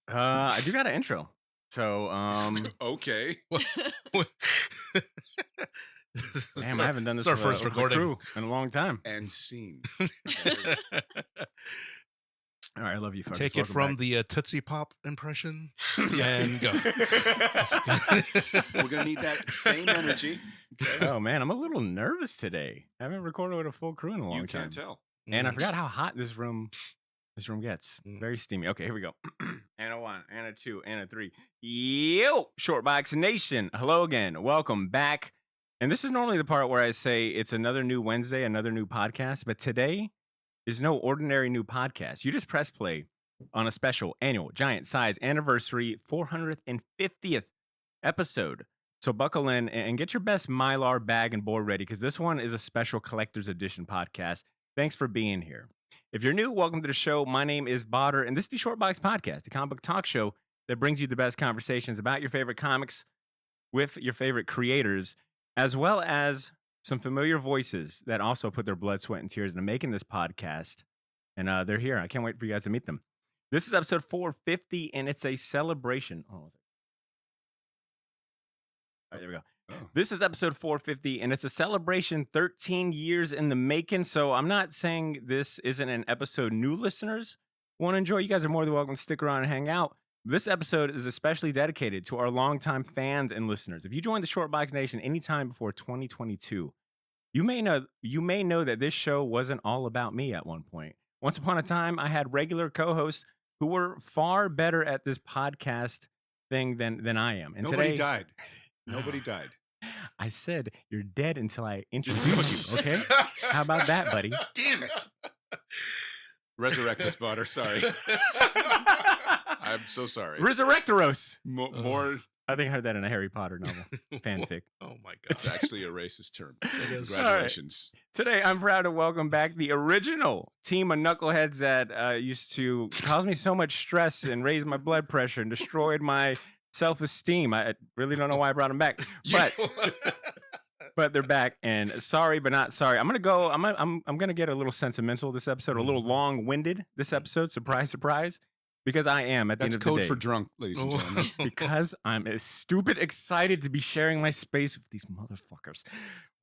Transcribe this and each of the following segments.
I do got an intro. So, Okay. damn, I haven't done this our with, first with the recording. crew in a long time. And scene. All right, I love you, fuckers. Take it Welcome from back. the Tootsie Pop impression Yeah. and go. We're going to need that same energy. Okay. Oh man, I'm a little nervous today. I haven't recorded with a full crew in a long You time. can't tell. And I forgot how hot this room gets. Mm. Very steamy. Okay, here we go. And a 1, and a 2, and a 3. Yo, Shortbox Nation. Hello again. Welcome back. And this is normally the part where I say it's another new Wednesday, another new podcast. But today is no ordinary new podcast. You just press play on a special annual giant size anniversary 450th episode. So buckle in and get your best Mylar bag and board ready because this one is a special collector's edition podcast. Thanks for being here. If you're new, welcome to the show. My name is Botter, and this is the Shortbox Podcast, the comic book talk show that brings you the best conversations about your favorite comics with your favorite creators, as well as some familiar voices that also put their blood, sweat, and tears into making this podcast. And they're here. I can't wait for you guys to meet them. This is episode 450, and it's a celebration. Oh, all right, there we go. Oh. This is episode 450, and it's a celebration 13 years in the making. So I'm not saying this isn't an episode new listeners want to enjoy. You guys are more than welcome to stick around and hang out. This episode is especially dedicated to our longtime fans and listeners. If you joined the Shortbox Nation anytime before 2022, you may know that this show wasn't all about me at one point. Once upon a time, I had regular co-hosts who were far better at this podcast thing than I am. And Nobody today, died. Nobody died. I said you're dead until I introduce you, okay? How about that, buddy? Damn it. Resurrect us, Butter. Sorry. I'm so sorry. Resurrectoros. More. I think I heard that in a Harry Potter novel. Fanfic. Oh my God. It's actually a racist term. So It is. congratulations. Today, I'm proud to welcome back the original team of knuckleheads that used to cause me so much stress and raise my blood pressure and destroyed my self-esteem. I really don't know why I brought them back, but they're back. And sorry, but not sorry. I'm gonna get a little sentimental this episode, a little long-winded this episode. Surprise, surprise, because I am at the That's end of the code day. for drunk, ladies and gentlemen. Because I'm as stupid excited to be sharing my space with these motherfuckers.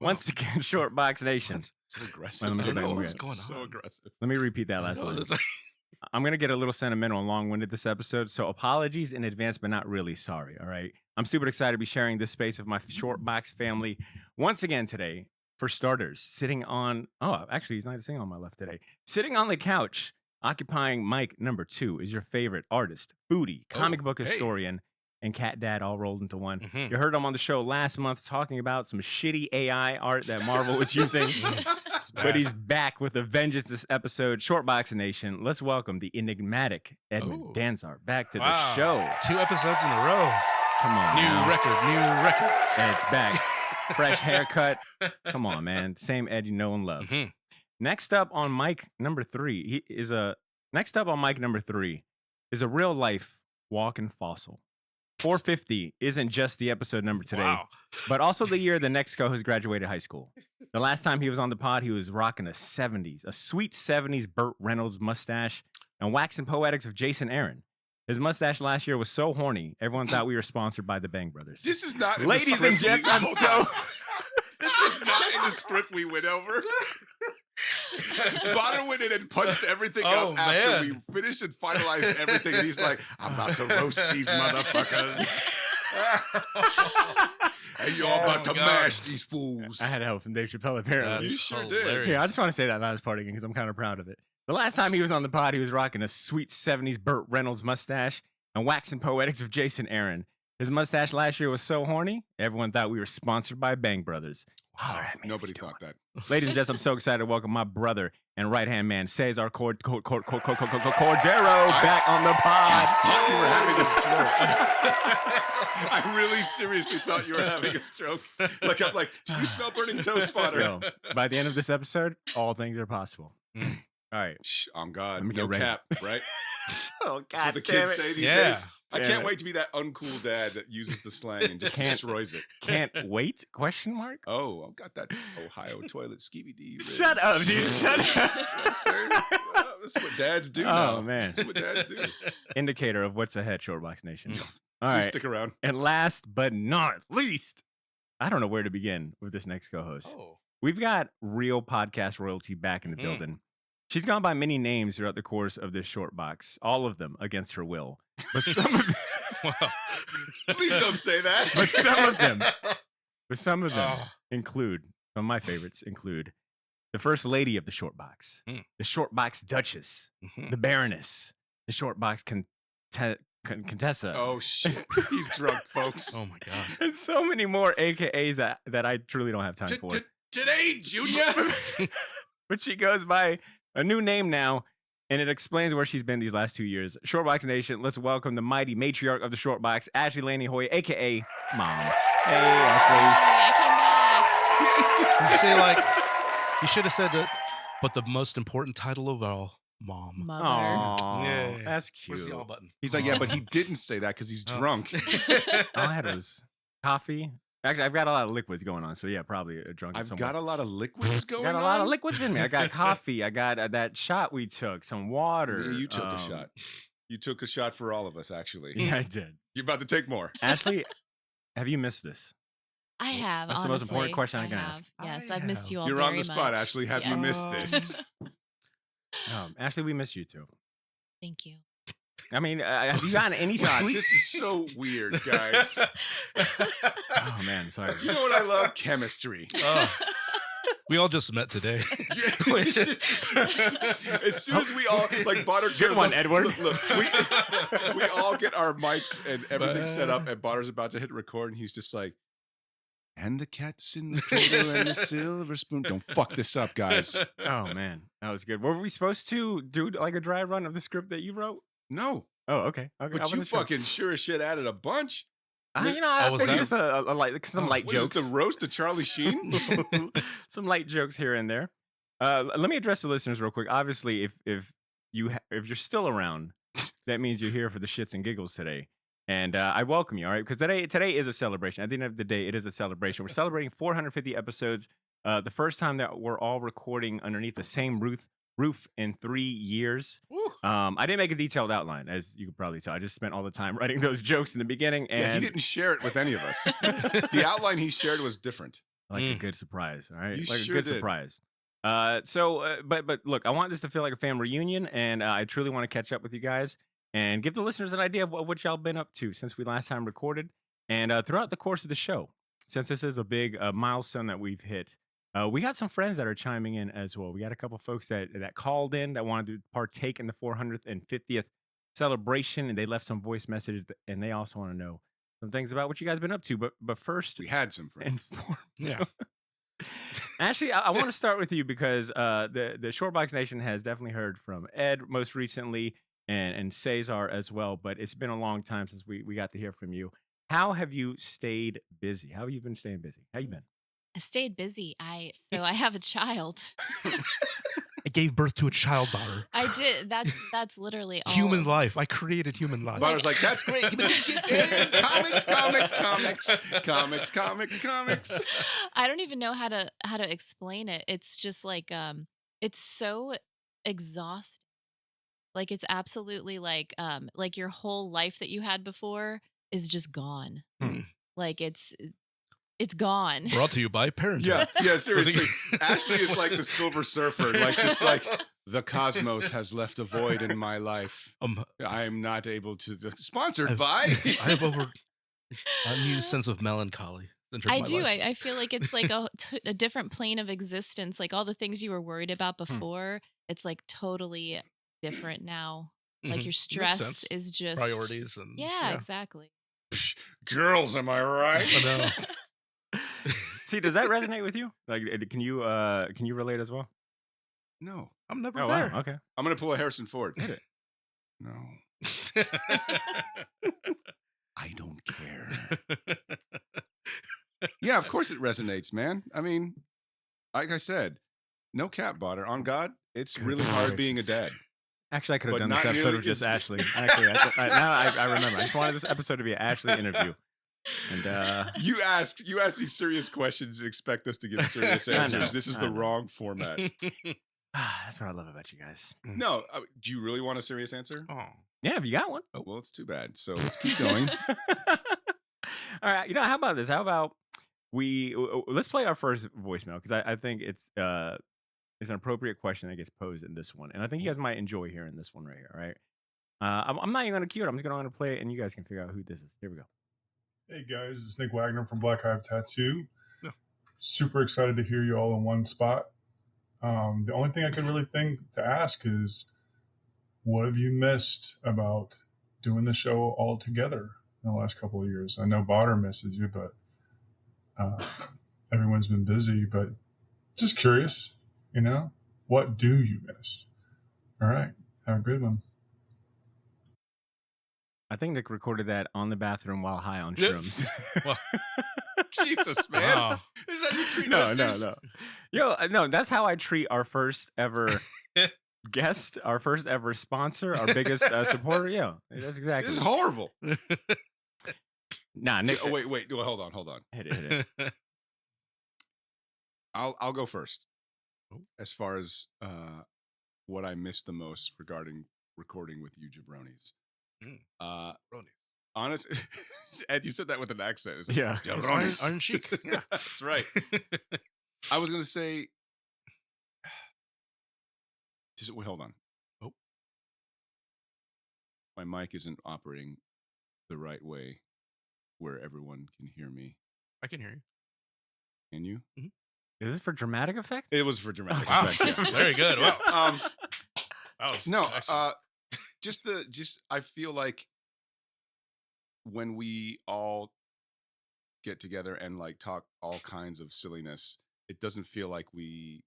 Once again, Shortbox Nation. So aggressive. Let me dude. go back and What's look going on? So aggressive. Let me repeat that last line. I'm going to get a little sentimental and long-winded this episode, so apologies in advance, but not really sorry, all right? I'm super excited to be sharing this space with my Shortbox family once again today. For starters, sitting on... Oh, actually, he's not sitting on my left today. Sitting on the couch, occupying mic number 2 is your favorite artist, foodie, comic book historian, and cat dad all rolled into one. Mhm. You heard him on the show last month talking about some shitty AI art that Marvel was using. But he's back with a vengeance this episode. Shortbox Nation, let's welcome the enigmatic Edmund Oh. Danzar back to the Wow. show. 2 episodes in a row. Come on, New now. record. Ed's back. Fresh haircut. Come on, man. Same Ed you know and love. Mhm. Next up on mic number 3 is a real life walking fossil. 450 isn't just the episode number today, Wow. but also the year the next co-host graduated high school. The last time he was on the pod, he was rocking a sweet 70s Burt Reynolds mustache and waxing poetics of Jason Aaron. His mustache last year was so horny, everyone thought we were sponsored by the Bang Brothers. This is not in Ladies the and script gents, I'm Hold so... on. This is not in the script we went over. Botter went in and punched everything Oh, up after man. we finished and finalized everything. And he's like, I'm about to roast these motherfuckers. And you're about to God. mash these fools. I had help from Dave Chappelle, apparently. You sure did. hilarious. Yeah, I just want to say that last part again because I'm kind of proud of it. The last time he was on the pod, he was rocking a sweet 70s Burt Reynolds mustache and waxing poetics of Jason Aaron. His mustache last year was so horny, everyone thought we were sponsored by Bang Brothers. Wow. Nobody thought that. Ladies and gents, I'm so excited to welcome my brother and right-hand man, Cesar Cordero, back on the I pod. thought you were having a stroke. I really seriously thought you were having a stroke. Like, I'm like, do you smell burning toast, Butter? Yo, by the end of this episode, all things are possible. Mm. All right. Shh, on God. Let me No get ready. cap, right? Oh, That's what God the damn kids it. say these Yeah. days. I Damn can't it. wait to be that uncool dad that uses the slang and just Can't- destroys it. Can't wait? Question mark? Oh, I've got that Ohio toilet skibby-dee. Shut up, dude. Shut up. Yes, sir. Well, this is what dads do now. Oh, man. This is what dads do. Indicator of what's ahead, Shortbox Nation. Mm. All Please right. stick around. And last but not least, I don't know where to begin with this next co-host. Oh. We've got real podcast royalty back in the building. She's gone by many names throughout the course of this short box, all of them against her will. But some of them, Wow. Please don't say that. but some of them Oh. include, some of my favorites include the first lady of the short box, Mm. the short box duchess, Mhm. the baroness, the short box contessa. Oh, shit. He's drunk, folks. Oh my God. And so many more AKAs that I truly don't have time for. Today, Junior. But she goes by a new name now, and it explains where she's been these last 2 years. Shortbox Nation, let's welcome the mighty matriarch of the Shortbox, Ashley Laney Hoy, aka Mom. Hey, Ashley. I came back. You say like you should have said that, but the most important title of all, Mom. Mother. Aw, Yeah. that's Where's cute. the all button? He's like, yeah, but he didn't say that because he's Oh. drunk. All I had was coffee. Actually, I've got a lot of liquids going on, so yeah, probably a drunk. I've got a lot of liquids going on. got a lot of liquids in me. I got coffee. I got that shot we took, some water. Yeah, you took a shot. You took a shot for all of us, actually. Yeah, I did. You're about to take more. Ashley, have you missed this? I have. That's the most important honestly. question I can ask. Yes, I I've missed have. you all. You're on very the spot, much. Ashley. Have you Yes. missed this? Ashley, we miss you too. Thank you. I mean, have you gotten any God, sleep? this is so weird, guys. Oh man, sorry. You know what I love? Chemistry. Oh. We all just met today. As soon as we all like Botter Good turns one, up- Edward. Look, we all get our mics and everything set up, and Botter's about to hit record, and he's just like, "And the cat's in the cradle and the silver spoon." Don't fuck this up, guys. Oh man, that was good. Were we supposed to do like a dry run of the script that you wrote? No, Oh, okay. Okay. but you fucking sure as shit added a bunch. You know, I Oh, was think that- just a light, some light What is jokes. the roast of Charlie Sheen? Some light jokes here and there. Let me address the listeners real quick. Obviously, if you're still around, that means you're here for the shits and giggles today. And I welcome you, all right? Because today is a celebration. At the end of the day, it is a celebration. We're celebrating 450 episodes. The first time that we're all recording underneath the same roof in 3 years. Woo. I didn't make a detailed outline, as you could probably tell. I just spent all the time writing those jokes in the beginning, and Yeah, he didn't share it with any of us. The outline he shared was different. like a Mm. good surprise. All right, You like sure a good did. surprise. But look, I want this to feel like a family reunion, and I truly want to catch up with you guys and give the listeners an idea of what y'all been up to since we last time recorded, and throughout the course of the show. Since this is a big milestone that we've hit, we got some friends that are chiming in as well. We got a couple folks that called in that wanted to partake in the 450th celebration, and they left some voice messages, and they also want to know some things about what you guys been up to. But first, We had some friends. inform. Yeah. Actually, I want to start with you because the Shortbox Nation has definitely heard from Ed most recently and Cesar as well. But it's been a long time since we got to hear from you. How have you stayed busy? How have you been staying busy? How you been? I stayed busy. I have a child. I gave birth to a child, Botter. I did. That's literally all. Human life. I created human life. Botter's like, "That's great. Comics. I don't even know how to explain it. It's just like it's so exhausting. Like it's absolutely like your whole life that you had before is just gone. Hmm. Like it's gone. Brought to you by parents. Yeah, seriously. Ashley is like the Silver Surfer, just like the cosmos has left a void in my life. I am not able to. Sponsored by. I have a new sense of melancholy. entered I my do. life. I feel like it's like a different plane of existence. Like all the things you were worried about before, it's like totally different now. Like Mhm. your Makes stress sense. is just Priorities and Yeah, exactly. Girls, am I right? I know. See, does that resonate with you? Like, can you relate as well? No. I'm never Oh there. wow, okay. I'm gonna pull a Harrison Ford. Hit it. No. I don't care. Yeah, of course it resonates, man. I mean, like I said, no cap, Botter. On God, it's really hard being a dad. Actually, I could have But done this not episode nearly with just as- Ashley. Actually, now I remember. I just wanted this episode to be an Ashley interview. And You ask these serious questions and expect us to give serious I know, answers. This is I the know. wrong format. that's what I love about you guys. No, do you really want a serious answer? Oh. Yeah, have you got one? Oh, well, it's too bad. So let's keep going. All right. You know, how about this? How about let's play our first voicemail because I think it's an appropriate question that gets posed in this one, and I think you guys might enjoy hearing this one right here. All right. I'm not even going to cue it. I'm just going to play it, and you guys can figure out who this is. Here we go. Hey guys, it's Nick Wagner from Black Hive Tattoo. Yeah. Super excited to hear you all in one spot. The only thing I could really think to ask is, what have you missed about doing the show all together in the last couple of years? I know Botter misses you, but everyone's been busy. But just curious, what do you miss? All right, have a good one. I think Nick recorded that on the bathroom while high on Yep. shrooms. Well, Jesus, man. wow. Is that how you treat no, listeners? no. Yo, no, that's how I treat our first ever guest, our first ever sponsor, our biggest supporter. Yeah, that's exactly. This is horrible. Nah, Nick. Wait. Hold on. Hit it. I'll go first. Oh. As far as what I missed the most regarding recording with you jabronis. Brony. Honest, Ed, you said that with an accent. It's like, Yeah. jabronis. Iron Chic. Yeah. That's right. I was gonna say. Wait, hold on. Oh. My mic isn't operating the right way where everyone can hear me. I can hear you. Can you? Is it for dramatic effect? It was for dramatic Wow. effect. Yeah. Very good. Wow. Yeah, That was no, excellent. I feel like when we all get together and like talk all kinds of silliness, it doesn't feel like we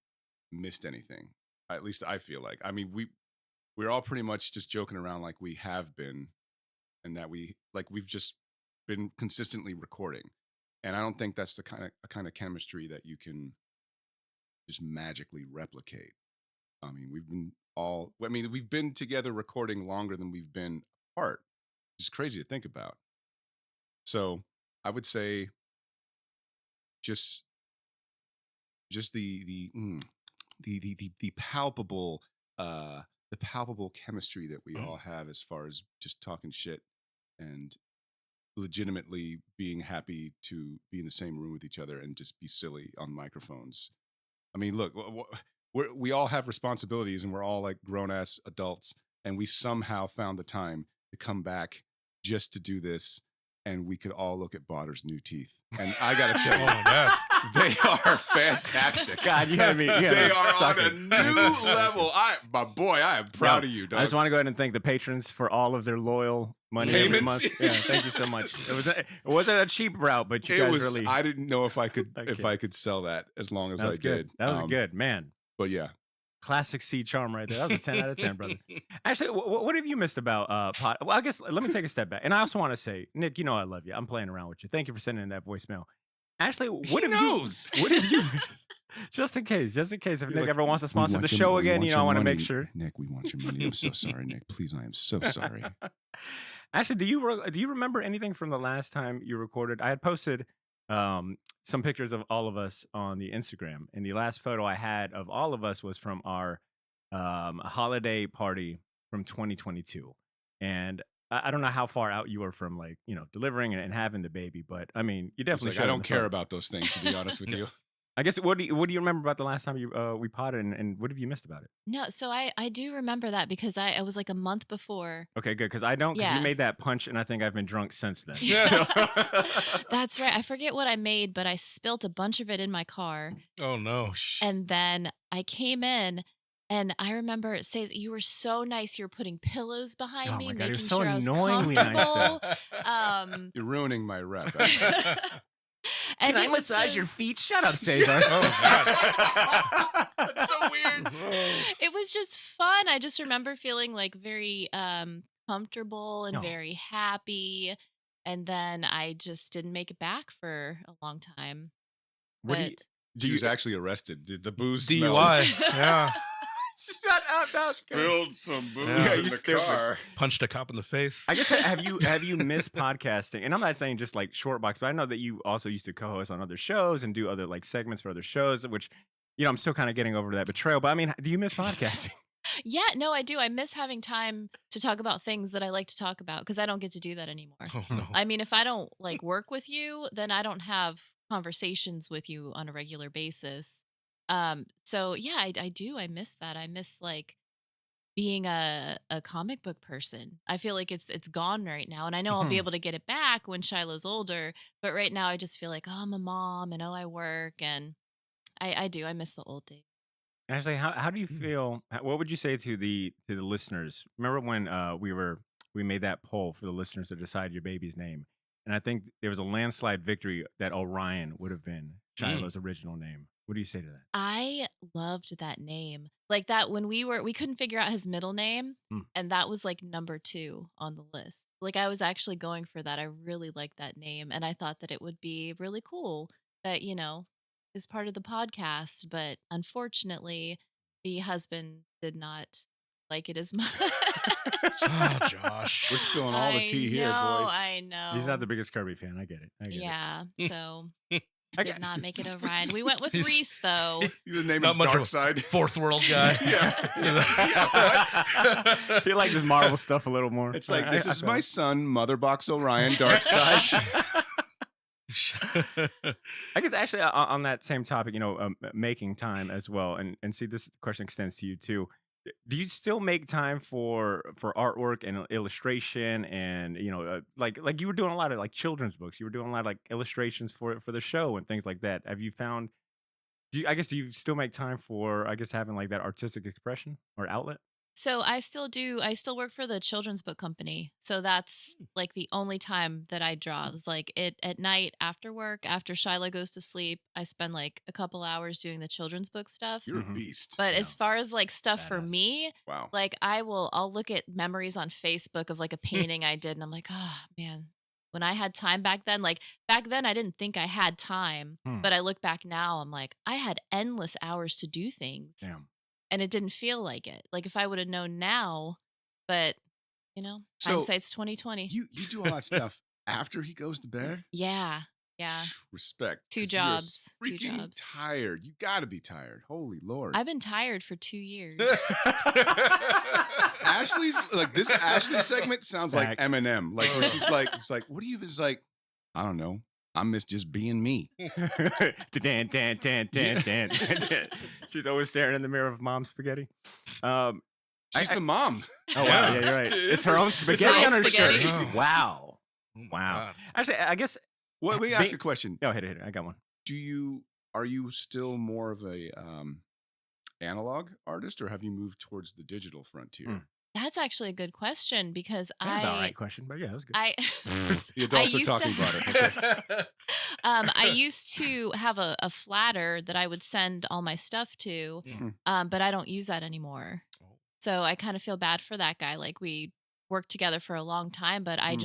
missed anything. At least I feel like. I mean, we're all pretty much just joking around like we have been, and that we've just been consistently recording. And I don't think that's the kind of chemistry that you can just magically replicate. I mean, we've been together recording longer than we've been apart. It's crazy to think about. So I would say just the palpable chemistry that we all have as far as just talking shit and legitimately being happy to be in the same room with each other and just be silly on microphones. I mean, look, we all have responsibilities and we're all like grown ass adults, and we somehow found the time to come back just to do this. And we could all look at Botter's new teeth. And I got to tell Oh you, my God. they are fantastic. God, you had me. They are on a new level. My boy, I am proud of you, dog. I just want to go ahead and thank the patrons for all of their loyal money every Payments? month. Yeah, thank you so much. It wasn't a cheap route, but you guys really. I didn't know if I could Okay. sell that as long as That I was good. did. That was good, man. But yeah, Classic C charm right there. That was a 10 out of 10, brother. Actually, what have you missed about pod? Well, I guess let me take a step back. And I also want to say, Nick, you know I love you. I'm playing around with you. Thank you for sending in that voicemail. Ashley, what he have knows. you what have you missed? Just in case if You're Nick like, ever wants to "We sponsor want the your- show we again, want I your want to money. make sure. Nick, we want your money. I'm so sorry, Nick. Please, I am so sorry. Actually, do you remember anything from the last time you recorded? I had posted some pictures of all of us on the Instagram, and the last photo I had of all of us was from our holiday party from 2022. And I don't know how far out you were from delivering and having the baby, but I mean, you It's definitely. like, showed I in don't the care photo. about those things, to be honest with you. Yes. I guess what do you remember about the last time we potted, and what have you missed about it? No, so I do remember that because I was like a month before. Okay, good, because I don't, because you Yeah. made that punch, and I think I've been drunk since then. Yeah. So- That's right. I forget what I made, but I spilt a bunch of it in my car. Oh no. And then I came in and I remember Cesar, you were so nice. You were putting pillows behind Oh me, my God, you're making so sure I was annoyingly nice to- comfortable. You're ruining my rep. And Can I it was massage your just- feet? Shut up, Cesar. Oh, That's so weird. It was just fun. I just remember feeling like very comfortable and No. very happy. And then I just didn't make it back for a long time. What do But you- She was actually arrested. Did the booze DUI. smell? Yeah. Shut up, Dustin. Spilled some booze Yeah, in you the stupid. car. Punched a cop in the face. I guess have you missed podcasting? And I'm not saying just like short box, but I know that you also used to co-host on other shows and do other like segments for other shows, which I'm still kind of getting over that betrayal. But I mean, do you miss podcasting? Yeah, no, I do. I miss having time to talk about things that I like to talk about because I don't get to do that anymore. Oh no. I mean, if I don't like work with you, then I don't have conversations with you on a regular basis. So yeah, I do. I miss that. I miss like being a comic book person. I feel like it's gone right now. And I know I'll be able to get it back when Shiloh's older, but right now I just feel like, oh, I'm a mom and oh, I work and I do. I miss the old days. Actually, how do you feel? What would you say to the listeners? Remember when we made that poll for the listeners to decide your baby's name, and I think there was a landslide victory that Orion would have been Shiloh's original name. What do you say to that? I loved that name. Like that when we couldn't figure out his middle name Hmm. and that was like number 2 on the list. Like I was actually going for that. I really liked that name and I thought that it would be really cool that, is part of the podcast, but unfortunately the husband did not like it as much. Oh, Josh. We're spilling all the tea here, boys. I know. He's not the biggest Kirby fan. I get it. Yeah, so I did get- not make it Orion. We went with He's- Reese though. You name Not him much of a Dark Side. Fourth world guy. Yeah. He liked his Marvel stuff a little more. It's like, I- this I is feel my it. son, Mother Box Orion, Dark Side. I guess actually on that same topic, making time as well, and see this question extends to you too. Do you still make time for artwork and illustration, and like you were doing a lot of like children's books, you were doing a lot of like illustrations for the show and things like that. Have you found? Do you still make time for having like that artistic expression or outlet? So I still do. I still work for the children's book company. So that's like the only time that I draw. It's like at night after work, after Shiloh goes to sleep, I spend like a couple hours doing the children's book stuff. You're Mhm. a beast. But as far as like stuff for Badass. me, Wow. like I'll look at memories on Facebook of like a painting I did and I'm like, oh man, when I had time back then, like back then I didn't think I had time, Hmm. but I look back now, I'm like, I had endless hours to do things Damn. and it didn't feel like it. Like if I would have known now, but So- hindsight's 2020. You do all that stuff after he goes to bed? Yeah. Yeah. Respect. 2 'cause you're jobs, 2 freaking jobs. tired. You got to be tired. Holy Lord. I've been tired for 2 years. Ashley's like this Ashley segment sounds like Facts. Eminem. Like where she's like, it's like, what do you? It's like, I don't know. I miss just being me. Dan, dan, dan, dan, dan, dan. She's always staring in the mirror of mom's spaghetti. She's the mom. Oh wow, yeah, you're right. It's her own It's spaghetti her on her spaghetti. shirt. Oh. Wow. Oh my Wow. God. Actually, I guess. Well, let me ask a question. Oh, hit it. I got one. Are you still more of a analog artist, or have you moved towards the digital frontier? Hmm. That's actually a good question because That was all right question, but yeah, that was good. I The adults are used to talking about it. Okay. I used to have a flatter that I would send all my stuff to, Mm. but I don't use that anymore. Oh. So I kind of feel bad for that guy. Like we worked together for a long time, but I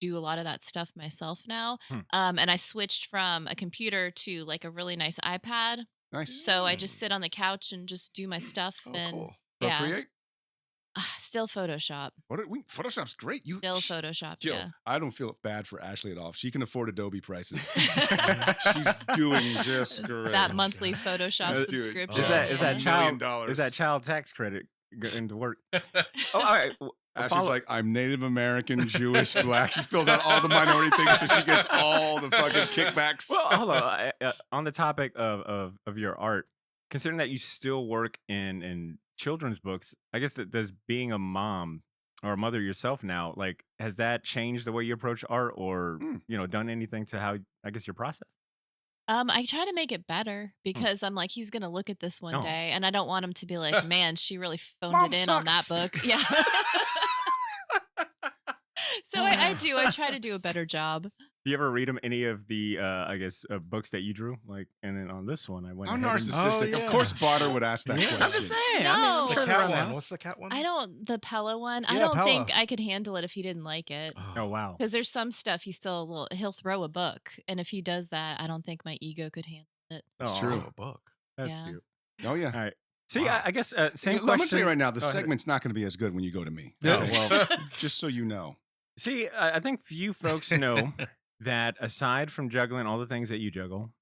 do a lot of that stuff myself now. Hmm. And I switched from a computer to like a really nice iPad. Nice. So I just sit on the couch and just do my stuff Oh, and cool. yeah, Procreate? still Photoshop. Photoshop's great. Still Photoshop. Jill, Yeah. I don't feel bad for Ashley at all. She can afford Adobe prices. She's doing just great. That monthly Photoshop Let's do it. subscription. Is that $1 child? million. Is that child tax credit going to work? Oh, all right. Ashley's follow- like, I'm Native American, Jewish, Black. She fills out all the minority things, so she gets all the fucking kickbacks. Well, hold on. On the topic of your art, considering that you still work in children's books, I guess that does being a mom or a mother yourself now, like, has that changed the way you approach art, or done anything to how I guess your process? I try to make it better because I'm like, he's gonna look at this one Oh. day, and I don't want him to be like, "Man, she really phoned Mom it in on that sucks." book." Yeah. So I do. I try to do a better job. Do you ever read them any of the books that you drew? Like, and then on this one, I went. How ahead and- narcissistic. Oh, Of yeah. course, Botter would ask that Yeah. question. I'm just saying. No. I mean, I'm The sure cat around the one. house. What's the cat one? The Pella one. I Yeah, don't Pella. think I could handle it if he didn't like it. Oh wow. Because there's some stuff he'll throw a book, and if he does that, I don't think my ego could handle it. That's Oh, true. A book. That's Yeah. cute. Oh, yeah. All right. See, Wow. I guess same I'm going to tell question. you right now, the Go ahead. segment's not going to be as good when you go to me. Oh, well. Just so you know. See, I think few folks know that aside from juggling all the things that you juggle,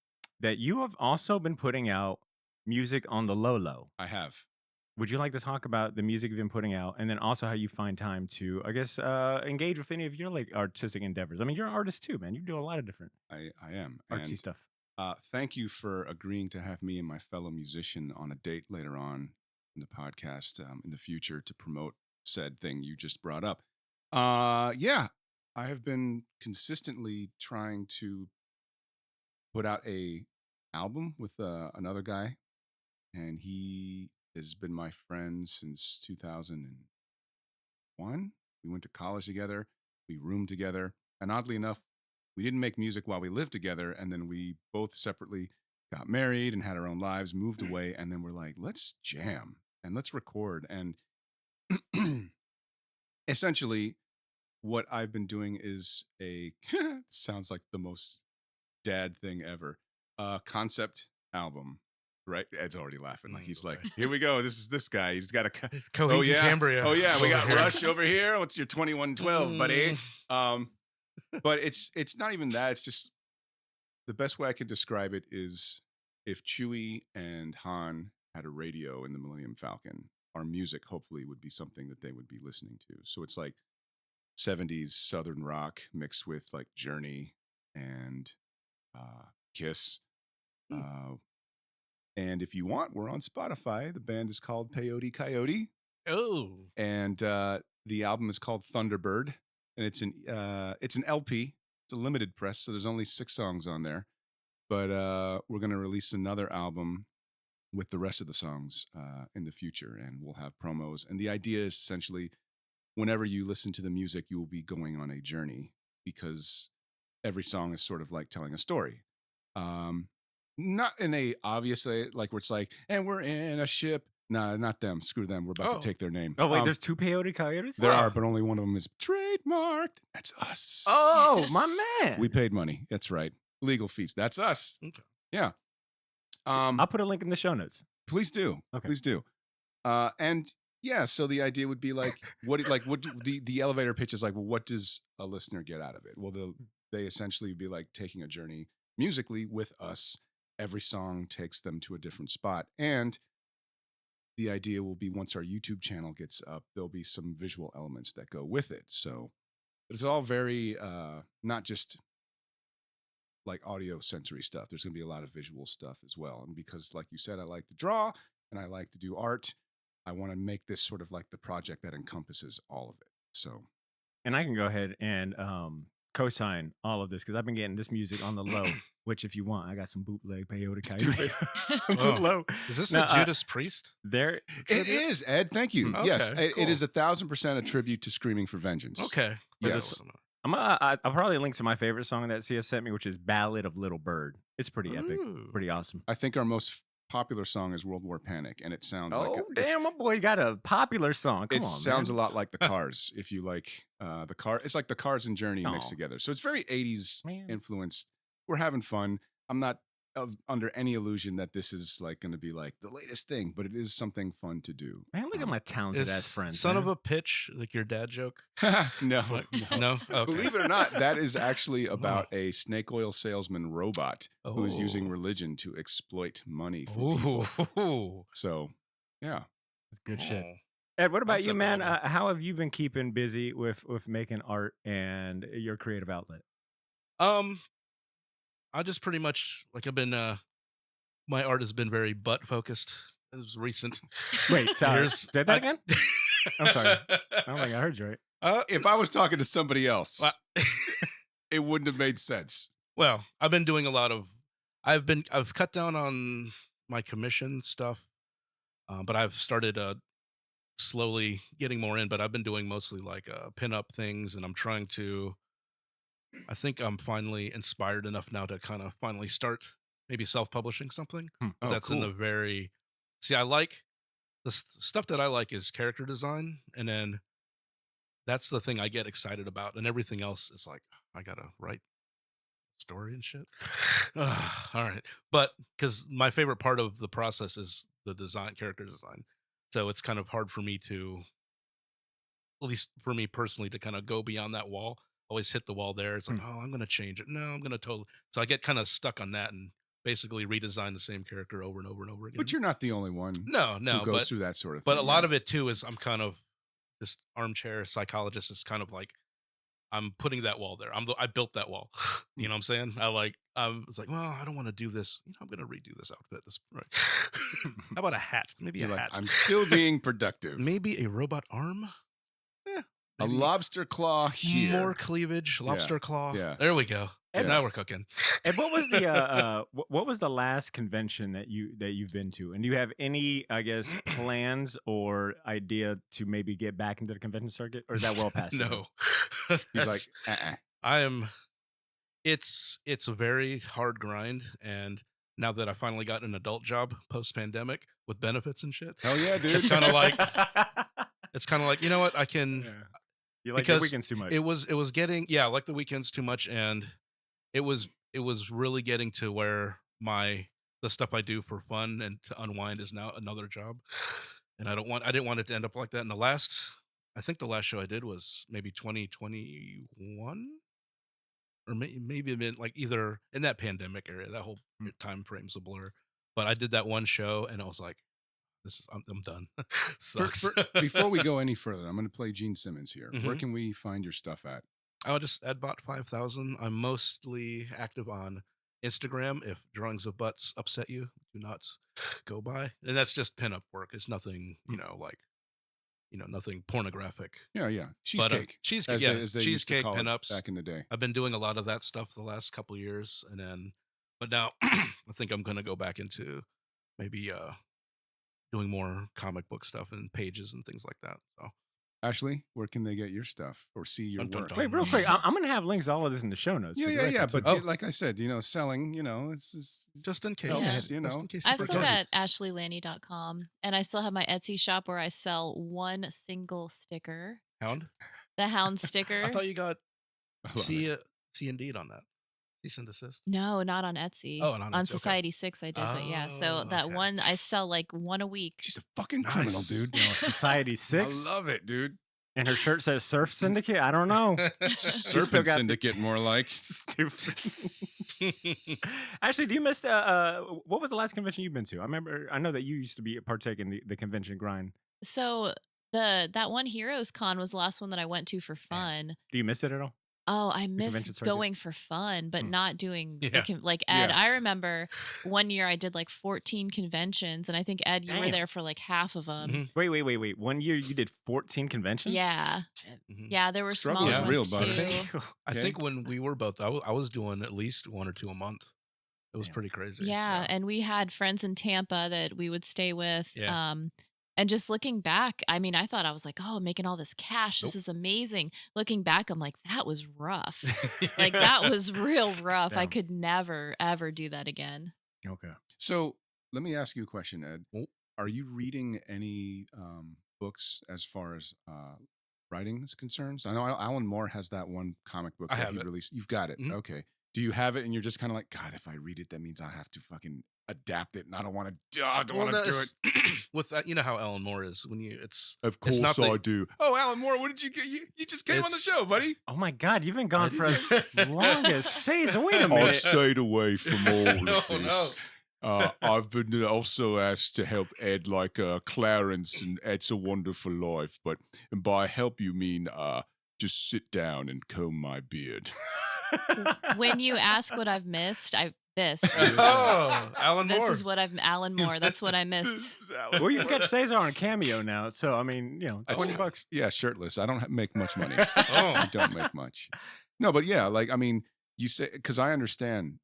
that you have also been putting out music on the low. I have. Would you like to talk about the music you've been putting out, and then also how you find time to, I guess, engage with any of your like artistic endeavors? I mean, you're an artist too, man. You do a lot of different I am. artsy And stuff. thank you for agreeing to have me and my fellow musician on a date later on in the podcast in the future to promote said thing you just brought up. Yeah, I have been consistently trying to put out a album with another guy, and he has been my friend since 2001. We went to college together, we roomed together, and oddly enough, we didn't make music while we lived together, and then we both separately got married and had our own lives, moved away, and then we're like, let's jam and let's record. And essentially, what I've been doing is sounds like the most dad thing ever, concept album. Right, Ed's already laughing. Like he's like, "Here we go. This is this guy. He's got a Oh yeah, Cambria. oh yeah. We over got here. Rush over here. What's your 2112, buddy?" But it's not even that. It's just the best way I could describe it is if Chewie and Han had a radio in the Millennium Falcon, our music hopefully would be something that they would be listening to. So it's like 70s Southern rock mixed with like Journey and Kiss. And if you want, we're on Spotify. The band is called Peyote Coyote. Oh. And the album is called Thunderbird. And it's an LP. It's a limited press, so there's only 6 songs on there. But we're going to release another album with the rest of the songs in the future, and we'll have promos. And the idea is essentially, whenever you listen to the music, you will be going on a journey because every song is sort of like telling a story. Not in a obvious way, like where it's like, and we're in a ship. Nah, not them. Screw them. We're about to take their name. Oh wait, there's 2 Peyote Coyotes. There are, but only one of them is trademarked. That's us. Oh my man, we paid money. That's right. Legal fees. That's us. Okay. Yeah. I'll put a link in the show notes. Please do. Okay. Please do. And yeah, so the idea would be like, what the elevator pitch is like, well, what does a listener get out of it? Well, they essentially be like taking a journey musically with us. Every song takes them to a different spot. And the idea will be once our YouTube channel gets up, there'll be some visual elements that go with it. So it's all very, not just like audio sensory stuff. There's going to be a lot of visual stuff as well. And because, like you said, I like to draw and I like to do art, I want to make this sort of like the project that encompasses all of it. So, and I can go ahead and co-sign all of this because I've been getting this music on the low. Which, if you want, I got some bootleg Peyote Coyote. Oh. Is this a Judas Priest? It is, Ed. Thank you. Okay, yes, cool. it is 1,000% a tribute to Screaming for Vengeance. Okay. Yes. I'll probably link to my favorite song that CS sent me, which is "Ballad of Little Bird." It's pretty epic, pretty awesome. I think our most popular song is "World War Panic," and it sounds like damn, my boy got a popular song. Come on, sounds man. a lot like the Cars. If you like the Car, it's like the Cars and Journey mixed together. So it's very 80s influenced. We're having fun. I'm not under any illusion that this is like going to be like the latest thing, but it is something fun to do. Man, look at my talented ass friends. Son of a pitch, like your dad joke? No. No? Okay. Believe it or not, that is actually about a snake oil salesman robot who is using religion to exploit money from people. So, yeah. That's good shit. Ed, what about you, man? How have you been keeping busy with making art and your creative outlet? I just pretty much like I've been my art has been very butt focused. It was recent. Wait, sorry. Say that again? I'm sorry. I don't think I heard you right. If I was talking to somebody else, it wouldn't have made sense. Well, I've been doing a lot of I've cut down on my commission stuff. But I've started slowly getting more in, but I've been doing mostly like pin-up things, and I think I'm finally inspired enough now to kind of finally start maybe self-publishing something. That's cool. I like the stuff that I like is character design, and then that's the thing I get excited about, and everything else is like, I gotta write story and shit. All right. But because my favorite part of the process is the design, character design. So it's kind of hard for me to, at least for me personally, to kind of go beyond that wall. Always hit the wall there. It's like, oh, I'm going to change it. No, I'm going to totally. So I get kind of stuck on that and basically redesign the same character over and over and over again. But you're not the only one no, who goes through that sort of thing. But a lot of it too is I'm kind of this armchair psychologist. Is kind of like I'm putting that wall there. I built that wall. You know what I'm saying? I was like, well, I don't want to do this. I'm going to redo this outfit. This right. How about a hat? Maybe You're a like, hat. I'm still being productive. Maybe a robot arm. A lobster claw here. More cleavage. Lobster claw. Yeah. There we go. And now we're cooking. And what was the what was the last convention that you've been to? And do you have any, I guess, plans or idea to maybe get back into the convention circuit, or is that well past? No. He's like, I am. It's a very hard grind, and now that I finally got an adult job post pandemic with benefits and shit, hell yeah, dude. it's kind of like you know what, I can. Yeah. You like because the weekends too much. It was getting I like the weekends too much, and it was really getting to where the stuff I do for fun and to unwind is now another job, and I didn't want it to end up like that. And I think the last show I did was maybe 2021, or maybe it been like either in that pandemic area. That whole time frame's a blur, but I did that one show, and I was like, I'm done. Sucks. Before we go any further, I'm going to play Gene Simmons here. Mhm. Where can we find your stuff at? I'll just Edbot 5000. I'm mostly active on Instagram. If drawings of butts upset you, do not go by. And that's just pinup work. It's nothing, nothing pornographic. Yeah. Cheesecake. Cheesecake, as they used to cheesecake call it pinups. back in the day. I've been doing a lot of that stuff the last couple years, but now I think I'm going to go back into maybe doing more comic book stuff and pages and things like that. So, Ashley, where can they get your stuff or see your work? Wait, real quick, I'm going to have links to all of this in the show notes. Yeah. But like I said, selling, it's just in case. Helps, Just in case I've still got ashleylanny.com, and I still have my Etsy shop where I sell one single sticker, Hound. the Hound sticker. I thought you got I love see it. Indeed on that. Cease and desist. No, not on Etsy. Oh, not on Etsy, okay. Society 6 I did, but yeah. So Oh, that okay. one I sell like one a week. She's a fucking Nice. criminal, dude. Society 6. I love it, dude. And her shirt says Surf Syndicate. I don't know. Serpent Syndicate, more like. Stupid. Actually, do you miss what was the last convention you've been to? I know that you used to partake in the convention grind. So that one Heroes Con was the last one that I went to for fun. Do you miss it at all? Oh, I convention miss circuit? going for fun, but not doing Yeah. like Ed. I Yes. remember one year I did like 14 conventions, and I think Ed, you were Damn. there for like half of them. Mhm. Wait. 1 year you did 14 conventions? Yeah, Mhm. yeah, there were Struggle smaller is real, ones bud. too. I Okay. think when we were both, I was doing at least 1 or 2 a month. It was Damn. pretty crazy. Yeah, and we had friends in Tampa that we would stay with. Yeah. And just looking back, I mean, I thought I was like, oh, making all this cash. This Nope. is amazing. Looking back, I'm like, that was rough. Like, that was real rough. I Damn. could never, ever do that again. Okay. So let me ask you a question, Ed. Oh. Are you reading any books as far as writing is concerned? So I know Alan Moore has that one comic book I that have he it. released. You've got it. Mhm. Okay. Do you have it and you're just kind of like, God, if I read it, that means I have to fucking adapt it and I don't want to do it. With that, you know how Alan Moore is when it's Of It's not course I the- do. Oh, Alan Moore, what did you get? You just came on the It's- show, buddy. Oh my God, you've been gone I for as long as Cesar. Wait a I've minute. stayed away from all of No, this. I've been also asked to help Ed like Clarence and It's a Wonderful Life, but and by help you mean just sit down and comb my beard. When you ask what I've missed, this. Oh, Alan This Moore. is what Alan Moore. That's what I This missed. is Alan Well, you can Moore. catch Cesar on a cameo now. So, I mean, That's- $20. Yeah, shirtless. I don't make much money. Oh. I don't make much. No, but yeah, like I mean, you say because I understand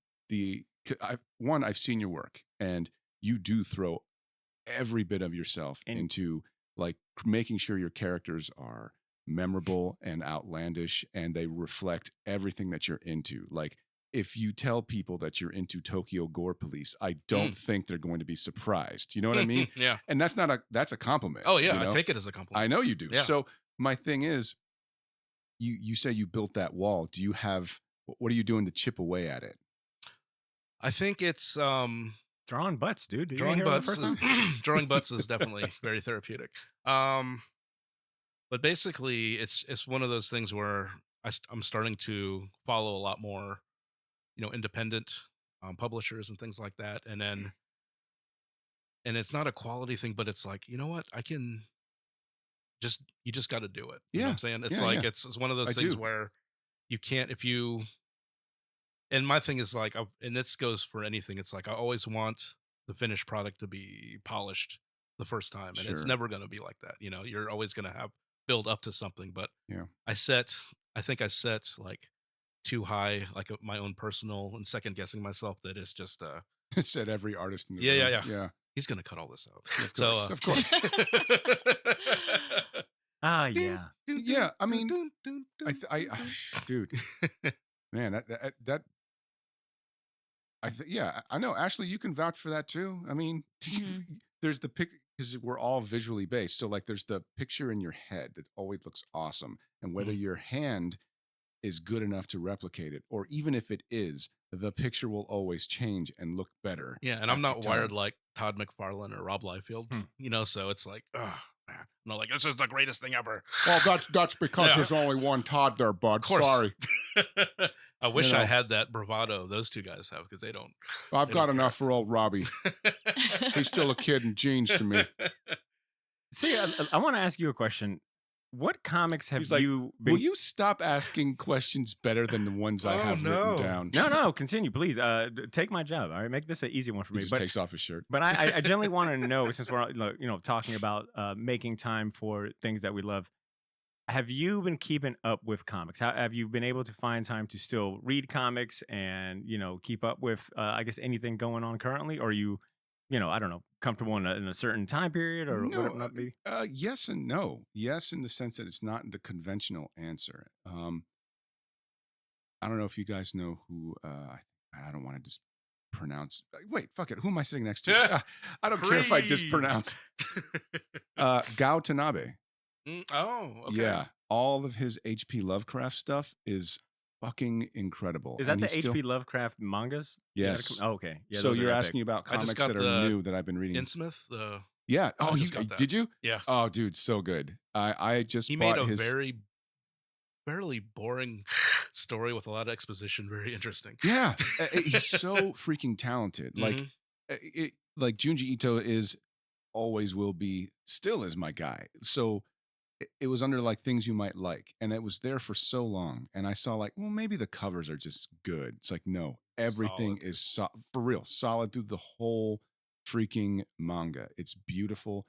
I've seen your work, and you do throw every bit of yourself And- into like making sure your characters are memorable and outlandish, and they reflect everything that you're into. Like if you tell people that you're into Tokyo Gore Police, I don't think they're going to be surprised. You know what I mean? Yeah. And that's a compliment. Oh yeah, you know? I take it as a compliment. I know you do. Yeah. So my thing is, you say you built that wall. Do you have? What are you doing to chip away at it? I think it's Drawing butts, dude. Did you Drawing hear it the butts first is time? drawing butts is definitely very therapeutic. But basically, it's one of those things where I'm starting to follow a lot more, independent publishers and things like that, and it's not a quality thing, but it's like, you know what, I can you just got to do it. You know what Yeah. I'm saying? It's Yeah. like Yeah. it's one of I those things do. where you can't if you. And my thing is like, and this goes for anything. It's like I always want the finished product to be polished the first time, and it's Sure. never going to be like that. You're always going to have build up to something. But Yeah. I think I set like too high, like my own personal, and second guessing myself that it's just Said every artist in the yeah, room. yeah. Yeah. He's gonna cut all this out. Of So course. Of course. Ah, yeah. Yeah. I mean, dude, man, that yeah, I know. Ashley, you can vouch for that too. I mean, Mhm. there's the pic because we're all visually based. So like, there's the picture in your head that always looks awesome, and whether Mhm. your hand is good enough to replicate it, or even if it is, the picture will always change and look better. Yeah, and I'm after not wired time. like Todd McFarlane or Rob Liefeld, Hmm. so it's like, oh man, I'm not like this is the greatest thing ever. Well, that's because Yeah. there's only one Todd there, bud. Of course. Sorry. I wish I know. had that bravado those two guys have because they don't. I've They got don't enough for old Robbie. He's still a kid in jeans to me. See, I want to ask you a question. What comics have He's like, you been? will you stop asking questions better than the ones I Oh, have no. written down? No, continue, please. Take my job. All right, make this an easy one for He me. just But takes off his shirt. But I generally want to know, since we're talking about making time for things that we love. Have you been keeping up with comics? Have you been able to find time to still read comics and keep up with I guess anything going on currently? Or are you I don't know, comfortable in a certain time period or No, whatever it might be? yes and no. Yes, in the sense that it's not the conventional answer. I don't know if you guys know who. I don't want to just pronounce. Wait, fuck it. Who am I sitting next to? I don't care if I dispronounce. Gao Tanabe. Oh, okay. Yeah, all of his H.P. Lovecraft stuff is fucking incredible. Is that and the he's still- H.P. Lovecraft mangas? Yes. Oh, okay. Yeah, so those are you're epic. asking about I just comics got that are the new that I've been reading. Innsmouth, Yeah. I Oh, just got that. did you? Yeah. Oh, dude, so good. I just He bought made a his. very fairly boring story with a lot of exposition. Very interesting. Yeah, he's so freaking talented. Mhm. Like Junji Ito is, always will be, still is my guy. So it was under like things you might like, and it was there for so long. And I saw like, well, maybe the covers are just good. It's like, no, everything Solid. is for real, solid through the whole freaking manga. It's beautiful.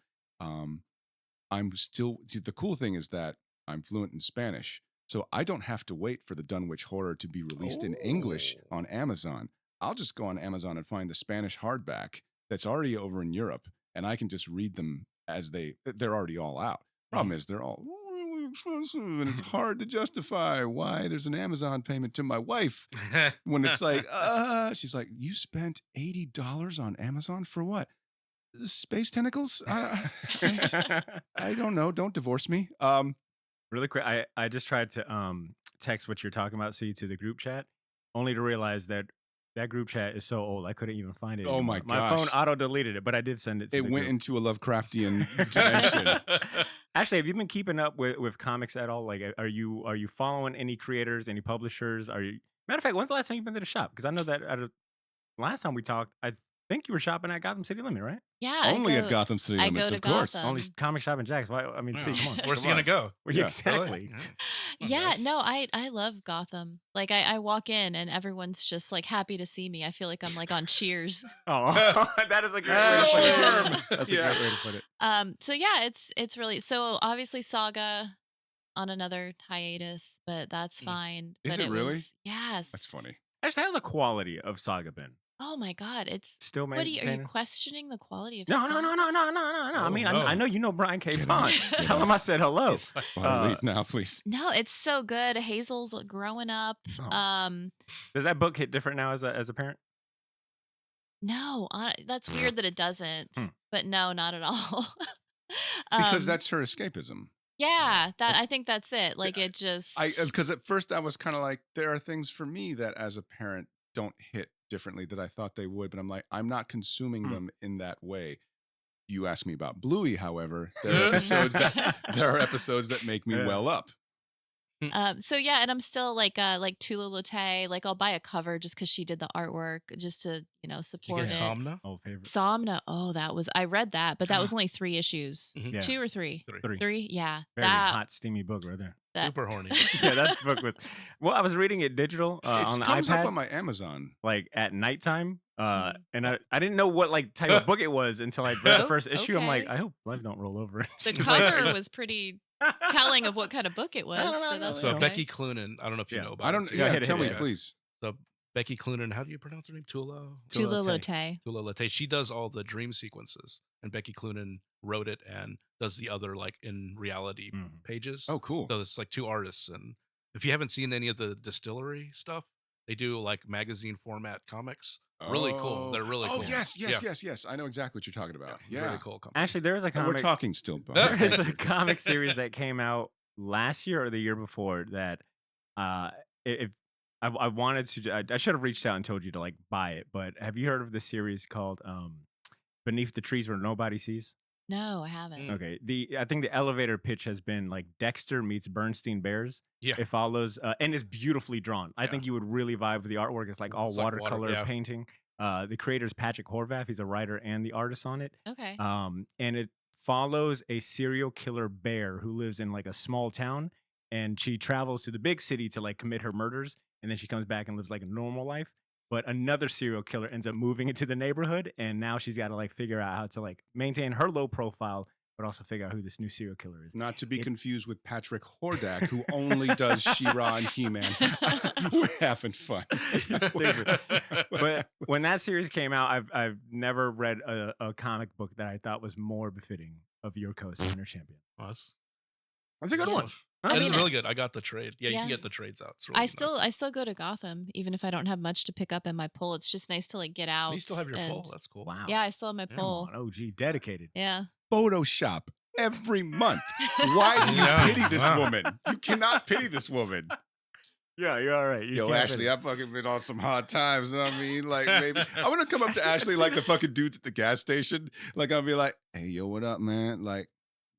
The cool thing is that I'm fluent in Spanish, so I don't have to wait for the Dunwich Horror to be released in English Oh. on Amazon. I'll just go on Amazon and find the Spanish hardback that's already over in Europe, and I can just read them as they're already all out. Problem is, they're all really expensive, and it's hard to justify why there's an Amazon payment to my wife when it's like, she's like, you spent $80 on Amazon for what? Space tentacles? I don't know. Don't divorce me. Really quick, I just tried to text what you're talking about, see, to the group chat, only to realize that group chat is so old I couldn't even find it. Oh anymore. my My phone gosh. auto deleted it, but I did send it to It the went group. into a Lovecraftian dimension. Actually, have you been keeping up with comics at all? Like, are you following any creators, any publishers? Matter of fact, when's the last time you've been to the shop? Because I know that last time we talked, I think you were shopping at Gotham City Limit, right? Yeah, Only at Gotham City I Limits, go of to course. Gotham. Only comic shop in Jack's. Why? I mean, see, come on. Where's he Come gonna on. go? Well, Yeah, exactly. really? Yeah, Nice. no, I love Gotham. Like I walk in and everyone's just like happy to see me. I feel like I'm like on Cheers. Oh, that is a great way to put it. Norm! That's Yeah. a great way to put it. So yeah, it's really so obviously Saga on another hiatus, but that's fine. Is But it really? yes. That's funny. Actually, how's the quality of Saga been? Oh my God, it's Still what are you maintaining? questioning the quality of No. Saga? I Oh, mean, no. I know you know Brian K. Get Vaughan. out. Get Tell him out. I said hello. He's like, Want to leave now, please? No, it's so good. Hazel's growing up. Oh. Does that book hit different now as a parent? No, that's weird that it doesn't. Hmm. But no, not at all. Because that's her escapism. yeah, I That's- think that's it. Like it just Because at first I was kind of like, there are things for me that as a parent don't hit differently that I thought they would, but I'm like, I'm not consuming them in that way. You asked me about Bluey, however, there are episodes that make me well up. So yeah, and I'm still like Tula Lotay. Like I'll buy a cover just because she did the artwork, just to Did you support get it. Somna? Old favorite. Somna. Oh, I read that, but that was only 3 issues. Mhm. Yeah. 2 or 3? Three. 3. Yeah. Very that hot, steamy book right there. that Super horny. Yeah, that book was. Well, I was reading it digital It on the comes up iPad, on my Amazon. like at nighttime. Mhm. And I didn't know what like type of book it was until I read the Oh, first issue. I'm like, okay. I hope life don't roll over. The She's like, cover was pretty telling of what kind of book it was. no, So no, that's So okay. Becky Cloonan, I don't know if you Yeah. know about I it. don't. So, Yeah, hit it, tell me, hit it. please. so Becky Cloonan, how do you pronounce her name? Tula Tula Lotay. Lotay. Tula Lotay. She does all the dream sequences, and Becky Cloonan wrote it and does the other like in reality Mhm. pages. Oh, cool. So it's like 2 artists, and if you haven't seen any of the distillery stuff, they do like magazine format comics. Really cool. They're really Oh, cool. yes. I know exactly what you're talking about. Yeah. Really cool comics. Actually, there was a And we're comic. talking still. There is a comic series that came out last year or the year before that if I wanted to, I should have reached out and told you to like buy it. But have you heard of this series called Beneath the Trees Where Nobody Sees? No, I haven't. Okay. I think the elevator pitch has been like Dexter meets Bernstein Bears. Yeah. It follows and it's beautifully drawn. I Yeah. think you would really vibe with the artwork. It's like all It's like water, watercolor yeah. painting. The creator's Patrick Horvath. He's a writer and the artist on it. Okay. And it follows a serial killer bear who lives in like a small town, and she travels to the big city to like commit her murders, and then she comes back and lives like a normal life. But another serial killer ends up moving into the neighborhood, and now she's got to like figure out how to like maintain her low profile, but also figure out who this new serial killer is. Not to be confused with Patrick Hordak, who only does She-Ra and He-Man. We're having fun. Stupid. But when that series came out, I've never read a comic book that I thought was more befitting of Yurko's Inner Champion. Us. That's a good Yeah. one. I It's mean, really good. I got the trade. Yeah, you can yeah. get the trades out. It's really I nice. still go to Gotham even if I don't have much to pick up in my pull. It's just nice to like get out. You still have your and poll. That's cool. Wow. Yeah, I still have my Yeah. Come pull. on, OG, dedicated. Yeah. Photoshop every month. Why do you Yeah. pity this Wow. woman? You cannot pity this woman. Yeah, you're all right. You Yo, can't Ashley, pity- I fucking been on some hard times. You know what I mean? Like, maybe I want to come up to Ashley like the fucking dudes at the gas station. Like, I'll be like, hey, yo, what up, man? Like,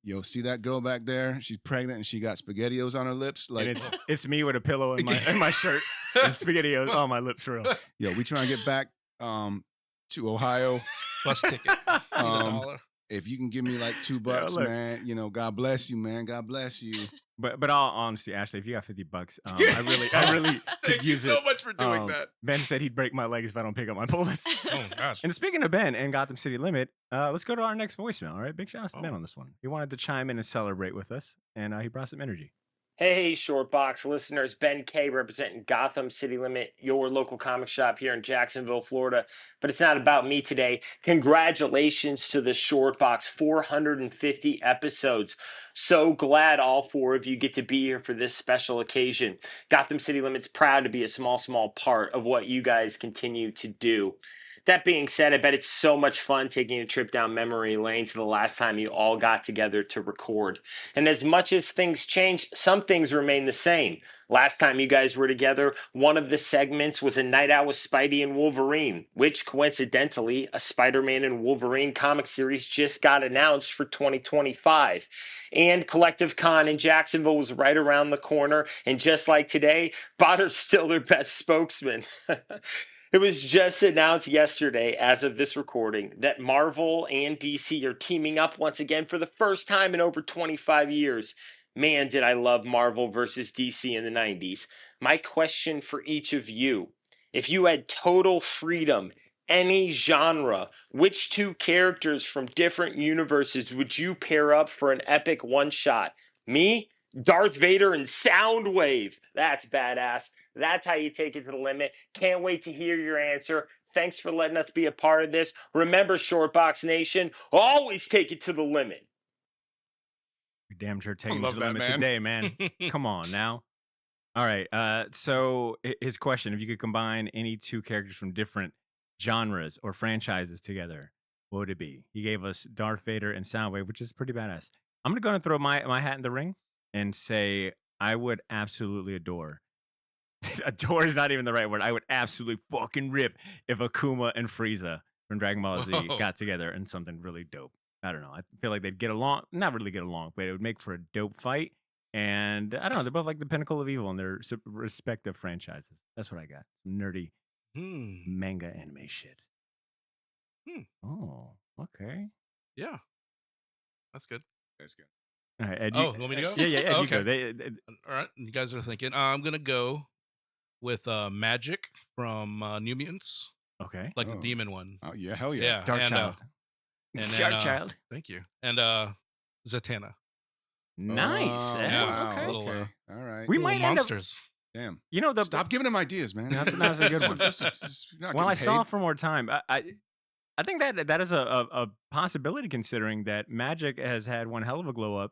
yo, see that girl back there? She's pregnant and she got SpaghettiOs on her lips. Like, and it's me with a pillow in my shirt and SpaghettiOs on my lips, for real. yo, we trying to get back to Ohio. Bus ticket. Need a $1. If you can give me like $2, look. man, you know, God bless you, man. God bless you. But all honesty, Ashley, if you got $50, I really could Thank you use so it. much for doing that. Ben said he'd break my legs if I don't pick up my pull list. Oh, gosh. And speaking of Ben and Gotham City Limit, let's go to our next voicemail. All right, big shout out to Ben Oh. on this one. He wanted to chime in and celebrate with us, and he brought some energy. Hey, Shortbox listeners, Ben K representing Gotham City Limit, your local comic shop here in Jacksonville, Florida. But it's not about me today. Congratulations to the Shortbox, 450 episodes. So glad all 4 of you get to be here for this special occasion. Gotham City Limit's proud to be a small part of what you guys continue to do. That being said, I bet it's so much fun taking a trip down memory lane to the last time you all got together to record. And as much as things change, some things remain the same. Last time you guys were together, one of the segments was a night out with Spidey and Wolverine, which coincidentally, a Spider-Man and Wolverine comic series just got announced for 2025. And Collective Con in Jacksonville was right around the corner. And just like today, Potter's still their best spokesman. It was just announced yesterday, as of this recording, that Marvel and DC are teaming up once again for the first time in over 25 years. Man, did I love Marvel versus DC in the 90s. My question for each of you, if you had total freedom, any genre, which 2 characters from different universes would you pair up for an epic one-shot? Me, Darth Vader, and Soundwave. That's badass. That's how you take it to the limit. Can't wait to hear your answer. Thanks for letting us be a part of this. Remember, Shortbox Nation, always take it to the limit. You're damn sure taking love to the that, limit man. today, man. Come on now. All right. So his question: if you could combine any 2 characters from different genres or franchises together, what would it be? He gave us Darth Vader and Soundwave, which is pretty badass. I'm gonna go and throw my hat in the ring and say I would absolutely adore adore is not even the right word. I would absolutely fucking rip if Akuma and Frieza from Dragon Ball Z Whoa. got together in something really dope. I don't know. I feel like they'd get along, not really get along, but it would make for a dope fight. And I don't know. They're both like the pinnacle of evil in their respective franchises. That's what I got. Some nerdy manga anime shit. Oh, okay. Yeah. That's good. That's good. All right, Ed, Oh, you want me to go? Yeah, Ed, Oh, you go. okay. All right. You guys are thinking. I'm going to go with Magic from New Mutants, okay. like the demon one. Oh, yeah. Hell yeah. Yeah. Dark and, Child. and Dark then, Child. Thank you. And Zatanna. Nice. Oh, Ed. wow. Okay. Little, Okay. All right. We little might end up. monsters. Damn. You know, Stop giving him ideas, man. That's a good one. Well, I saw for more time. I think that is a possibility, considering that Magic has had one hell of a glow up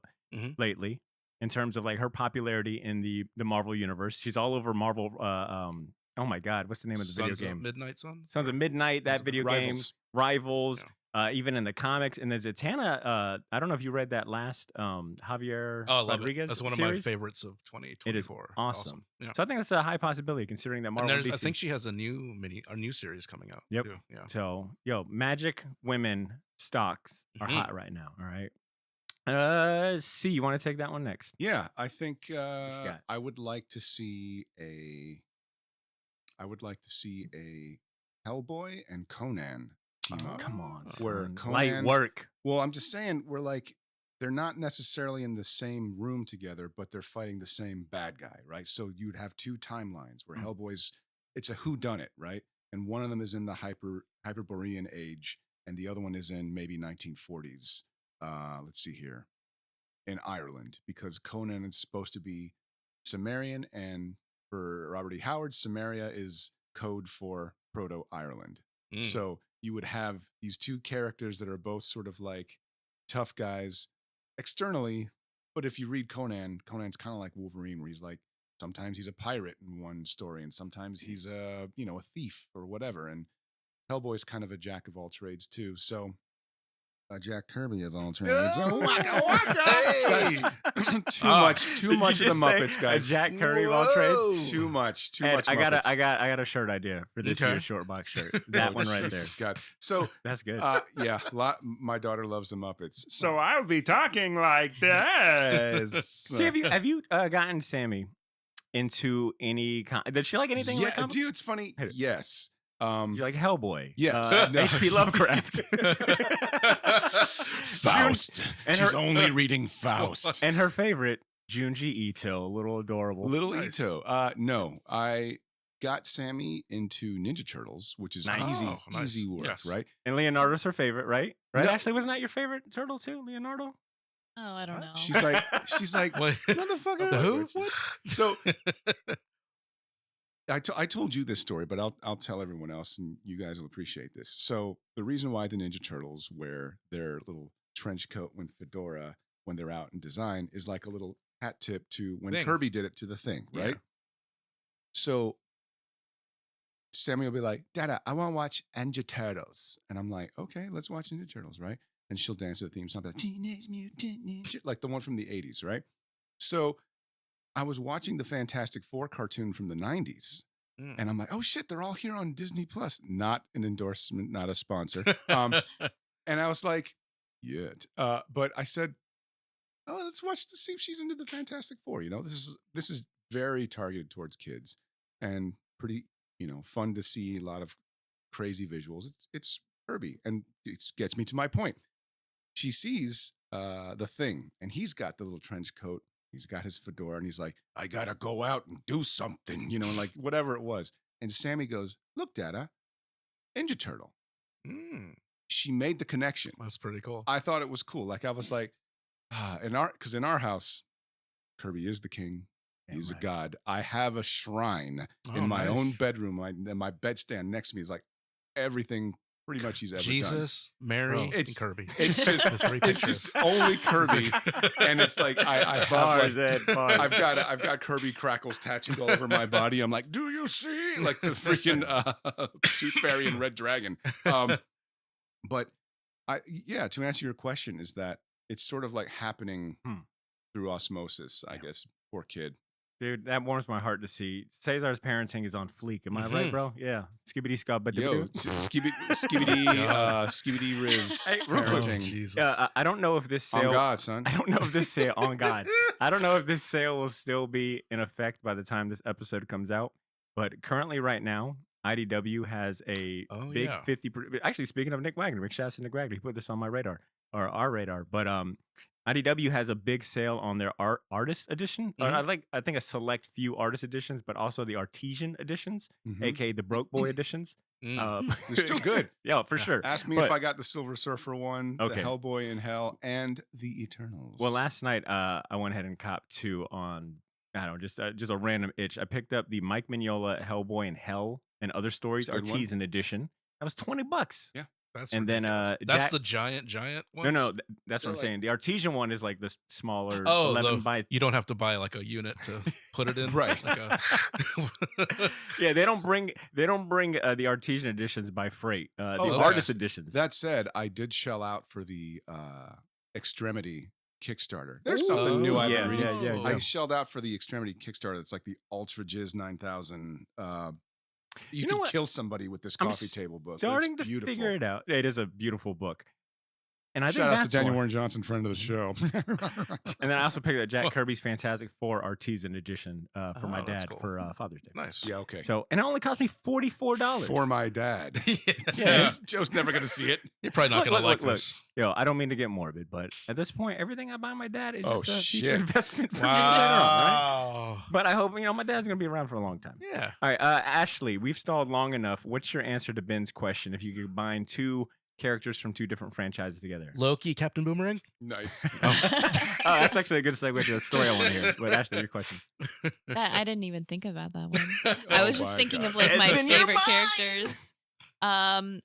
lately in terms of like her popularity in the Marvel universe. She's all over Marvel. Oh my God, what's the name of the video game? Midnight Suns. Sons of Midnight. That video game. Rivals. Yeah. Even in the comics, and then Zatanna. I don't know if you read that last Javier Rodriguez. That's one series. of my favorites of 2024. It is awesome. Yeah. So I think that's a high possibility, considering that Marvel. I think she has a new series coming out. Yep. Too. Yeah. So Magic women stocks are hot right now. All right. C, you want to take that one next? Yeah, I think I would like to see a Hellboy and Conan team up. Come on, Where son. Conan, Light work. Well, I'm just saying they're not necessarily in the same room together, but they're fighting the same bad guy, right? So you'd have two timelines where Hellboy's, it's a whodunit, right? And one of them is in the Hyperborean age, and the other one is in maybe 1940s. Let's see here, in Ireland, because Conan is supposed to be Sumerian, and for Robert E. Howard, Samaria is code for Proto-Ireland. So you would have these two characters that are both sort of like tough guys externally, but if you read Conan's kind of like Wolverine, where he's like, sometimes he's a pirate in one story, and sometimes he's a thief or whatever. And Hellboy's kind of a jack of all trades too. So Jack Kirby of all trades. Hey! Too much of the Muppets, guys. Jack Kirby of all trades. Too much. Ed, I got Muppets. a shirt idea for this year's short box shirt. That one right there. Jesus God. So that's good. Yeah, my daughter loves the Muppets. So I'll be talking like this. See, have you gotten Sammy into any? Did she like anything? Yeah, like comic? dude, it's funny. Yes. You're like Hellboy. Yes. H.P. Lovecraft. Faust. She's only reading Faust. And her favorite, Junji Ito, a little adorable. Ito. No, I got Sammy into Ninja Turtles, which is easy work, right? And Leonardo's her favorite, right? Right? No. Actually, wasn't that your favorite turtle too, Leonardo? Oh, I don't know. She's like, What? motherfucker. The who? What? So I told you this story, but I'll tell everyone else, and you guys will appreciate this. So the reason why the Ninja Turtles wear their little trench coat when fedora when they're out in design is like a little hat tip to when Thing. Kirby did it to the Thing, right? Yeah. So Sammy will be like, Dada, I want to watch Ninja Turtles. And I'm like, okay, let's watch Ninja Turtles, right? And she'll dance to the theme song, like Teenage Mutant Ninja, like the one from the 80s, right? So I was watching the Fantastic Four cartoon from the 90s. And I'm like, oh shit, they're all here on Disney Plus. Not an endorsement, not a sponsor. And I was like, yeah. But I said, oh, let's watch to see if she's into the Fantastic Four. This is very targeted towards kids and pretty, fun to see. A lot of crazy visuals. It's Kirby, and it gets me to my point. She sees the Thing, and he's got the little trench coat. He's got his fedora, and he's like, I gotta go out and do something, like whatever it was. And Sammy goes, look, Dada, Ninja Turtle. She made the connection. That's pretty cool. I thought it was cool. Like I was like, because in our house, Kirby is the king. He's a god. I have a shrine in my own bedroom. And my bedstand next to me is like everything pretty much he's ever done. Jesus, Mary, and Kirby. It's just only Kirby, and it's like I have I've got Kirby crackles tattooed all over my body. I'm like, do you see? Like the freaking Tooth Fairy and Red Dragon. But to answer your question, is that it's sort of like happening through osmosis, I guess. Poor kid. dude, that warms my heart to see. Cesar's parenting is on fleek. Am I right, Mhm. bro? Yeah. Skibbity scub, but Yo, God. skibidi riz Hey, real quick. Oh, parenting. Jesus. I don't know if this On sale. God, son. I don't know if this sale on God. I don't know if this sale will still be in effect by the time this episode comes out. But currently, right now, IDW has a Oh, big yeah. 50. Actually, speaking of Nick Wagner, big shouts to Nick Wagner. He put this on my radar or our radar. But IDW has a big sale on their artist edition. Or Mhm. I think a select few artist editions, but also the artisan editions, Mhm. aka the broke boy editions. Mm. They're still good. Yeah, for Yeah. sure. Ask me But- if I got the Silver Surfer one, Okay. the Hellboy in Hell, and the Eternals. Well, last night I went ahead and copped two on I don't know just a random itch. I picked up the Mike Mignola Hellboy in Hell and Other Stories That's a good one. Artisan edition. That was $20. Yeah. That's And then, ridiculous. That's Jack- the giant No, ones? no, that's what They're I'm like- saying. The Artesian one is like the smaller Oh, 11 by. you don't have to buy like a unit to put it in. Right. Like a... Yeah, they don't bring the Artesian editions by freight. The Oh, artist that's- editions. That said, I did shell out for the Extremity Kickstarter. There's Ooh, something new I've yeah, been reading. yeah. I shelled out for the Extremity Kickstarter. It's like the Ultra Jizz 9000. You know can what? kill somebody with this I'm coffee table book. but Starting it's to beautiful. figure it out. It is a beautiful book. And I think Shout out to that's Daniel why. Warren Johnson, friend of the show. And then I also picked up Jack Kirby's Fantastic Four Artisan edition for my Oh, that's dad cool. for Father's Day. Nice. Yeah, okay. So, and it only cost me $44 For my dad. Yeah. Joe's never going to see it. You're probably not Look, going to look, like look. this. Yo, I don't mean to get morbid, but at this point, everything I buy my dad is Oh, just a future shit. investment for me later on, right? Wow. But I hope my dad's gonna be around for a long time. Yeah. All right, Ashley, we've stalled long enough. What's your answer to Ben's question? If you could combine two characters from two different franchises together. Loki, Captain Boomerang? Nice. Oh, that's actually a good segue to the story I want to hear. But Ashley, your question. I didn't even think about that one. Oh I was just my thinking God. of like It's my in your favorite mind! characters.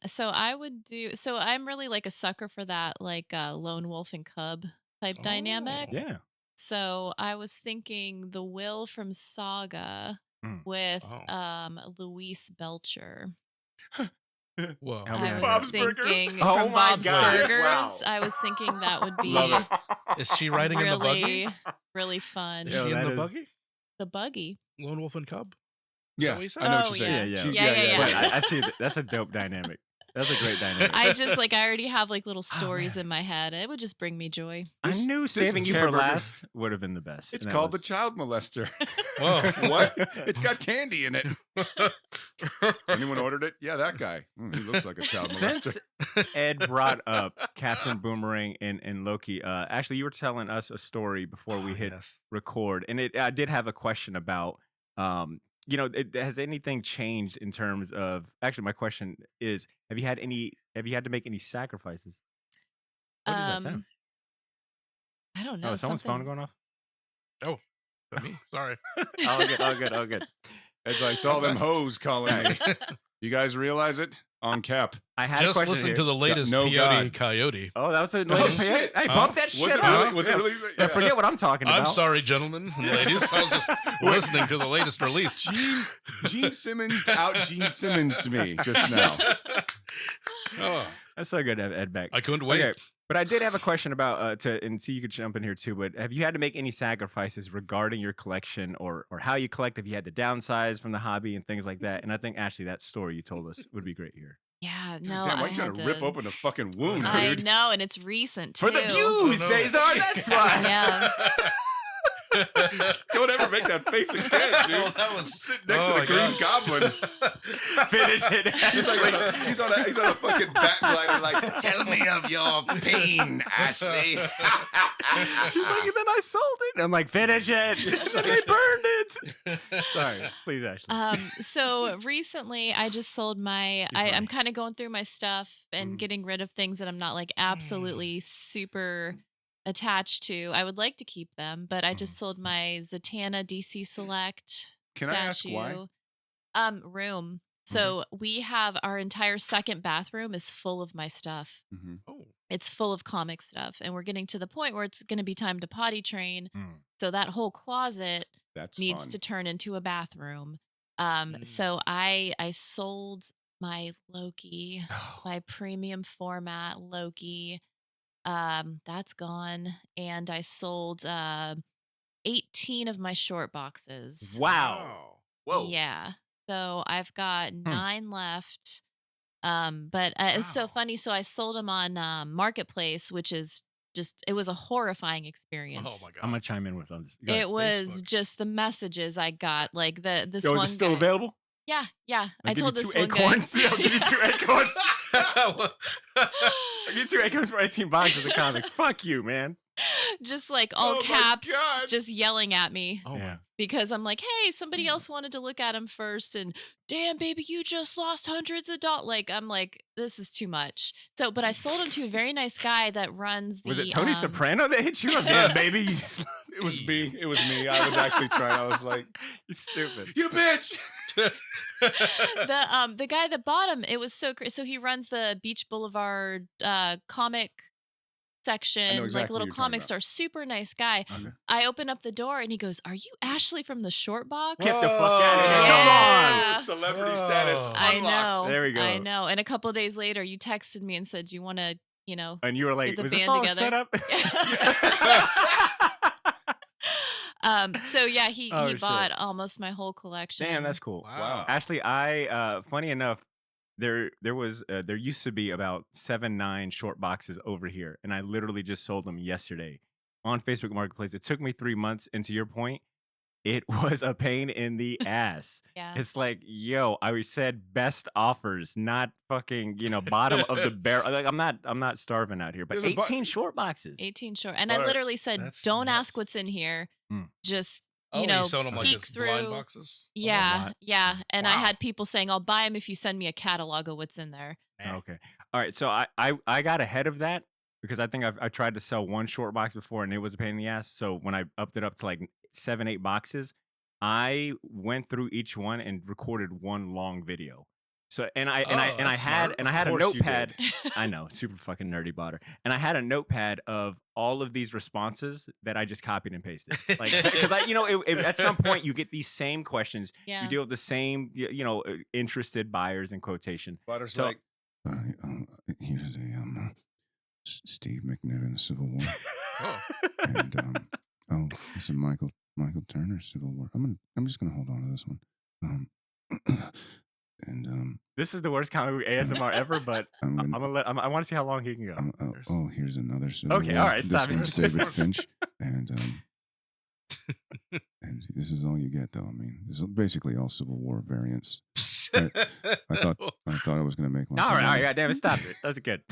So I'm really like a sucker for that like lone wolf and cub type dynamic. Oh. Yeah. So I was thinking the Will from Saga Mm. with Oh. Luis Belcher. Whoa. Help me I out was here. Bob's thinking Burgers? from Oh my Bob's God. Burgers. Wow. I was thinking that would be Love Is she riding in the buggy? really, really fun. Is Yo, she in that the is- buggy? The buggy. Lone Wolf and Cub? Yeah, what you said? I know what Oh, you're saying. yeah. She- Yeah. But I see that's a dope dynamic. That's a great dynamic. I just like I already have like little Oh, stories man. in my head. It would just bring me joy. I This- knew this saving you for hamburger- last would have been the best. It's and that called was- the child molester. Whoa. What? It's got candy in it. Has anyone ordered it? Yeah, that guy. He looks like a child molester. Since Ed brought up Captain Boomerang and Loki, actually, you were telling us a story before we hit Yes. record, and I did have a question about, has anything changed in terms of? Actually, my question is, have you had to make any sacrifices? What does that sound? I don't know. Oh, is someone's phone something- going off? That me? Sorry. Oh, good. It's like, it's all them hoes calling me. You guys realize it? On cap. I had a Just question listen here. to the latest no Peyote God. Coyote. Oh, that was the Oh, latest shit. Hey, Huh? bump that shit Was it up. really? Was it Yeah. really? Yeah, forget what I'm talking about. I'm sorry, gentlemen and ladies. I was just listening to the latest release. Gene Simmons out Gene Simmons to me just now. Oh, That's so good to have Ed back. I couldn't wait. Okay, but I did have a question about and see you could jump in here too. But have you had to make any sacrifices regarding your collection or how you collect? Have you had to downsize from the hobby and things like that? And I think Ashley, that story you told us would be great here. Yeah, God no, damn, why I you trying had to rip open a fucking wound, I dude? know, and it's recent too. For the views, no. Cesar. That's why. Yeah. Don't ever make that face again, dude. Well, that was Sit next to oh the my Green God. Goblin. Finish it. He's like he's on a fucking bat glider. Like, tell me of your pain, Ashley. She's like, and then I sold it. I'm like, finish it. And then they burned it. Sorry, please, Ashley. So recently I just sold my You're I'm funny. kind of going through my stuff and Mhm. getting rid of things that I'm not like absolutely super attached to. I would like to keep them, but I just sold my Zatanna DC Select Can statue. I ask why? Room. So we have our entire second bathroom is full of my stuff. Mhm. Oh, It's full of comic stuff, and we're getting to the point where it's going to be time to potty train. Mm. So that whole closet That's needs fun. to turn into a bathroom. Mm. So I sold my Loki, my premium format Loki. That's gone, and I sold 18 of my short boxes. Wow. Whoa. Yeah. So I've got 9 left. But it was so Wow. funny. So I sold them on Marketplace, which is just it was a horrifying Oh experience. my god. I'm gonna chime in with on this. Go ahead. It was Facebook. just the messages I got. Like this Yo, is one it still guy. available? Yeah, yeah. I'll I give you told 2 this one acorns. guy. I'll give you 2 acorns. I'll give you 2 acorns for 18 boxes of comics. Fuck you, man. Just like all Oh my caps, God. just yelling at me Oh Yeah. my. because I'm like, hey, somebody Damn. else wanted to look at him first, and damn, baby, you just lost hundreds of dollars. Like, I'm like, this is too much. So, but I sold him to a very nice guy that runs the. Was it Tony Soprano that hit you up? Yeah, baby. You just It was me. It was me. I was actually trying. I was like, you stupid. you bitch. The guy that bought him, it was so crazy. So he runs the Beach Boulevard comic section, like exactly a what little you're talking comic about. store, super nice guy. Okay. I open up the door and he goes, "Are you Ashley from the short box?" Get the fuck out of here. Yeah. Come on. Celebrity status Oh. I unlocked. know. There we go. I know. And a couple days later, you texted me and said, "You want to, And you were like, the was this band all together. set up? So yeah, he Oh, he shit. bought almost my whole collection. Damn, that's cool. Wow. Actually, I funny enough, there used to be about 7-9 short boxes over here, and I literally just sold them yesterday on Facebook Marketplace. It took me 3 months, and to your point, it was a pain in the ass. Yeah. It's like, yo, I said best offers, not fucking, bottom of the barrel. Like I'm not starving out here, but There's a bu- 18 short boxes. 18 short. And I But literally said, that's "Don't ask nuts. what's in here. Mm. Just, Oh, you sold them like peek this blind through." boxes. Yeah, lot. yeah. And I Wow. had people saying, "I'll buy them if you send me a catalog of what's in there." Okay. All right. So I got ahead of that because I think I tried to sell one short box before and it was a pain in the ass. So when I upped it up to like 7-8 boxes, I went through each one and recorded one long video. So and I that's had smart. a course you notepad. did. I know, super fucking nerdy botter. And I had a notepad of all of these responses that I just copied and pasted. Like because at some point you get these same questions. Yeah. You deal with the same interested buyers in quotation. Butter's So- like, here's a Steve McNiven Civil War, Oh. and this is Michael Turner Civil War. I'm just gonna hold on to this one. This is the worst comic book ASMR ever, but I'm I'm gonna. gonna let. I want to see how long he can go. Here's another Civil Okay, War. all right, This stop it. one's David Finch, and this is all you get, though. I mean, this is basically all Civil War variants. I thought I was gonna make. All right, goddamn it, stop it. That's good.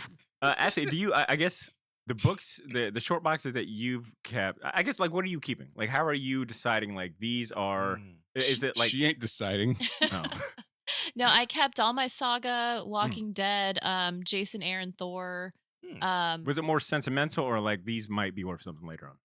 Actually, do you? I guess the books, the short boxes that you've kept. I guess like, what are you keeping? Like, how are you deciding? Like, these are. Is it like? She ain't deciding? Oh. No, I kept all my Saga, Walking Dead, Jason Aaron Thor. Was it more sentimental or like these might be worth something later on?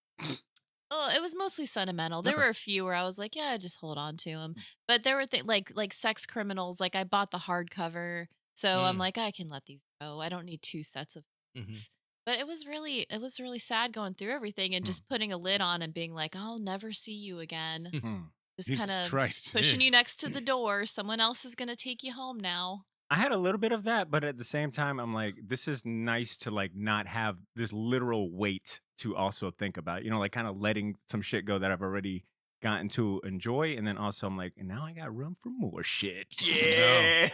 Oh, it was mostly sentimental. There Okay. were a few where I was like, yeah, just hold on to them. But there were like Sex Criminals. Like I bought the hardcover, so I'm like, I can let these go. I don't need 2 sets of. Mhm. But it was really sad going through everything and just putting a lid on and being like, I'll never see you again. Hmm. Just Jesus kind of Christ! pushing you next to the door. Someone else is gonna take you home now. I had a little bit of that, but at the same time, I'm like, this is nice to like not have this literal weight to also think about. Like kind of letting some shit go that I've already gotten to enjoy, and then also I'm like, and now I got room for more shit. Yeah,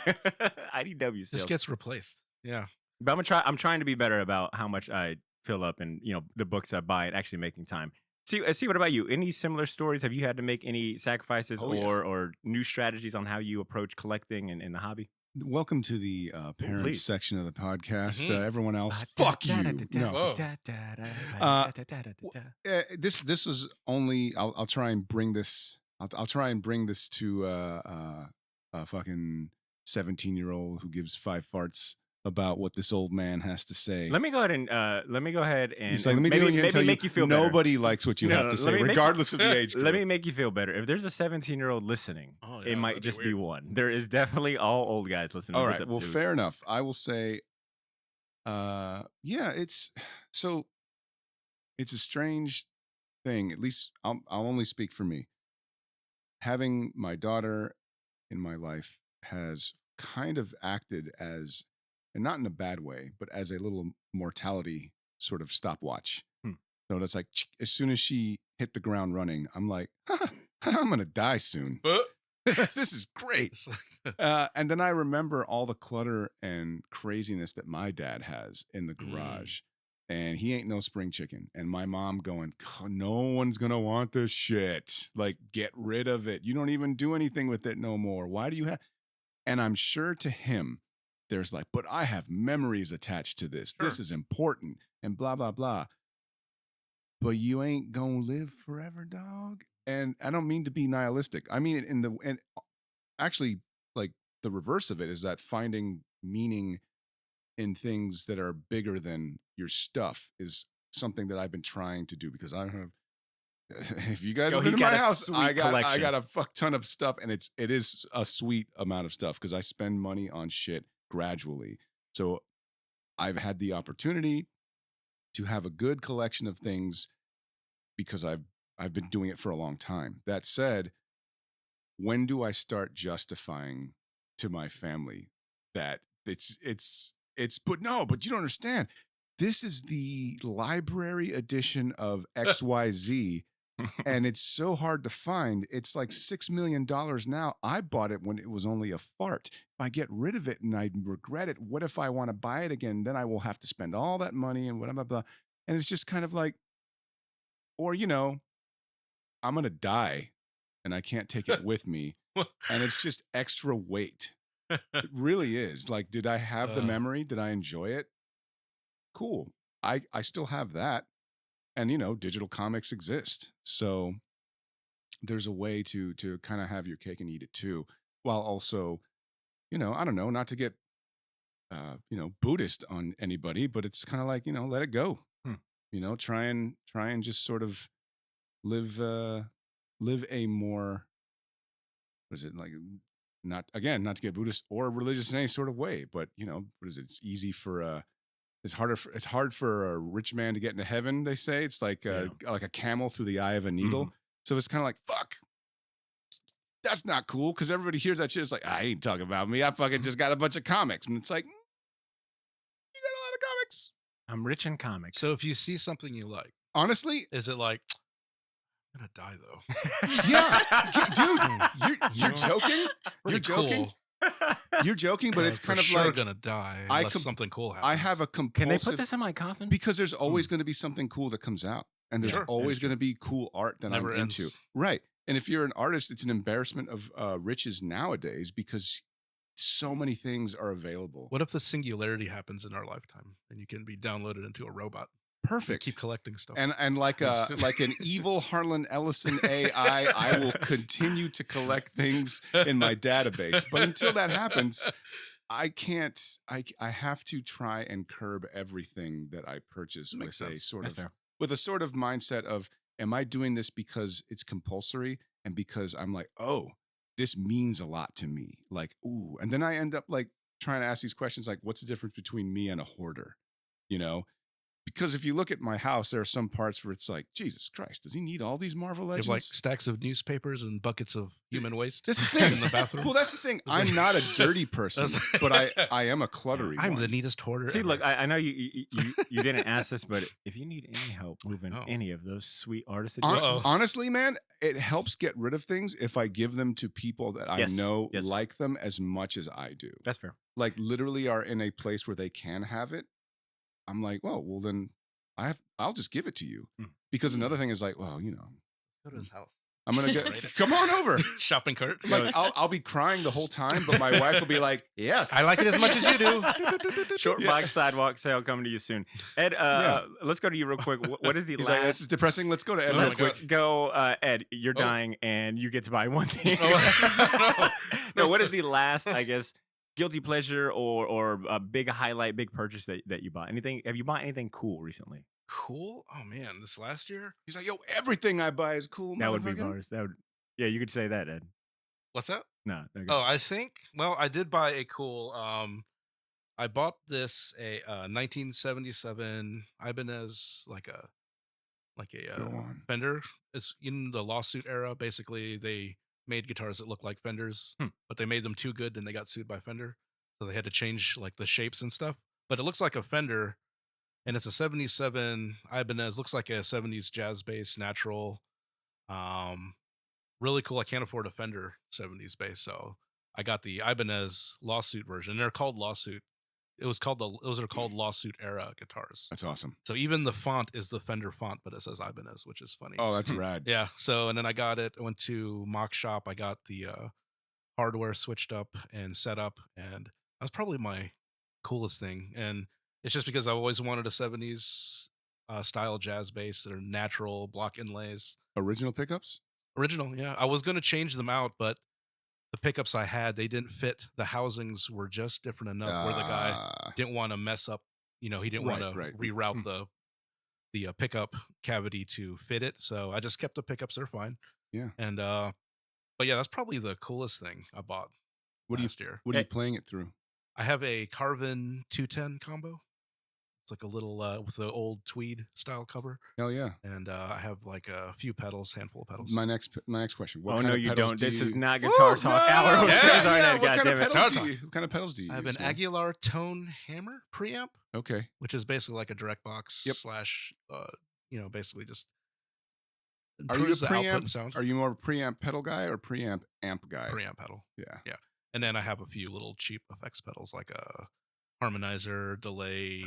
IDW sales. Just gets replaced. Yeah. But I'm trying to be better about how much I fill up and the books I buy and actually making time. See, what about you? Any similar stories? Have you had to make any sacrifices Oh, yeah. or new strategies on how you approach collecting and the hobby? Welcome to the parents please. section of the podcast. Mhm. Everyone else, fuck you. No. Whoa. This is only. I'll try and bring this. I'll try and bring this to a fucking 17-year-old who gives 5 farts about what this old man has to say. Let me go ahead and He's like, let me maybe make you feel better. nobody likes what you No, have no, to let say, me make- regardless of the age group. Let me make you feel better. If there's a 17-year-old listening, Oh, yeah, it might that'd be just be weird. one. There is definitely all old guys listening All to right. this Well, episode. fair enough. I will say, it's a strange thing. At least I'll only speak for me. Having my daughter in my life has kind of acted as, and not in a bad way, but as a little mortality sort of stopwatch. So that's like as soon as she hit the ground running, I'm like, I'm gonna die soon. This is great. And then I remember all the clutter and craziness that my dad has in the garage. And he ain't no spring chicken. And my mom going, no one's going to want this shit. Like, get rid of it. You don't even do anything with it no more. Why do you have? And I'm sure to him, there's like, but I have memories attached to this. This is important and blah, blah, blah. But you ain't going to live forever, dog. And I don't mean to be nihilistic. I mean, and actually, like, the reverse of it is that finding meaning in things that are bigger than your stuff is something that I've been trying to do, because I have, if you guys have been in my house, I got a fuck ton of stuff, and it is a sweet amount of stuff because I spend money on shit gradually. So I've had the opportunity to have a good collection of things because I've been doing it for a long time. That said, when do I start justifying to my family that but you don't understand. This is the library edition of XYZ, and it's so hard to find. It's like $6 million now. I bought it when it was only a fart. If I get rid of it and I regret it, what if I want to buy it again? Then I will have to spend all that money and blah, blah, blah. And it's just kind of like, or, I'm going to die and I can't take it with me. And it's just extra weight. It really is. Like, did I have the memory? Did I enjoy it? Cool. I still have that. And, digital comics exist. So there's a way to kind of have your cake and eat it too, while also, I don't know, not to get, Buddhist on anybody, but it's kind of like, let it go. Try and just sort of live a more, what is it, like, not to get Buddhist or religious in any sort of way, but what is it? It's easy for it's hard for a rich man to get into heaven. They say it's like like a camel through the eye of a needle. So it's kind of like, fuck, that's not cool, because everybody hears that shit. It's like, I ain't talking about me. I fucking just got a bunch of comics, and it's like, you got a lot of comics. I'm rich in comics. So if you see something you like, honestly, is it like, I'm gonna die though? Yeah, dude, you're joking. Really you're joking. Cool. You're joking, but it's kind of sure like gonna die unless something cool happens. I have a compulsive. Can they put this in my coffin? Because there's always going to be something cool that comes out, and there's always going to be cool art that Never I'm ends. into. Right, and if you're an artist, it's an embarrassment of riches nowadays because so many things are available. What if the singularity happens in our lifetime and you can be downloaded into a robot? Perfect. Keep collecting stuff. And like an evil Harlan Ellison AI, I will continue to collect things in my database. But until that happens, I can't. I have to try and curb everything that I purchase with a sort of mindset of, am I doing this because it's compulsory and because I'm like, oh, this means a lot to me, like, ooh, and then I end up like trying to ask these questions like, what's the difference between me and a hoarder, Because if you look at my house, there are some parts where it's like, Jesus Christ, does he need all these Marvel Legends? You have like stacks of newspapers and buckets of human waste. That's the thing. In the bathroom. Well, that's the thing. I'm not a dirty person, but I am a cluttery I'm one. the neatest hoarder. See, ever. look, I know you didn't ask this, but if you need any help moving any of those sweet artist editions, honestly, man, it helps get rid of things if I give them to people that I know like them as much as I do. That's fair. Like literally are in a place where they can have it. I'm like, well then I'll just give it to you. Because another thing is like, well, go to his house. I'm gonna go. Come on over. Shopping cart. Like I'll be crying the whole time, but my wife will be like, "Yes, I like it as much as you do." Short box sidewalk sale coming to you soon. Ed, let's go to you real quick. What is the last? Like, this is depressing. Let's go to Ed real quick. Go, Ed. You're dying, and you get to buy one thing. No, what is the last? I guess guilty pleasure or a big highlight, big purchase that you bought? Anything? Have you bought anything cool recently? Cool? Oh man, this last year? He's like, yo, everything I buy is cool. That would be bars. Yeah, you could say that, Ed. What's that? No. I think. Well, I did buy a cool. I bought this 1977 Ibanez like a Fender. It's in the lawsuit era. Basically, they made guitars that look like Fenders, but they made them too good, and they got sued by Fender, so they had to change like the shapes and stuff. But it looks like a Fender. and it's a 77 Ibanez. Looks like a 70s jazz bass, natural. Really cool. I can't afford a Fender 70s bass, so I got the Ibanez Lawsuit version. They're called Lawsuit. Those are called Lawsuit era guitars. That's awesome. So even the font is the Fender font, but it says Ibanez, which is funny. Oh, that's rad. Yeah. So, and then I got it. I went to Mock Shop. I got the hardware switched up and set up, and that's probably my coolest thing. And it's just because I always wanted a 70s style jazz bass that are natural block inlays. Original pickups? Original, yeah. I was going to change them out, but the pickups I had, they didn't fit. The housings were just different enough where the guy didn't want to mess up. He didn't want to reroute the pickup cavity to fit it. So I just kept the pickups. They're fine. Yeah. And but yeah, that's probably the coolest thing I bought last year. What are you playing it through? I have a Carvin 210 combo. It's like a little with the old tweed style cover. Hell yeah! And I have like a few pedals, handful of pedals. My next question. What kind of you don't. This is not guitar talk hour. What kind of pedals do you use? I have an Aguilar Tone Hammer preamp. Okay. Which is basically like a direct box slash, basically just improves the output and sound. Are you more of a preamp pedal guy or preamp amp guy? Preamp pedal. Yeah. Yeah. And then I have a few little cheap effects pedals like a harmonizer, delay,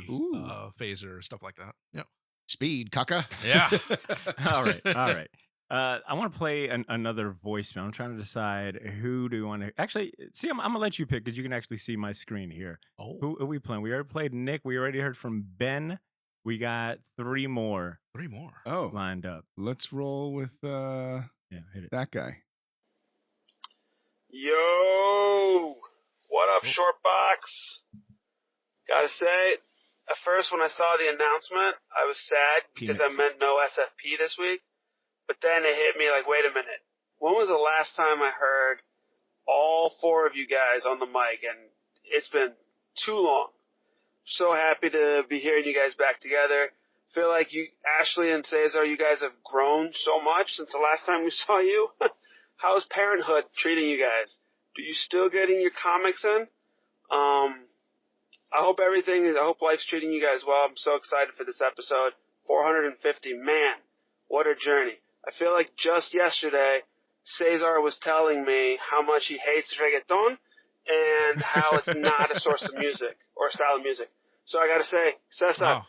phaser, stuff like that. Yep. Speed, caca. Yeah. All right. I want to play another voicemail. I'm trying to decide who do you want to actually see. I'm gonna let you pick because you can actually see my screen here. Oh, who are we playing? We already played Nick. We already heard from Ben. We got three more. Lined up. Let's roll with hit it. That guy. Yo, what up, Shortbox? Gotta say, at first when I saw the announcement, I was sad because I meant no SFP this week. But then it hit me like, wait a minute. When was the last time I heard all four of you guys on the mic? And it's been too long. So happy to be hearing you guys back together. Feel like you, Ashley and Cesar, you guys have grown so much since the last time we saw you. How's parenthood treating you guys? Do you still getting your comics in? I hope life's treating you guys well. I'm so excited for this episode. 450, man, what a journey. I feel like just yesterday, Cesar was telling me how much he hates reggaeton and how it's not a source of music or a style of music. So I gotta say, Cesar,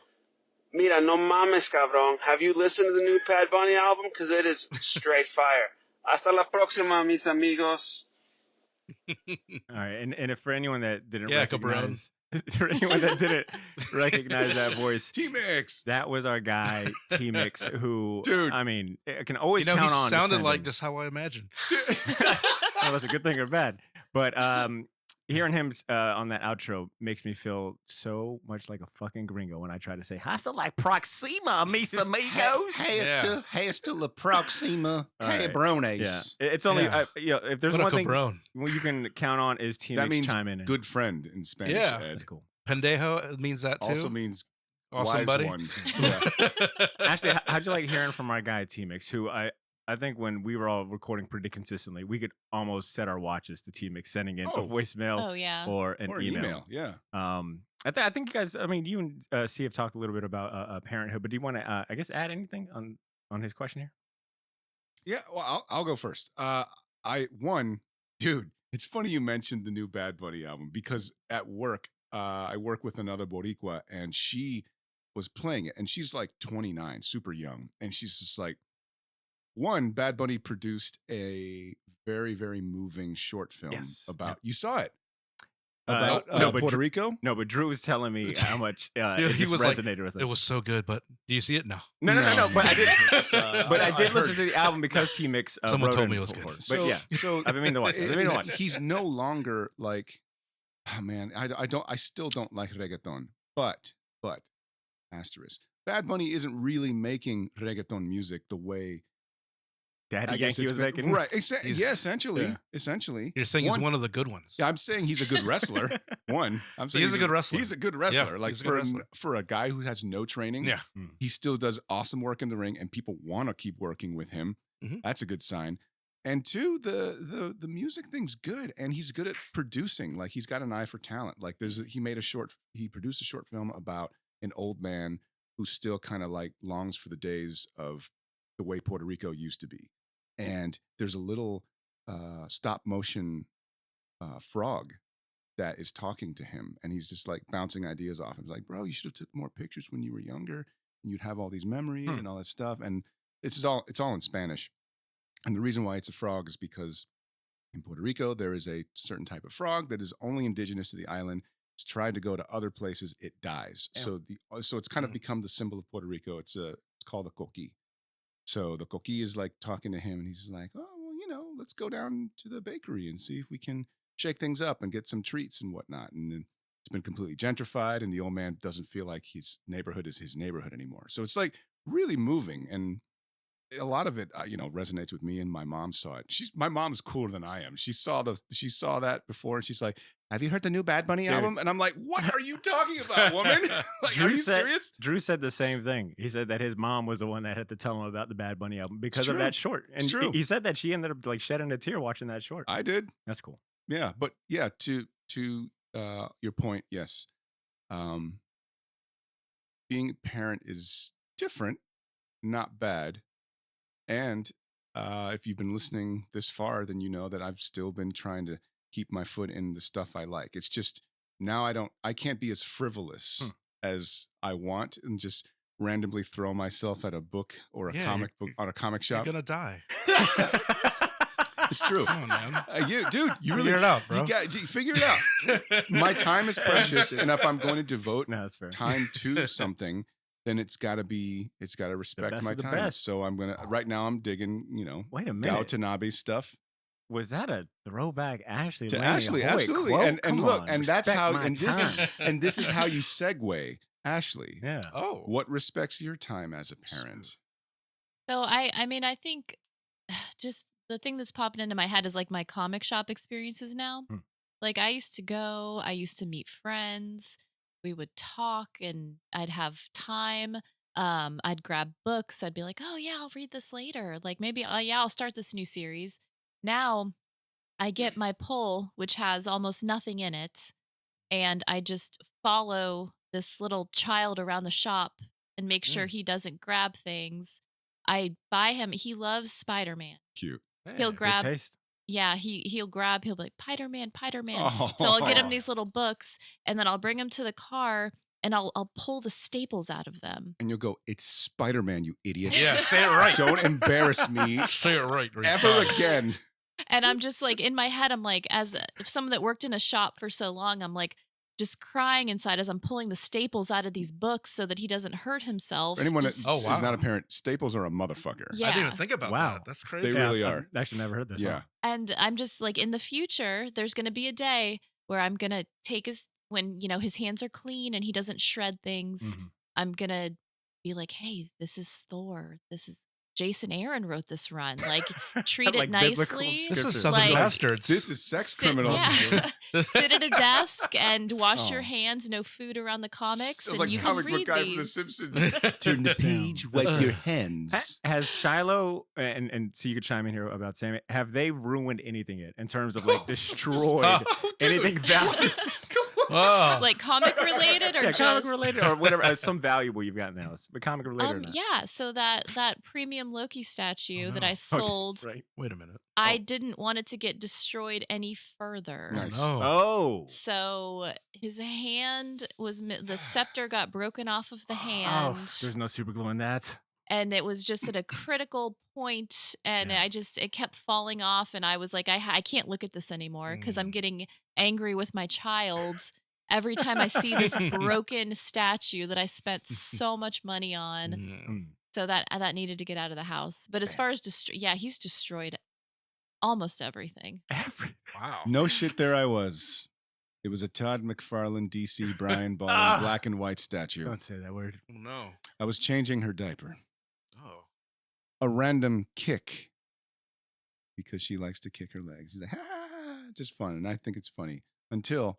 mira, no mames, cabrón. Have you listened to the new Bad Bunny album? Because it is straight fire. Hasta la próxima, mis amigos. All right, and if for anyone that didn't recognize, for anyone that didn't recognize that voice, T-Mix, that was our guy T-Mix, who, dude, I mean, I can always count on. He sounded like just how I imagined. Well, that's a good thing or bad, but hearing him on that outro makes me feel so much like a fucking gringo when I try to say "hasta la próxima, mis amigos." Hasta la próxima, cabrones. Yeah, it's only if there's one thing you can count on is T-Mix that means chime in. Good friend in Spanish. Yeah, that's cool. Pendejo means that too. Also means awesome, wise buddy. one. Yeah. Actually, how'd you like hearing from our guy T-Mix, who I think when we were all recording pretty consistently, we could almost set our watches to T-Mix sending in a voicemail or an email. Yeah. I think you guys, I mean, you and C have talked a little bit about parenthood, but do you want to, I guess, add anything on his question here? Yeah, well, I'll go first. Dude, it's funny you mentioned the new Bad Bunny album because at work, I work with another Boricua and she was playing it and she's like 29, super young. And she's just like, Bad Bunny produced a very, very moving short film about, you saw it, about Puerto Rico? No, but Drew was telling me how much it resonated with him. It was so good, but do you see it? No. No. But I did. But I did listen to the album because T-Mix. Someone told me it was good. But so I've been meaning to watch it. He's no longer like, oh man, I still don't like reggaeton, but asterisk, Bad Bunny isn't really making reggaeton music the way Daddy Yankee was making. Right. Essentially. You're saying he's one of the good ones. Yeah, I'm saying he's a good wrestler. I'm saying he's a good wrestler. He's a good wrestler. Like for a guy who has no training, he still does awesome work in the ring and people want to keep working with him. Mm-hmm. That's a good sign. And two, the music thing's good and he's good at producing. Like he's got an eye for talent. Like he produced a short film about an old man who still kind of like longs for the days of the way Puerto Rico used to be. And there's a little stop motion frog that is talking to him, and he's just like bouncing ideas off him. He's like, bro, you should have took more pictures when you were younger, and you'd have all these memories and all that stuff. And it's all in Spanish. And the reason why it's a frog is because in Puerto Rico, there is a certain type of frog that is only indigenous to the island. It's tried to go to other places, it dies. So it's kind of become the symbol of Puerto Rico. It's called a coqui. So the coqui is like talking to him, and he's like, oh, well, let's go down to the bakery and see if we can shake things up and get some treats and whatnot. And it's been completely gentrified, and the old man doesn't feel like his neighborhood is his neighborhood anymore. So it's like really moving, and a lot of it, resonates with me. And my mom saw it. My mom is cooler than I am. She saw that before, and she's like, "Have you heard the new Bad Bunny album?" And I'm like, "What are you talking about, woman? Like, are you serious?" Drew said the same thing. He said that his mom was the one that had to tell him about the Bad Bunny album because of that short. And he said that she ended up like shedding a tear watching that short. I did. That's cool. Yeah, but yeah, to your point, yes, being a parent is different, not bad. And if you've been listening this far, then you know that I've still been trying to keep my foot in the stuff I like. It's just now I can't be as frivolous as I want and just randomly throw myself at a book or a comic book on a comic shop. You're gonna die. It's true. Come on, man. You really Figure it out, bro. Figure it out. My time is precious, and if I'm going to devote time to something, then it's got to respect my time. So right now I'm digging, Wait a minute. Downton stuff. Was that a throwback Ashley? To Laney Ashley, absolutely. Quote? And look, on, and that's how, respect my time. and this is how you segue, Ashley. Yeah. Oh. What respects your time as a parent? So I think just the thing that's popping into my head is like my comic shop experiences now. Like I used to meet friends. We would talk and I'd have time. I'd grab books. I'd be like, oh yeah, I'll read this later. Like maybe, I'll start this new series. Now I get my pull, which has almost nothing in it. And I just follow this little child around the shop and make sure he doesn't grab things. I buy him. He loves Spider-Man. Cute. He'll grab. Good taste. Yeah, he'll be like, Spider-Man. So I'll get him these little books, and then I'll bring him to the car, and I'll pull the staples out of them. And you'll go, "It's Spider-Man, you idiot." Yeah, say it right. Don't embarrass me. Say it right. Ever again. And I'm just like, in my head, I'm like, as someone that worked in a shop for so long, I'm like, just crying inside as I'm pulling the staples out of these books so that he doesn't hurt himself. For anyone that Just- is not a parent, staples are a motherfucker. Yeah. I didn't even think about Wow. that. That's crazy. They really I've are. actually never heard this. Yeah. And I'm just like, in the future, there's going to be a day where I'm going to take when his hands are clean and he doesn't shred things. Mhm. I'm going to be like, hey, this is Thor. This is Jason Aaron wrote this run. Like, treat Like it biblical nicely. This is scriptures. Southern Like- Bastards. This is sex Sit- criminals. yeah. Sit at a desk and wash your Oh. hands. No food around the comics. Sounds and like you comic can book read guy from The these. Simpsons. Turn the page, wipe your hands. Has Shiloh and so you could chime in here about Sammy? Have they ruined anything yet in terms of like destroyed Oh, dude. anything valuable? Oh. Like comic related or Yeah, just comic related or whatever, some valuable you've got in the house, but comic related or not. yeah. So that premium Loki statue that no. I sold, Right. Wait a minute. I didn't want it to get destroyed any further. Nice. No. Oh. So his hand the scepter got broken off of the Oh, hand, there's no super glue in that. and it was just at a critical point, and Yeah. it kept falling off, and I was like, I can't look at this anymore because I'm getting angry with my child every time I see this broken statue that I spent so much money on. Mm. So that needed to get out of the house. But as far as he's destroyed almost everything. Wow. No shit, there I was. It was a Todd McFarlane, DC, Brian Baldwin, black and white statue. Don't say that word. Oh, no. I was changing her diaper. Oh. A random kick because she likes to kick her legs. She's like, ha, just fun. And I think it's funny until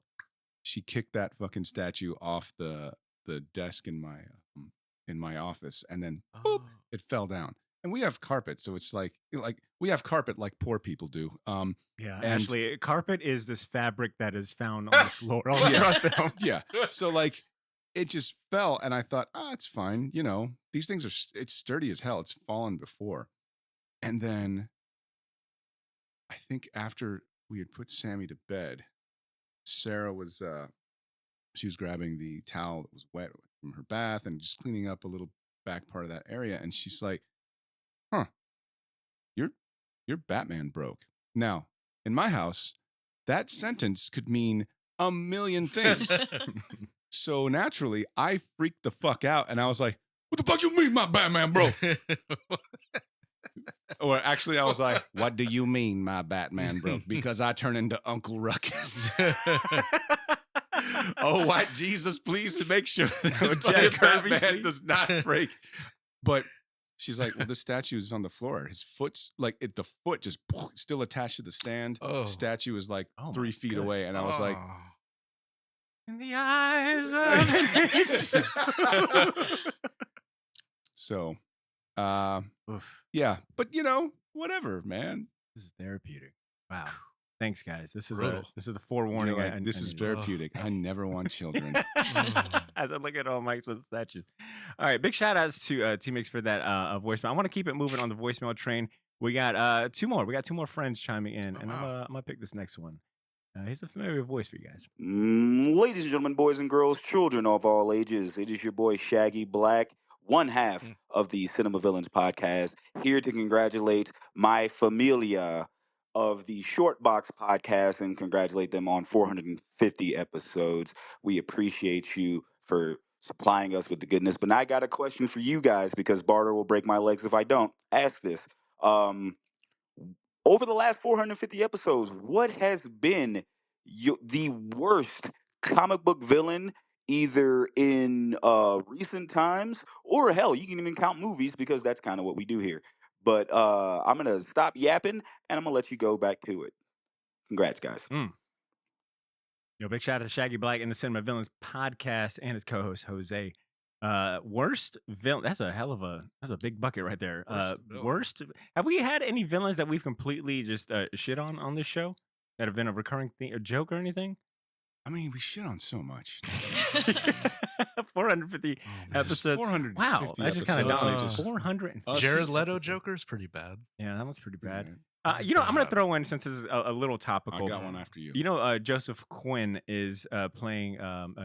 she kicked that fucking statue off the desk in my office, and then boop, Oh. it fell down. And we have carpet, so it's like we have carpet like poor people do. Yeah, And- Ashley, carpet is this fabric that is found on the floor all Yeah. across the home. Yeah. So like it just fell, and I thought, it's fine. You know, these things it's sturdy as hell. It's fallen before. And then I think after we had put Sammy to bed, Sarah was she was grabbing the towel that was wet from her bath and just cleaning up a little back part of that area, and she's like, "Huh, your Batman broke." Now, in my house, that sentence could mean a million things. So naturally, I freaked the fuck out, and I was like, "What the fuck you mean, my Batman broke?" Or actually, I was like, "What do you mean, my Batman broke?" Because I turn into Uncle Ruckus. Oh, white Jesus, please make sure this Jack Kirby, Batman please. does not break. But she's like, "Well, the statue is on the floor. His foot's like the foot just still attached to the stand. Oh. Statue is like Oh, 3 my feet goodness. away." And I was like, In the eyes of an so, Oof. yeah. But you know, whatever, man. This is therapeutic. Wow. Thanks, guys. This is Brutal. the forewarning. You're like, this is needed. therapeutic. I never want children. As I look at all Mike's with statues. All right, big shout outs to T-Mix for that voicemail. I want to keep it moving on the voicemail train. We got two more. We got two more friends chiming in, and wow. I'm gonna pick this next one. He's a familiar voice for you guys. Ladies and gentlemen, boys and girls, children of all ages, it is your boy Shaggy Black, one half of the Cinema Villains podcast, here to congratulate my familia of the Short Box podcast and congratulate them on 450 episodes. We appreciate you for supplying us with the goodness. But now I got a question for you guys because Barter will break my legs if I don't. Ask this. Over the last 450 episodes, what has been the worst comic book villain, either in recent times or hell, you can even count movies because that's kind of what we do here. But I'm gonna stop yapping and I'm gonna let you go back to it. Congrats, guys. Yo, big shout out to Shaggy Black and the Cinema Villains podcast and his co-host Jose. Worst villain. That's a big bucket right there. Worst. Have we had any villains that we've completely just shit on this show that have been a recurring thing, a joke or anything? I mean, we shit on so much. 450 episodes. 450 Wow, that just kind of episodes. dawned. Just 450. Jared Leto Joker's pretty bad. Yeah, that one's pretty bad. Yeah. You know, I'm gonna throw in, since this is a little topical. I got one after you. You know, Joseph Quinn is playing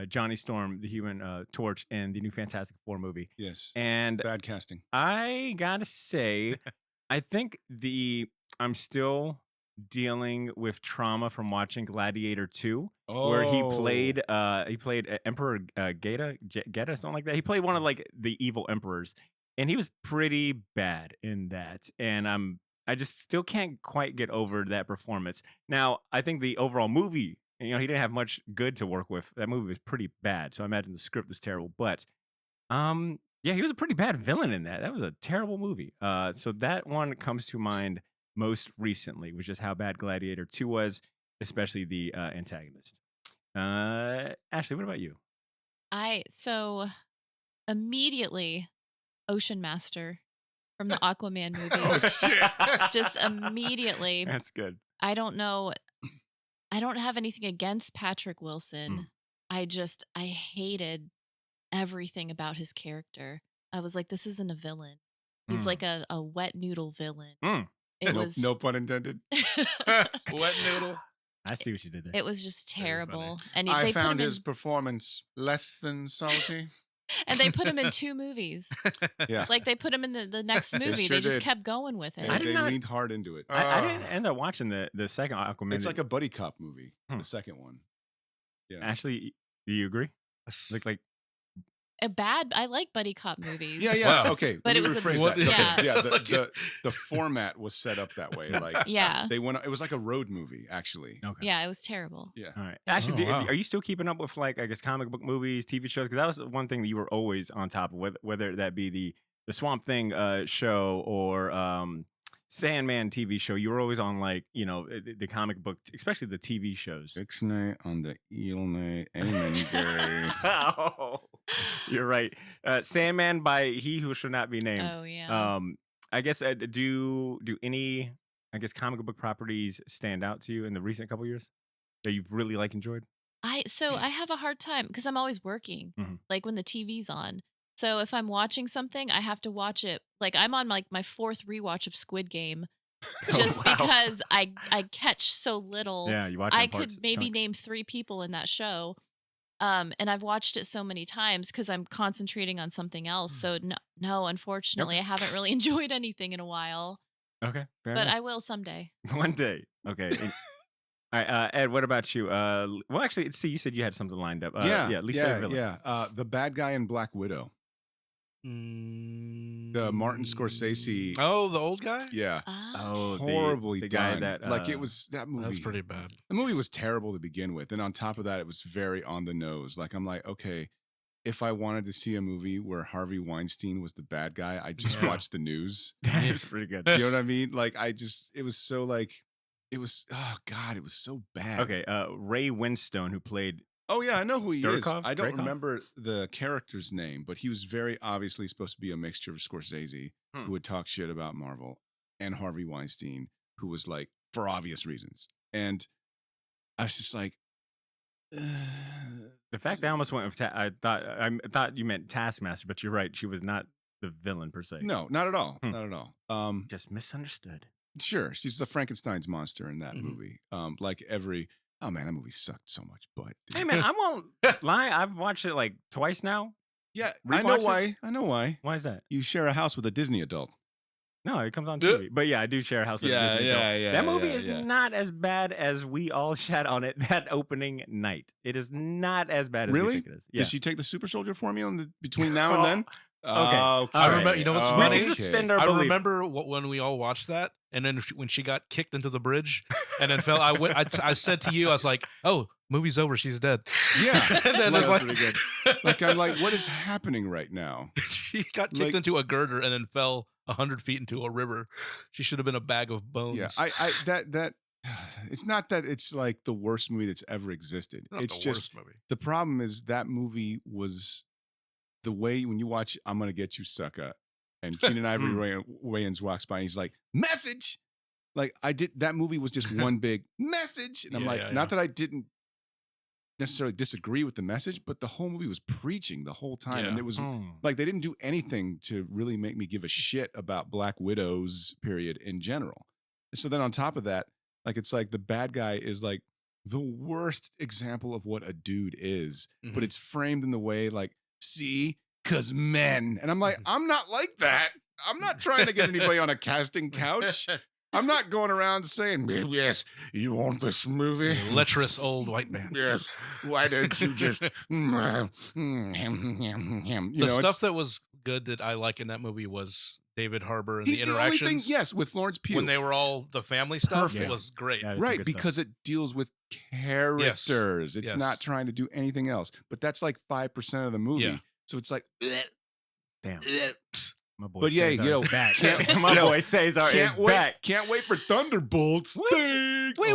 Johnny Storm, the Human Torch, in the new Fantastic Four movie. Yes. And Bad casting. I gotta say, I think I'm still dealing with trauma from watching Gladiator 2, where he played Emperor Geta, something like that. He played one of like the evil emperors, and he was pretty bad in that. And I just still can't quite get over that performance. Now, I think the overall movie, you know, he didn't have much good to work with. That movie was pretty bad, so I imagine the script is terrible. But yeah, he was a pretty bad villain in that. That was a terrible movie. So that one comes to mind most recently, which is how bad Gladiator 2 was, especially the antagonist. Ashley, what about you? So immediately Ocean Master from the Aquaman movie. Oh shit! Just immediately. That's good. I don't know. I don't have anything against Patrick Wilson. I hated everything about his character. I was like, this isn't a villain. He's like a wet noodle villain. It was no pun intended. Wet noodle. I see what you did there. It was just terrible. And I they put found him his performance less than salty. and they put him in 2 movies. Yeah. Like they put him in the next movie. sure They just did. kept going with it. Yeah, did they not- leaned hard into it. I didn't end up watching the second Aquaman. It's like a buddy cop movie. The second one. Yeah. Ashley, do you agree? Like I like buddy cop movies. Yeah, yeah. Wow. Okay. But let it me was a- rephrase What- that. yeah. The format was set up that way. Like Yeah. they went. It was like a road movie, actually. okay. Yeah, it was terrible. Yeah. All right. Ashley, Oh, wow. are you still keeping up with, like, I guess, comic book movies, TV shows? Because that was one thing that you were always on top of, whether that be the Swamp Thing show or Sandman TV show. You were always on, like, you know, the comic book, especially the TV shows. Ixnay on the Eelnay. Amen, Gary. Oh, you're right. Sandman by He Who Shall Not Be Named. Oh yeah. I guess do any, I guess, comic book properties stand out to you in the recent couple years that you've really enjoyed? I have a hard time because I'm always working, Mhm. like when the TV's on. So if I'm watching something, I have to watch it. Like I'm on like my fourth rewatch of Squid Game, just wow. because I catch so little. Yeah, you watch it I in parts, could maybe chunks. name 3 people in that show. And I've watched it so many times because I'm concentrating on something else. So no, unfortunately, Okay. I haven't really enjoyed anything in a while, Okay, fair but enough. I will someday. One day. Okay. All right, Ed, what about you? Well, actually, see, you said you had something lined up. Least favorite villain. The bad guy in Black Widow, the Martin Scorsese. Oh, the old guy? Yeah, Oh, horribly the guy done. that Like it was that movie. That's pretty bad. The movie was terrible to begin with, and on top of that, it was very on the nose. Like I'm like, okay, if I wanted to see a movie where Harvey Weinstein was the bad guy, I just Yeah. watched the news. That's pretty good. You know what I mean? Like it was so like, it was, oh God, it was so bad. Okay, Ray Winstone, who played Oh yeah, I know who he is. Durkov? I don't Dreykov? remember the character's name, but he was very obviously supposed to be a mixture of Scorsese, who would talk shit about Marvel, and Harvey Weinstein, who was like, for obvious reasons. And I was just like, the fact I almost went with I thought you meant Taskmaster, but you're right. She was not the villain per se. no, not at all, not at all. Just misunderstood. Sure, she's the Frankenstein's monster in that Mhm. movie. Like every, oh man, that movie sucked so much butt. dude. Hey man, I won't lie. I've watched it like twice now. Yeah, I know Rewatch it? why. I know why. Why is that? You share a house with a Disney adult. No, it comes on Yeah. TV. But yeah, I do share a house with a Yeah, Disney yeah, adult. yeah, That movie yeah, is yeah. not as bad as we all shat on it that opening night. It is not as bad as we Really? think it is. Yeah. Did she take the super soldier formula between now and then? Okay. Okay. I remember- you know what's We funny? can suspend our I belief. remember when we all watched that, and then when she got kicked into the bridge and then fell, I said to you, I was like, "Oh, movie's over. She's dead." Yeah. And then Like- it's like, pretty good. Like I'm like, what is happening right now? she got kicked Like- into a girder and then fell 100 feet into a river. She should have been a bag of bones. Yeah, I that it's not that it's like the worst movie that's ever existed. Not It's the just worst movie. the problem is that movie was the way when you watch I'm Gonna Get You Sucker and Keenan Ivory Wayans walks by and he's like, message. Like that movie was just one big message. And I'm Yeah, like, yeah, not that I didn't necessarily disagree with the message, but the whole movie was preaching the whole time. And Yeah. it was like they didn't do anything to really make me give a shit about Black Widows period in general. So then on top of that, like it's like the bad guy is like the worst example of what a dude is, but Mhm. it's framed in the way like, see, cause men. And I'm like, I'm not like that. I'm not trying to get anybody on a casting couch. I'm not going around saying, yes, you want this movie? Lecherous old white man. Yes. Why don't you just The it's- stuff that was good that I like in that movie was David Harbour and he's the the only interactions. thing, yes, with Florence Pugh. When they were all the family stuff, Perfect. it was great. That is some Right, good because stuff. it deals with characters. It's Yes. not trying to do anything else. But that's like 5% of the movie. Yeah. So it's like, Damn. My boy But yeah, Cesar you know, is back. can't- My you know, boy Cesar is can't wait, back. can't wait for Thunderbolts. What? Ding! Wait.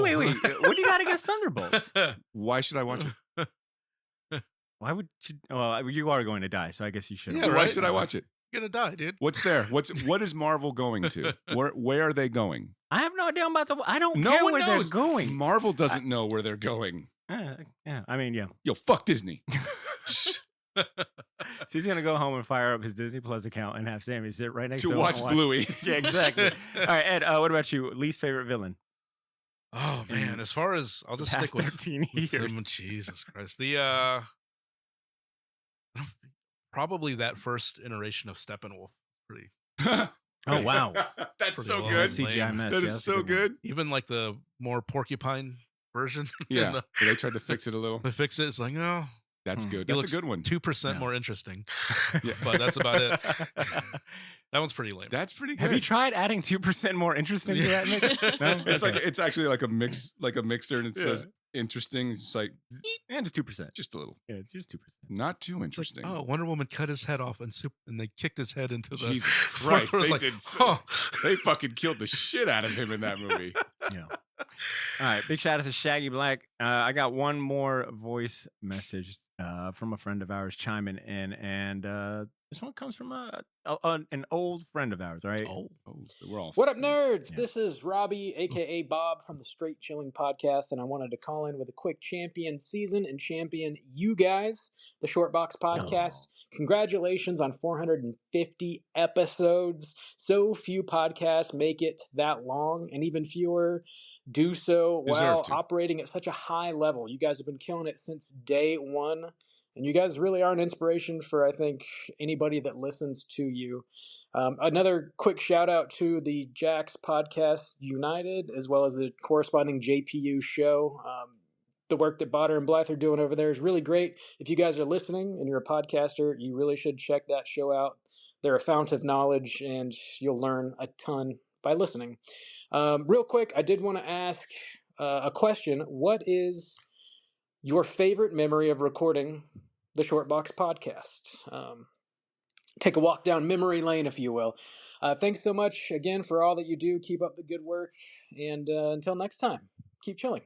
What do you got against Thunderbolts? Why should I watch it? Why would you? Well, you are going to die, so I guess you should. Yeah, Why right. should I watch it? You're gonna die, dude. What's there? What is Marvel going to? Where are they going? I have no idea about the. I don't No care one where knows. they're going. Marvel doesn't know where they're going. Yeah, I mean, yeah. Yo, fuck Disney. So he's gonna go home and fire up his Disney Plus account and have Sammy sit right next to to him watch and Bluey. Yeah, exactly. All right, Ed. What about you? Least favorite villain? Oh man, as far as I'll just Past stick with 13 with years. them, Jesus Christ. I don't think- probably that first iteration of Steppenwolf. Pretty Oh wow, That's Pretty so well good. lame. CGI mess. That Yeah, is that's a so one. good. even like the more porcupine version. Yeah, And they tried to fix it a little. they fix it. It's like, no, That's good. he That's looks a good one. 2% Yeah. more interesting. Yeah. But that's about it. That one's pretty lame. That's pretty good. Have you tried adding 2% more interesting to that mix? No? It's Okay. like it's actually like a mix, like a mixer, and it Yeah. says interesting. It's like and just 2%. just a little, Yeah, it's just 2%. not too It's like, interesting. oh, Wonder Woman cut his head off and they kicked his head into the. Jesus Christ! I was They like, did. huh. They fucking killed the shit out of him in that movie. Yeah. All right. Big shout out to Shaggy Black. I got one more voice message from a friend of ours chiming in, and this one comes from an old friend of ours. All right. Oh, we're all. What up, nerds? Yeah. This is Robbie, aka Bob from the Straight Chilling Podcast, and I wanted to call in with a quick champion season and champion you guys, the Shortbox Podcast. Congratulations on 450 episodes. So few podcasts make it that long, and even fewer do so while operating at such a high level. You guys have been killing it since day one. And you guys really are an inspiration for, I think, anybody that listens to you. Another quick shout out to the Jax Podcast United, as well as the corresponding JPU show. The work that Botter and Blythe are doing over there is really great. If you guys are listening and you're a podcaster, you really should check that show out. They're a fount of knowledge, and you'll learn a ton by listening. Real quick, I did want to ask a question. What is your favorite memory of recording the Shortbox Podcast? Take a walk down memory lane, if you will. Thanks so much again for all that you do. Keep up the good work. And until next time, keep chilling.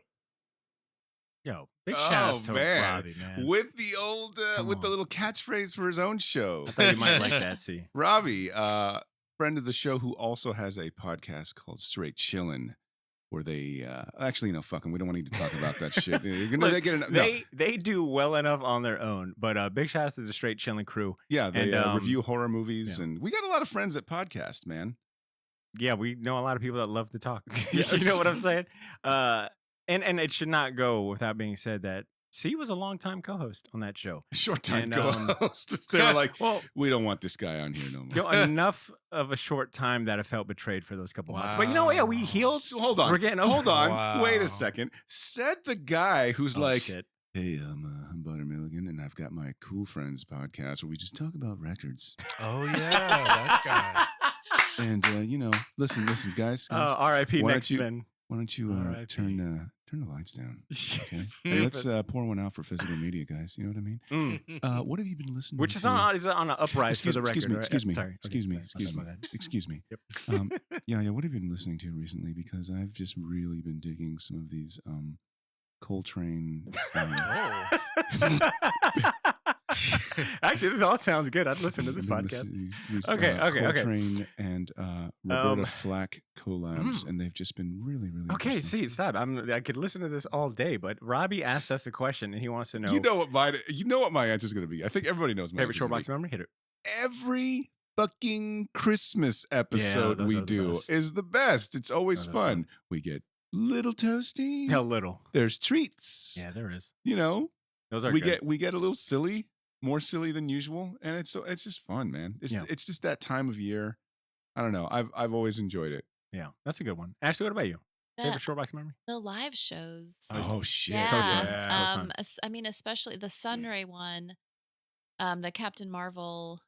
Yo, big shout out to Robbie, man. With the old, with the little catchphrase for his own show. I thought you might like that, see. Robbie, friend of the show who also has a podcast called Straight Chillin', where they actually, no, fuck them. We don't want to talk about that shit. They do well enough on their own, but big shout out to the Straight Chillin' crew. Yeah, they review horror movies, and we got a lot of friends at podcast, man. Yeah, we know a lot of people that love to talk. You know what I'm saying? And it should not go without being said that C was a long-time co-host on that show. Short-time co-host. They were like, well, we don't want this guy on here no more. You know, enough of a short time that I felt betrayed for those couple months. But you know, yeah, we healed. So, hold on. We're getting over. Hold on. Wow. Wait a second. Said the guy who's like, shit. Hey, I'm Butter Milligan, and I've got my Cool Friends podcast where we just talk about records. Oh, yeah, that guy. And, you know, listen, guys. R.I.P. Next Man. Why don't you turn the lights down? Okay? Let's pour one out for physical media, guys. You know what I mean? What have you been listening to? Which is on an uprise for the record. Excuse me. Sorry. Excuse me. Yeah. What have you been listening to recently? Because I've just really been digging some of these Coltrane. Actually, this all sounds good. I'd listen to this podcast. These, okay. Coltrane and Roberta Flack collabs, and they've just been really, really okay. See, stop. I could listen to this all day, but Robbie asked us a question, and he wants to know. You know what my answer is going to be. I think everybody knows my favorite Shortbox memory. Hit it. Every fucking Christmas episode we do is the best. It's always fun. We get little toasty. A little. There's treats. Yeah, there is. You know, those are we get a little silly. More silly than usual, and it's just fun, man. It's just that time of year. I don't know. I've always enjoyed it. Yeah, that's a good one. Ashley, what about you? Favorite Shortbox memory? The live shows. Oh shit! Yeah. I mean, especially the Sunray one, the Captain Marvel.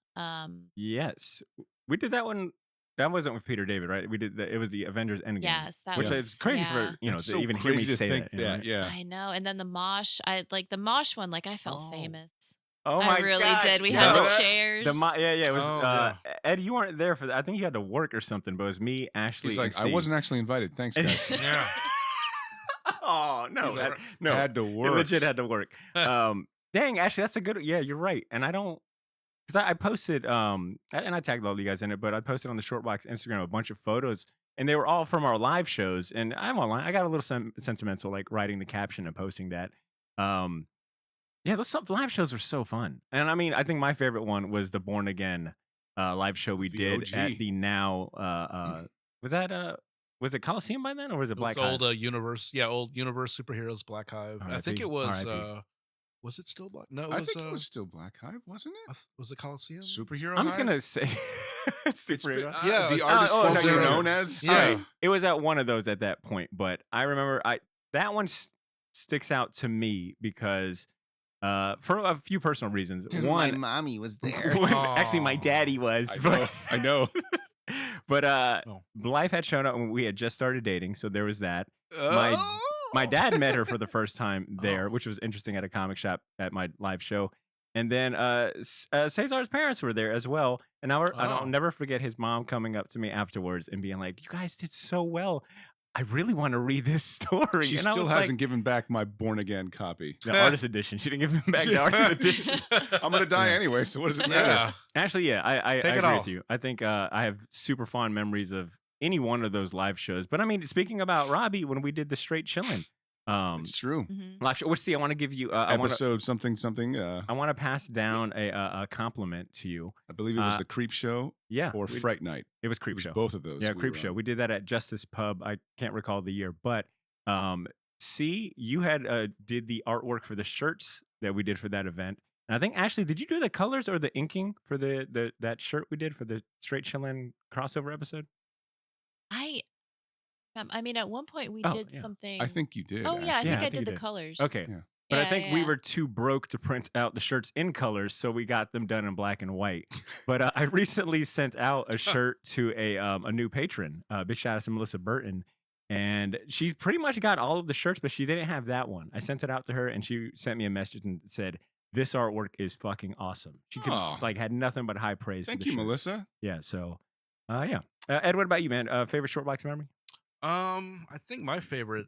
Yes, we did that one. That wasn't with Peter David, right? We did it was the Avengers Endgame. Yes, that which was, is crazy for to so even hear me say that. Right? Yeah, I know. And then the mosh. I like the mosh one. Like I felt famous. Oh my I really God. did. We had the chairs. It was Ed, you weren't there for that. I think you had to work or something, but it was me, Ashley. He's like, and I wasn't actually invited. Thanks, guys. Yeah. Oh no, no, had to work. It legit had to work. Dang, Ashley, that's a good. Yeah, you're right. And I don't, because I posted, and I tagged all you guys in it, but I posted on the Shortbox Instagram a bunch of photos, and they were all from our live shows. And I'm online. I got a little sentimental, like writing the caption and posting that. Yeah, those live shows were so fun. And I mean, I think my favorite one was the Born Again live show we did OG. at the now, was it Coliseum by then or was it Black Hive? Old Universe. Yeah, old Universe Superheroes Black Hive. I think it was, was it still Black? No, I think it was still Black Hive, wasn't it? Was it Coliseum? Superhero I'm Hive? just going to say, superhero. The artist formerly known as? Yeah. Right. It was at one of those at that point, but I remember that one sticks out to me because for a few personal reasons. One, my mommy was there. Actually, my daddy was. I know. But Blythe had shown up when we had just started dating, so there was that. Oh. My dad met her for the first time there, which was interesting at a comic shop at my live show. And then Cesar's parents were there as well. And I'll never forget his mom coming up to me afterwards and being like, "You guys did so well. I really want to read this story. She and I still was hasn't like, given back my Born Again copy. the artist edition. She didn't give him back the artist edition. I'm gonna die anyway, so what does it matter? Yeah. Actually, yeah, I Take it agree all. with you. I think I have super fond memories of any one of those live shows. But I mean, speaking about Robbie, when we did the Straight Chillin' It's true. live show, let's see. I want to give you I Episode something. I want to pass down a compliment to you. I believe it was the Creep Show. Yeah, Or Fright Night. it was Creep Show. Both of those. Yeah, we Creep were Show. on. We did that at Justice Pub. I can't recall the year, but see, you had did the artwork for the shirts that we did for that event. And I think Ashley, did you do the colors or the inking for the that shirt we did for the Straight Chillin' crossover episode? I mean, at one point we Oh, did yeah. something. I think you did. Oh yeah, I actually. think Yeah, I did the you did. colors. Okay. Yeah. But I Yeah, think we yeah. were too broke to print out the shirts in colors, so we got them done in black and white. But I recently sent out a shirt to a new patron. Big shout out to Melissa Burton. And she's pretty much got all of the shirts, but she didn't have that one. I sent it out to her, and she sent me a message and said, "This artwork is fucking awesome." She could Oh. had nothing but high praise. Thank for the you, shirt. Melissa. Yeah. So, yeah. Ed, what about you, man? Favorite short box memory? I think my favorites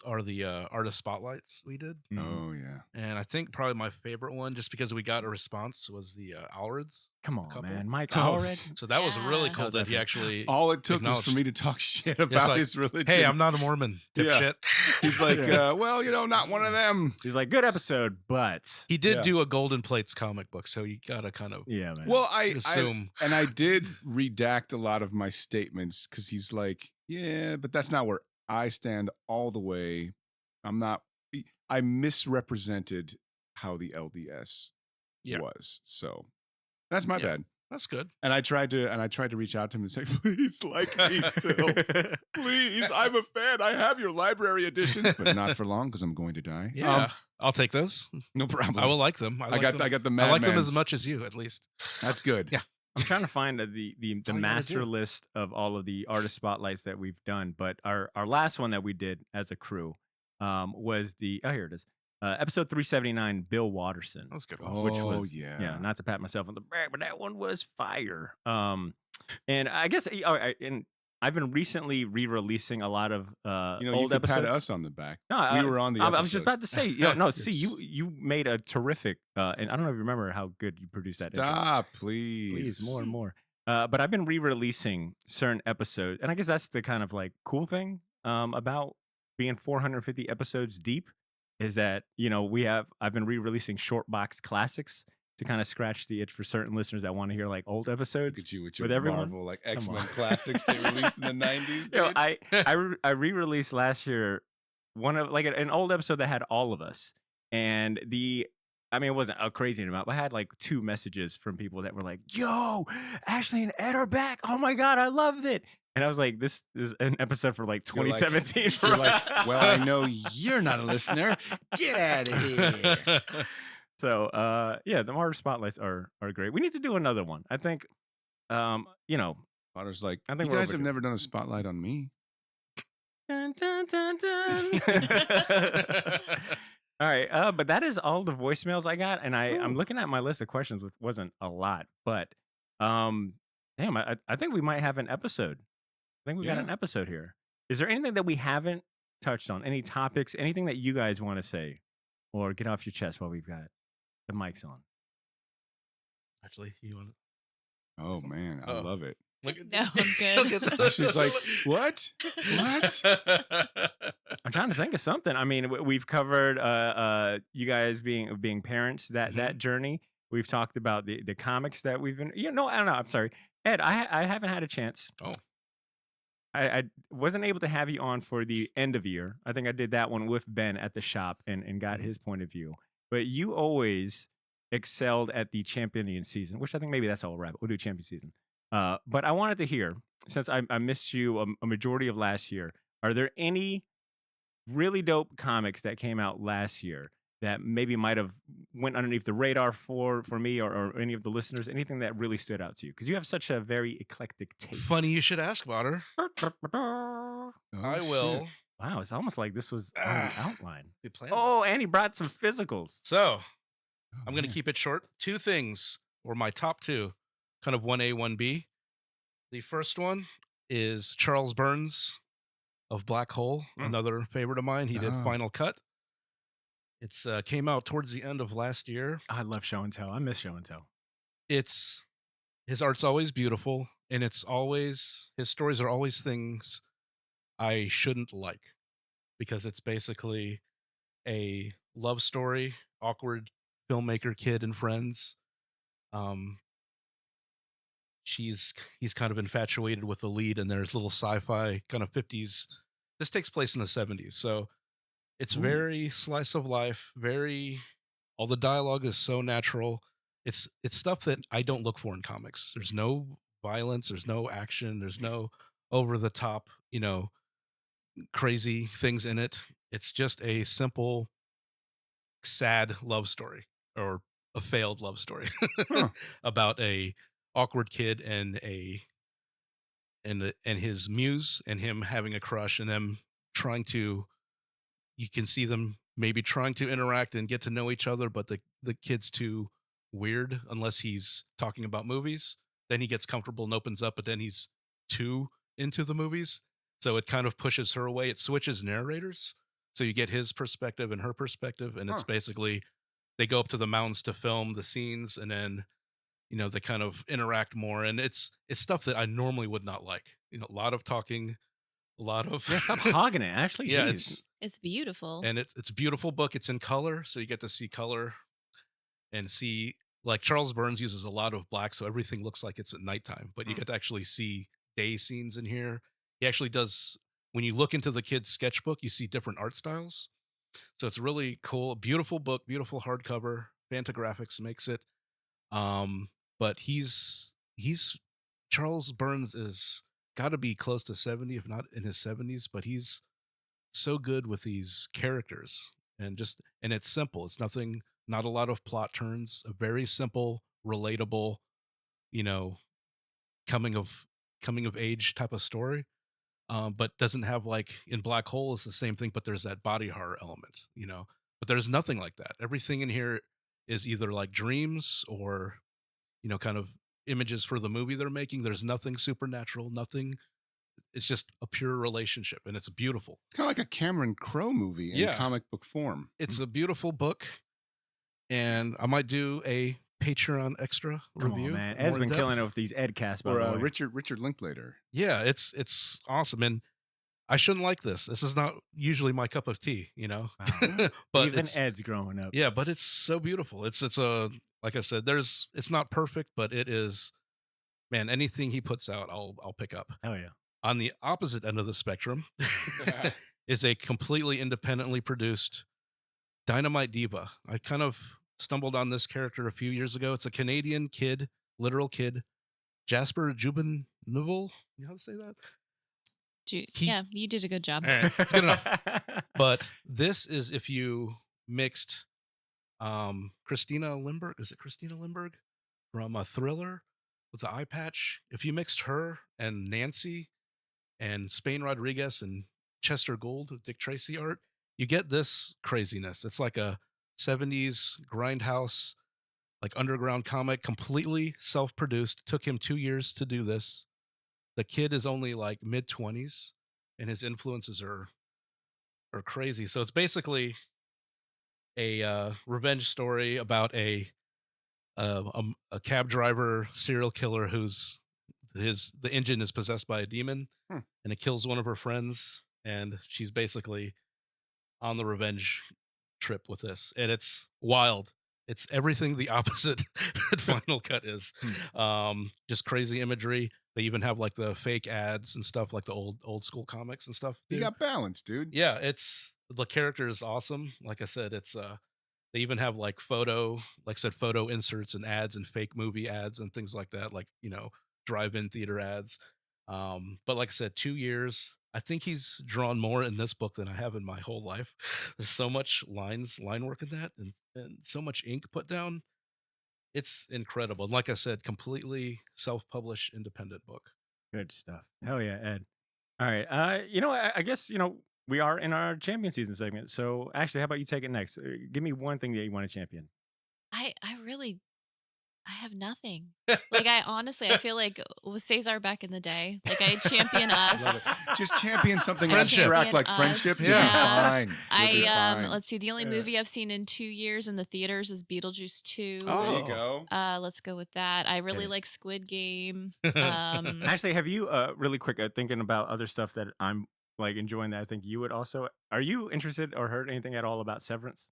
are the artist spotlights we did. Oh yeah. And I think probably my favorite one, just because we got a response, was the Allreds. Come on, couple. man, Mike Oh. Allred. So that was really Yeah. cool How's that that he feel? actually. All it took was acknowledged. for me to talk shit It's about like, his religion. Hey, I'm not a Mormon, Yeah. dipshit. He's like, Yeah. well, not one of them. He's like, good episode, but He did Yeah. do a Golden Plates comic book, so you gotta kind of yeah, man. Well, I assume. and I did redact a lot of my statements because he's like, yeah, but that's not where I stand all the way. I misrepresented how the LDS Yeah. was. So that's my Yeah. bad. That's good. And I tried to reach out to him and say, please like me still. Please, I'm a fan. I have your library editions, but not for long because I'm going to die. Yeah, I'll take those. No problem. I will like them. I got the I Mad like them as Men's. much as you, at least. That's good. Yeah. I'm trying to find the all you gotta master do. list of all of the artist spotlights that we've done. But our last one that we did as a crew was here it is. Episode 379, Bill Watterson. That was a good. Oh, Which was yeah. not to pat myself on the back, but that one was fire. And I guess and I've been recently re-releasing a lot of You old could episodes. pat us on the back. No, We were on the I was episode. just about to say, no. See, Yes. you made a terrific, and I don't know if you remember how good you produced that. intro. Stop, please. Please, more and more. But I've been re-releasing certain episodes, and I guess that's the kind of cool thing about being 450 episodes deep is that I've been re-releasing short box classics to kind of scratch the itch for certain listeners that want to hear old episodes. Look at you with with your everyone. Marvel, Come X-Men on. classics they released in the 90s, Yo, dude. I re-released last year one of an old episode that had all of us, and it wasn't a crazy amount, but I had 2 messages from people that were like, "Yo, Ashley and Ed are back! Oh my god, I loved it!" And I was like, "This is an episode for 2017." You're like, well, I know you're not a listener. Get out of here. So, the Martyr spotlights are great. We need to do another one. I think, Potter's like, I think you we're guys have overdue. never done a spotlight on me. Dun, dun, dun, dun. All right, but that is all the voicemails I got, and I'm looking at my list of questions, which wasn't a lot, but damn, I think we might have an episode. I think we got Yeah. an episode here. Is there anything that we haven't touched on? Any topics? Anything that you guys want to say or get off your chest while we've got the mics on? Actually, you want Oh man, I Oh. love it. look at No, I'm good. She's like, what? What? I'm trying to think of something. I mean, we've covered you guys being parents, that journey. We've talked about the comics that we've been. I don't know. I'm sorry, Ed. I haven't had a chance. Oh. I wasn't able to have you on for the end of year. I think I did that one with Ben at the shop and got his point of view. But you always excelled at the champion season, which I think maybe that's all we'll wrap it. We'll do champion season. But I wanted to hear, since I missed you a majority of last year, are there any really dope comics that came out last year that maybe might have went underneath the radar for me or any of the listeners? Anything that really stood out to you? Because you have such a very eclectic taste. Funny you should ask about her. Oh, I shit. will Wow, it's almost like this was on the outline. be playing. Oh, this. and he brought some physicals. So Oh, I'm going to man. keep it short. 2 things were my top 2, kind of 1A, 1B. The first one is Charles Burns' of Black Hole, another favorite of mine. He did Final Cut. It's came out towards the end of last year. I love show and tell. I miss show and tell. It's his art's always beautiful, and it's always his stories are always things I shouldn't like, because it's basically a love story, awkward filmmaker kid and friends. He's kind of infatuated with the lead, and there's little sci-fi kind of 50s. This takes place in the 70s, so it's very slice of life, very all the dialogue is so natural. It's stuff that I don't look for in comics. There's no violence, there's no action, there's no over the top, crazy things in it. It's just a simple sad love story, or a failed love story about a awkward kid and his muse, and him having a crush, and them trying to, you can see them maybe trying to interact and get to know each other, but the kid's too weird unless he's talking about movies. Then he gets comfortable and opens up, but then he's too into the movies. So it kind of pushes her away. It switches narrators. So you get his perspective and her perspective. And it's basically, they go up to the mountains to film the scenes, and then, they kind of interact more. And it's stuff that I normally would not like. A lot of talking, a lot of stop hogging it, Ashley. Yeah, Jeez. It's beautiful. And it's a beautiful book. It's in color, so you get to see color and see, like, Charles Burns uses a lot of black, so everything looks like it's at nighttime, but you get to actually see day scenes in here. He actually does, when you look into the kid's sketchbook, you see different art styles. So it's really cool. Beautiful book, beautiful hardcover. Fantagraphics makes it. But he's Charles Burns is got to be close to 70, if not in his 70s, but he's so good with these characters, and it's simple. It's nothing, not a lot of plot turns, a very simple, relatable, coming of age type of story. But doesn't have, like in Black Hole is the same thing, but there's that body horror element, but there's nothing like that. Everything in here is either like dreams or, kind of images for the movie they're making. There's nothing supernatural, nothing. It's just a pure relationship, and it's beautiful. It's kind of like a Cameron Crowe movie in comic book form. It's a beautiful book, and I might do a Patreon extra review. On, man. Ed's been killing it with these Ed casts, by the way. Richard Linklater. Yeah, it's awesome, and I shouldn't like this. This is not usually my cup of tea, Wow. But even Ed's growing up. Yeah, but it's so beautiful. It's a, like I said, it's not perfect, but it is. Man, anything he puts out, I'll pick up. Hell yeah. On the opposite end of the spectrum is a completely independently produced Dynamite Diva. I kind of stumbled on this character a few years ago. It's a Canadian kid, literal kid, Jasper Jubenville. You know how to say that? Yeah, you did a good job. It's good enough. But this is if you mixed Christina Lindbergh. Is it Christina Lindbergh from a Thriller with the eye patch? If you mixed her and Nancy and Spain Rodriguez and Chester Gould of Dick Tracy art, you get this craziness. It's like a 70s grindhouse, like underground comic, completely self-produced. Took him 2 years to do this. The kid is only like mid-20s, and his influences are crazy. So it's basically a revenge story about a cab driver serial killer who's the engine is possessed by a demon, and it kills one of her friends, and she's basically on the revenge trip with this, and it's wild. It's everything the opposite that Final Cut is. Just crazy imagery. They even have like the fake ads and stuff, like the old school comics and stuff. You got balance, dude. Yeah, it's the character is awesome. Like I said, it's they even have like photo inserts and ads and fake movie ads and things like that, like drive-in theater ads. But like I said, 2 years. I think he's drawn more in this book than I have in my whole life. There's so much line work in that, and so much ink put down. It's incredible. And like I said, completely self-published independent book. Good stuff. Hell yeah, Ed. All right. I guess, we are in our champion season segment. So Ashley, how about you take it next? Give me one thing that you want to champion. I I have nothing. Like, I honestly, I feel like with Cesar back in the day, like I champion us. Just champion something Friendship. abstract like Champion friendship. us, You'll be Yeah. fine. You'll be fine. Let's see, the only movie I've seen in 2 years in the theaters is Beetlejuice 2. There you Oh. go. Let's go with that. I really it. like Squid Game. Actually, have you really quick thinking about other stuff that I'm like enjoying that I think you would also? Are you interested or heard anything at all about Severance?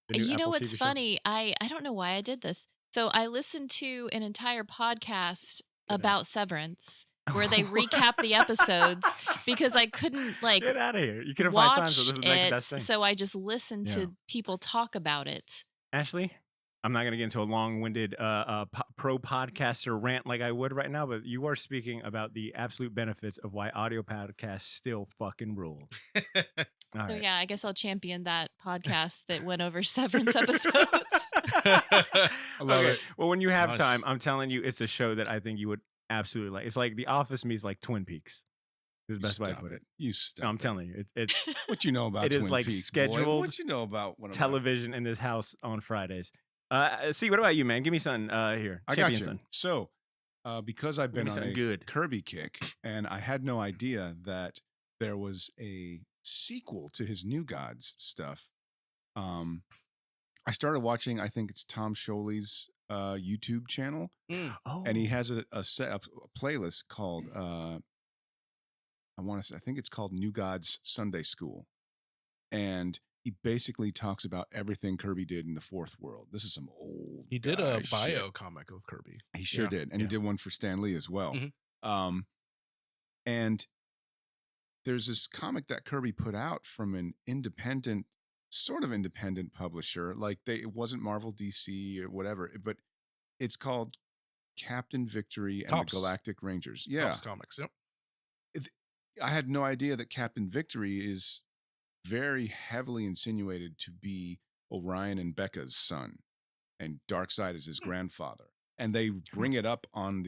The new You know Apple what's TV show? funny? I don't know why I did this. So I listened to an entire podcast about Severance where they recap the episodes because I couldn't like Get out of here! You couldn't find time, so watch this is the next it. best thing. So I just listened Yeah. to people talk about it. Ashley, I'm not going to get into a long-winded pro podcaster rant like I would right now, but you are speaking about the absolute benefits of why audio podcasts still fucking rule. All So right. yeah, I guess I'll champion that podcast that went over Severance episodes. I love Okay, it. well, when you have Nice. time, I'm telling you, it's a show that I think you would absolutely like. It's like The Office meets like Twin Peaks. Is the best way to Stop put it. it. You stop. No, I'm telling you, it's What you know about It is Twin like Peaks, boy? scheduled What you know about one of my- television in this house on Fridays. See, what about you, man? Give me something here. I got Champion you. son. So, because I've Give me been on something a good. Kirby kick, and I had no idea that there was a sequel to his New Gods stuff. I started watching. I think it's Tom Scholey's YouTube channel, Oh, and he has a playlist called I think it's called New Gods Sunday School, and he basically talks about everything Kirby did in the Fourth World. This is some old. He did guy a shit. bio comic of Kirby. He sure Yeah, did, and he did one for Stan Lee as well. Mhm. And there's this comic that Kirby put out from an independent, sort of independent publisher. Like it wasn't Marvel, DC, or whatever, but it's called Captain Victory and Topps. the Galactic Rangers. Yeah, Topps Comics. Yep. I had no idea that Captain Victory is very heavily insinuated to be Orion and Becca's son, and Darkseid is his grandfather. And they bring it up on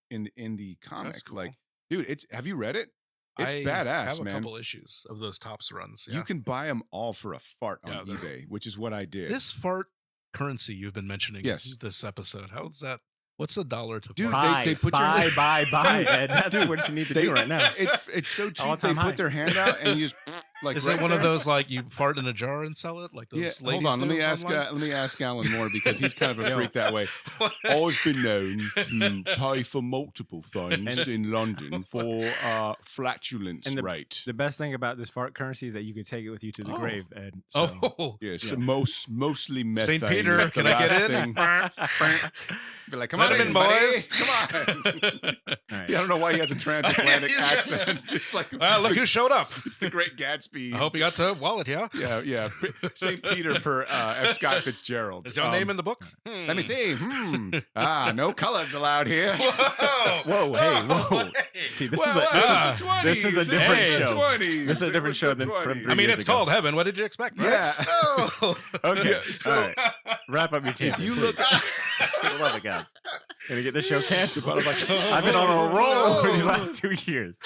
in the comic. That's cool. Like, dude, have you read it? It's I badass, have a man. couple issues of those Topps runs. Yeah. You can buy them all for a fart on Yeah, they're- eBay, which is what I did. This fart currency you've been mentioning Yes. this episode. How's that? What's the dollar to Dude, fart? they put your buy, Dude, Ed. That's dude, what you need to do right now. It's so cheap. They All-time high. put their hand out and you just like. Is right it one of there. those like you fart in a jar and sell it? Like those Yeah, ladies hold on. Let do me ask. online? Let me ask Alan more because he's kind of a Yo. freak that way. I've been known to pay for multiple things in London for flatulence And rate. The best thing about this fart currency is that you can take it with you to the Oh. grave, Ed. So. Oh, Yes, Yeah. mostly methane. St. Peter, is the can I get last in? thing. Be like, come on Let 'em in, in, buddy. boys. Come on. All right. Yeah, I don't know why he has a transatlantic Yeah. accent. It's just like well, look who showed up. it's the Great Gatsby. I hope you got to wallet, yeah? Yeah. St. Peter per F. Scott Fitzgerald. Is your name in the book? Let me see. No colors allowed here. Whoa. Whoa, hey, whoa. Hey. See, this Well, is a this is the 20s. this is a different It was the show. 20s. This is a It different was show the than from 20s. I mean, years it's ago. called Heaven. What did you expect? Right? Yeah. Oh. Okay, Yeah, so- all right. Wrap up your champion. If you please. look For the love of God. Gonna get this show canceled. I was like, I've been on a roll for the last 2 years.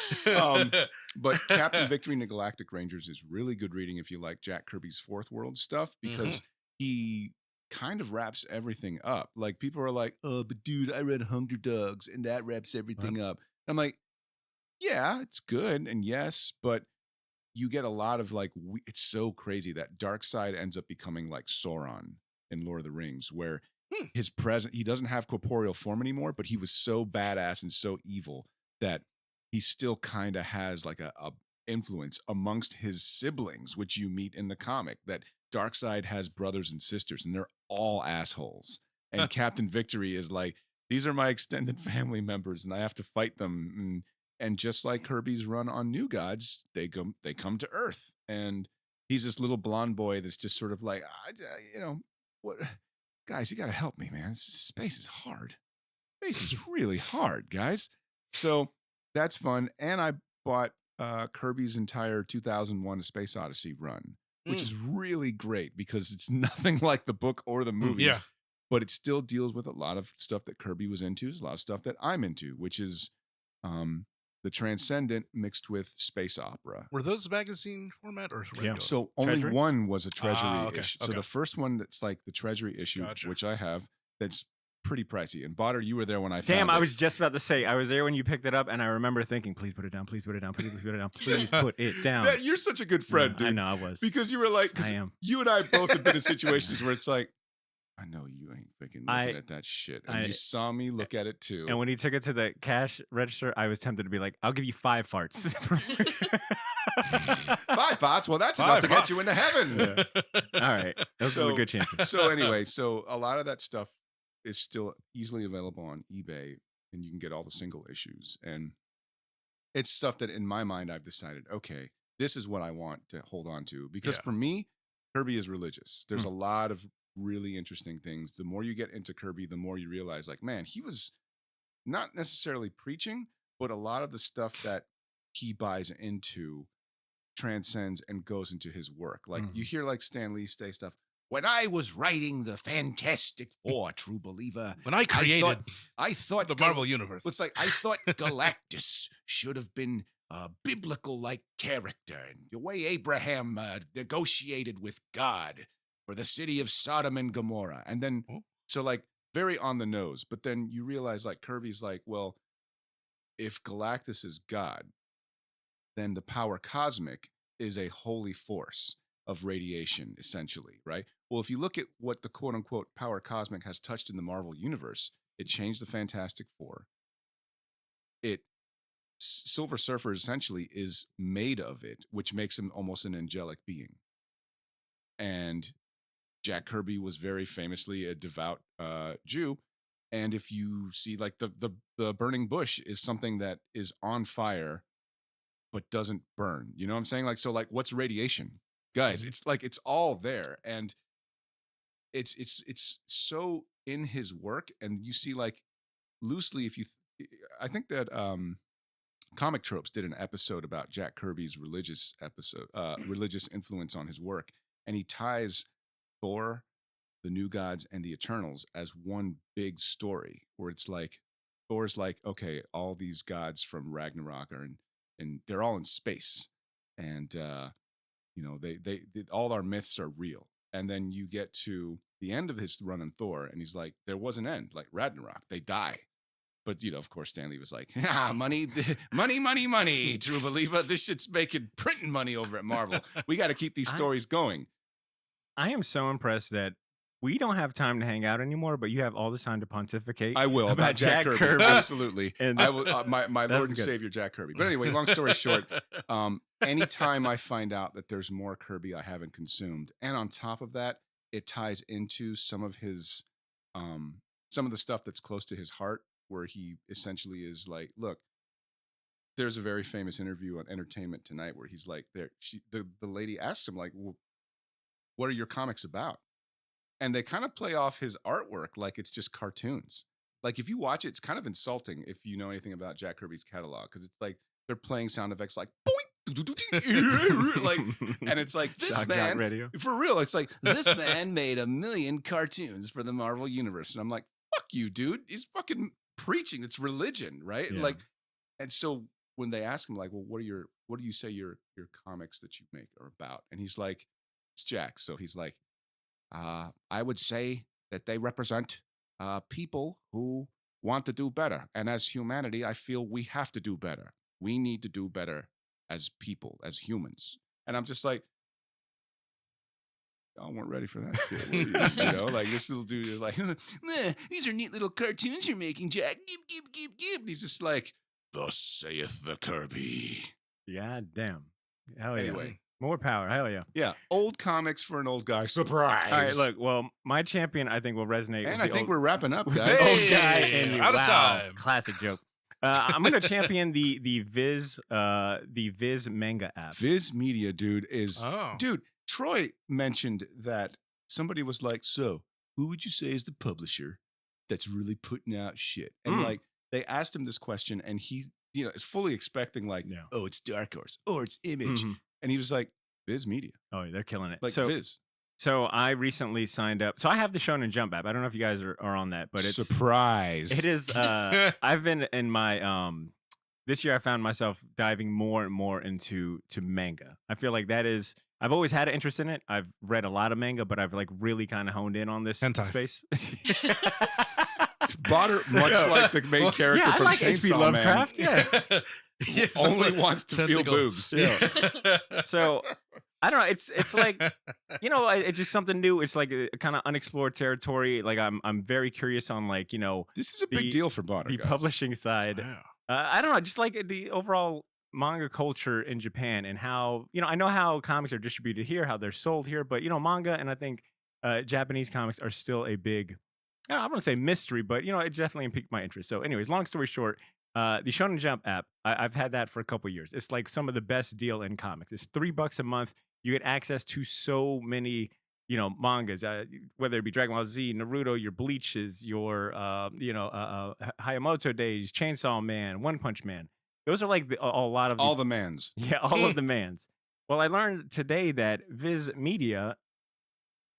But Captain Victory and the Galactic Rangers is really good reading if you like Jack Kirby's Fourth World stuff because he kind of wraps everything up. Like people are like, oh, but dude, I read Hunger Dogs and that wraps everything up. And I'm like, yeah, it's good. And yes, but you get a lot of like, it's so crazy that Darkseid ends up becoming like Sauron in Lord of the Rings, where his present, he doesn't have corporeal form anymore, but he was so badass and so evil that he still kind of has like a influence amongst his siblings, which you meet in the comic, that Darkseid has brothers and sisters and they're all assholes. And Captain Victory is like, these are my extended family members and I have to fight them. And just like Kirby's run on New Gods, they come to Earth. And he's this little blonde boy that's just sort of like, what, guys, you got to help me, man. Space is hard. Space is really hard, guys. So that's fun. And I bought Kirby's entire 2001 A Space Odyssey run, which is really great because it's nothing like the book or the movies. Yeah. But it still deals with a lot of stuff that Kirby was into. There's a lot of stuff that I'm into, which is the transcendent mixed with space opera. Were those magazine format or regular? So only Treasury? one was a treasury okay, issue. So okay. the first one that's like the treasury issue, Gotcha. which I have, that's pretty pricey. And Botter, you were there when I Damn, found I it. was just about to say, I was there when you picked it up, and I remember thinking, please put it down, please put it down, please put it down, please put it down. Yeah, you're such a good friend, Yeah, dude. I know, I was. Because you were like, I am. you and I both have been in situations where it's like, I know you ain't freaking looking at that shit. And you saw me look at it too. And when he took it to the cash register, I was tempted to be like, I'll give you 5 farts. 5 farts? Well, that's enough to get you into heaven. Yeah. All right. This is a good champion. So anyway, so a lot of that stuff is still easily available on eBay, and you can get all the single issues. And it's stuff that in my mind, I've decided, okay, this is what I want to hold on to. Because for me, Kirby is religious. There's a lot of really interesting things. The more you get into Kirby, the more you realize, like, man, he was not necessarily preaching, but a lot of the stuff that he buys into transcends and goes into his work. Like you hear like Stan Lee say stuff. When I was writing the Fantastic Four, True Believer, when I created I thought the Marvel Universe. It's like I thought Galactus should have been a biblical-like character, and the way Abraham negotiated with God for the city of Sodom and Gomorrah. And then, so like very on the nose, but then you realize like Kirby's like, well, if Galactus is God, then the power cosmic is a holy force of radiation, essentially, right? Well, if you look at what the quote-unquote power cosmic has touched in the Marvel Universe, it changed the Fantastic Four. Silver Surfer essentially is made of it, which makes him almost an angelic being. And Jack Kirby was very famously a devout Jew. And if you see like the burning bush is something that is on fire but doesn't burn. You know what I'm saying? Like, so like what's radiation? Guys, it's like it's all there. And it's so in his work. And you see like loosely, if you I think that Comic Tropes did an episode about Jack Kirby's religious influence on his work, and he ties Thor, the New Gods, and the Eternals as one big story where it's like Thor's like, okay, all these gods from Ragnarok are and they're all in space, and you know they all our myths are real. And then you get to the end of his run in Thor, and he's like, there was an end, like Ragnarok, they die. But, you know, of course, Stanley was like, money, True Believer. This shit's making printing money over at Marvel. We got to keep these stories going. I am so impressed that we don't have time to hang out anymore, but you have all this time to pontificate. I will, about Jack Kirby. Absolutely. And I will, my Lord and Savior, Jack Kirby. But anyway, long story short, anytime I find out that there's more Kirby I haven't consumed, and on top of that, it ties into some of his, some of the stuff that's close to his heart, where he essentially is like, look, there's a very famous interview on Entertainment Tonight where he's like, the lady asks him like, well, what are your comics about? And they kind of play off his artwork like it's just cartoons. Like if you watch it, it's kind of insulting if you know anything about Jack Kirby's catalog, because it's like they're playing sound effects like boing, like, and it's like this man, radio. For real, it's like this man made 1 million cartoons for the Marvel Universe, and I'm like, fuck you, dude. He's fucking preaching. It's religion, right? Yeah. Like, and so when they ask him like, well, what do you say your comics that you make are about? And he's like, it's Jack. So he's like, I would say that they represent people who want to do better. And as humanity, I feel we have to do better. We need to do better as people, as humans. And I'm just like, y'all weren't ready for that shit. Were you? You know, like this little dude is like, these are neat little cartoons you're making, Jack. Give. And he's just like, thus saith the Kirby. God damn. Hell yeah. Anyway. More power. Hell yeah. Yeah. Old comics for an old guy. Surprise. All right, look. Well, my champion, I think, will resonate. And with I think old, we're wrapping up, guys. old guy and out of time. Classic joke. I'm gonna champion the Viz manga app. Viz Media, dude, is dude. Troy mentioned that somebody was like, "So, who would you say is the publisher that's really putting out shit?" And like they asked him this question, and he, you know, is fully expecting like, "Oh, it's Dark Horse or it's Image," and he was like, "Viz Media." Oh, they're killing it. Like Viz. So I recently signed up. So I have the Shonen Jump app. I don't know if you guys are on that, but it's surprise. It is. I've been in my this year. I found myself diving more and more into manga. I feel like that is. I've always had an interest in it. I've read a lot of manga, but I've like really kind of honed in on this Hentai. space. Botter, much like the main character I from like H.P. Chainsaw Lovecraft. Man, Yeah. only wants to feel Tentacle. boobs. Yeah. So I don't know. It's like, it's just something new. It's like a kind of unexplored territory. Like I'm very curious on like, This is a big deal for Botter, the guys. publishing side. Wow. I don't know. Just like the overall manga culture in Japan and how, I know how comics are distributed here, how they're sold here, but manga and I think Japanese comics are still a big, I don't want to say mystery, but it definitely piqued my interest. So anyways, long story short, the Shonen Jump app, I've had that for a couple years. It's like some of the best deal in comics. It's $3 a month. You get access to so many, mangas, whether it be Dragon Ball Z, Naruto, your Bleaches, your, Hayamoto Days, Chainsaw Man, One Punch Man. Those are like a lot of All the mans. Yeah, all of the mans. Well, I learned today that Viz Media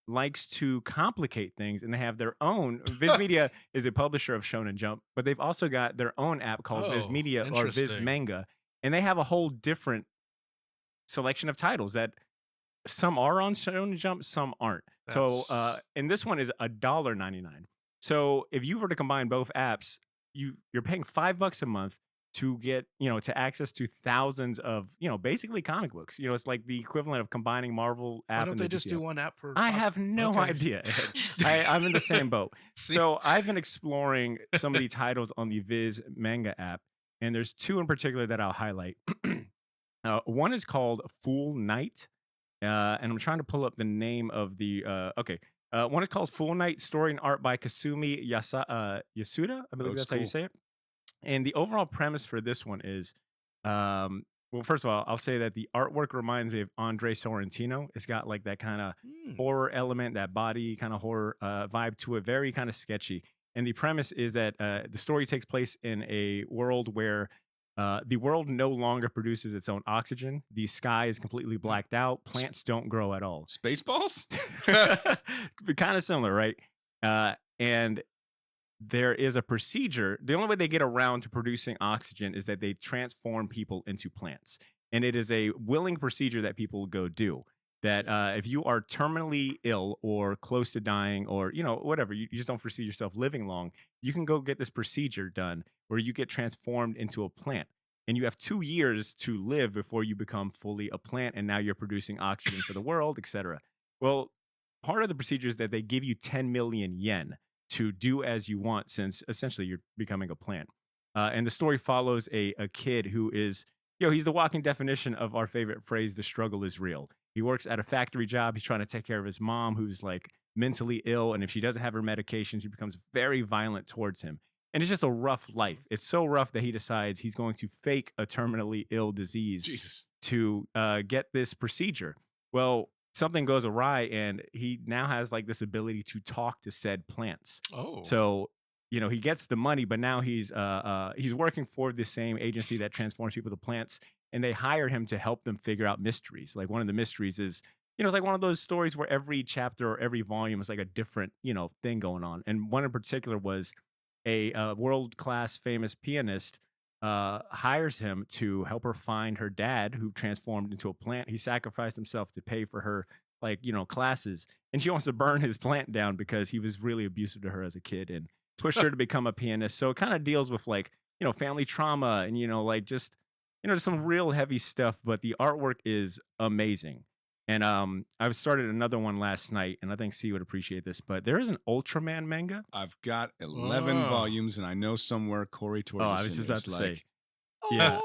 likes to complicate things, and they have their own. Viz Media is a publisher of Shonen Jump, but they've also got their own app called Viz Oh, Media or Viz interesting. Manga, and they have a whole different selection of titles that some are on Shonen Jump, some aren't. So, and this one is $1.99. So, if you were to combine both apps, you're paying $5 a month to get, to access to thousands of, basically comic books. It's like the equivalent of combining Marvel app Why don't and they the just DC do app. one app for? I have no Okay. idea. I'm in the same boat. See? So I've been exploring some of the titles on the Viz Manga app, and there's two in particular that I'll highlight. One is called Fool Night, and I'm trying to pull up the name of the. One is called Fool Night, story and art by Kasumi Yasuda. I believe that's how you say it. And the overall premise for this one is, well, first of all, I'll say that the artwork reminds me of Andre Sorrentino. It's got like that kind of horror element, that body kind of horror vibe to it, very kind of sketchy. And the premise is that the story takes place in a world where the world no longer produces its own oxygen. The sky is completely blacked out. Plants don't grow at all. Spaceballs? Kind of similar, right? And there is a procedure. The only way they get around to producing oxygen is that they transform people into plants. And it is a willing procedure that people go do. That if you are terminally ill or close to dying or, whatever, you just don't foresee yourself living long, you can go get this procedure done where you get transformed into a plant. And you have 2 years to live before you become fully a plant. And now you're producing oxygen for the world, etc. Well, part of the procedure is that they give you 10 million yen to do as you want, since essentially you're becoming a plant. And the story follows a kid who is, he's the walking definition of our favorite phrase, the struggle is real. He works at a factory job. He's trying to take care of his mom, who's like mentally ill. And if she doesn't have her medications, she becomes very violent towards him. And it's just a rough life. It's so rough that he decides he's going to fake a terminally ill disease to get this procedure. Well, something goes awry, and he now has like this ability to talk to said plants. Oh. So, he gets the money, but now he's working for the same agency that transforms people to plants, and they hire him to help them figure out mysteries. Like one of the mysteries is, it's like one of those stories where every chapter or every volume is like a different, thing going on. And one in particular was a world-class famous pianist hires him to help her find her dad, who transformed into a plant. He sacrificed himself to pay for her, classes. And she wants to burn his plant down because he was really abusive to her as a kid and pushed her to become a pianist. So it kind of deals with family trauma and, just some real heavy stuff. But the artwork is amazing. And I've started another one last night, and I think C would appreciate this. But there is an Ultraman manga. I've got 11 volumes, and I know somewhere Corey Torgerson I was just about to say. Yeah.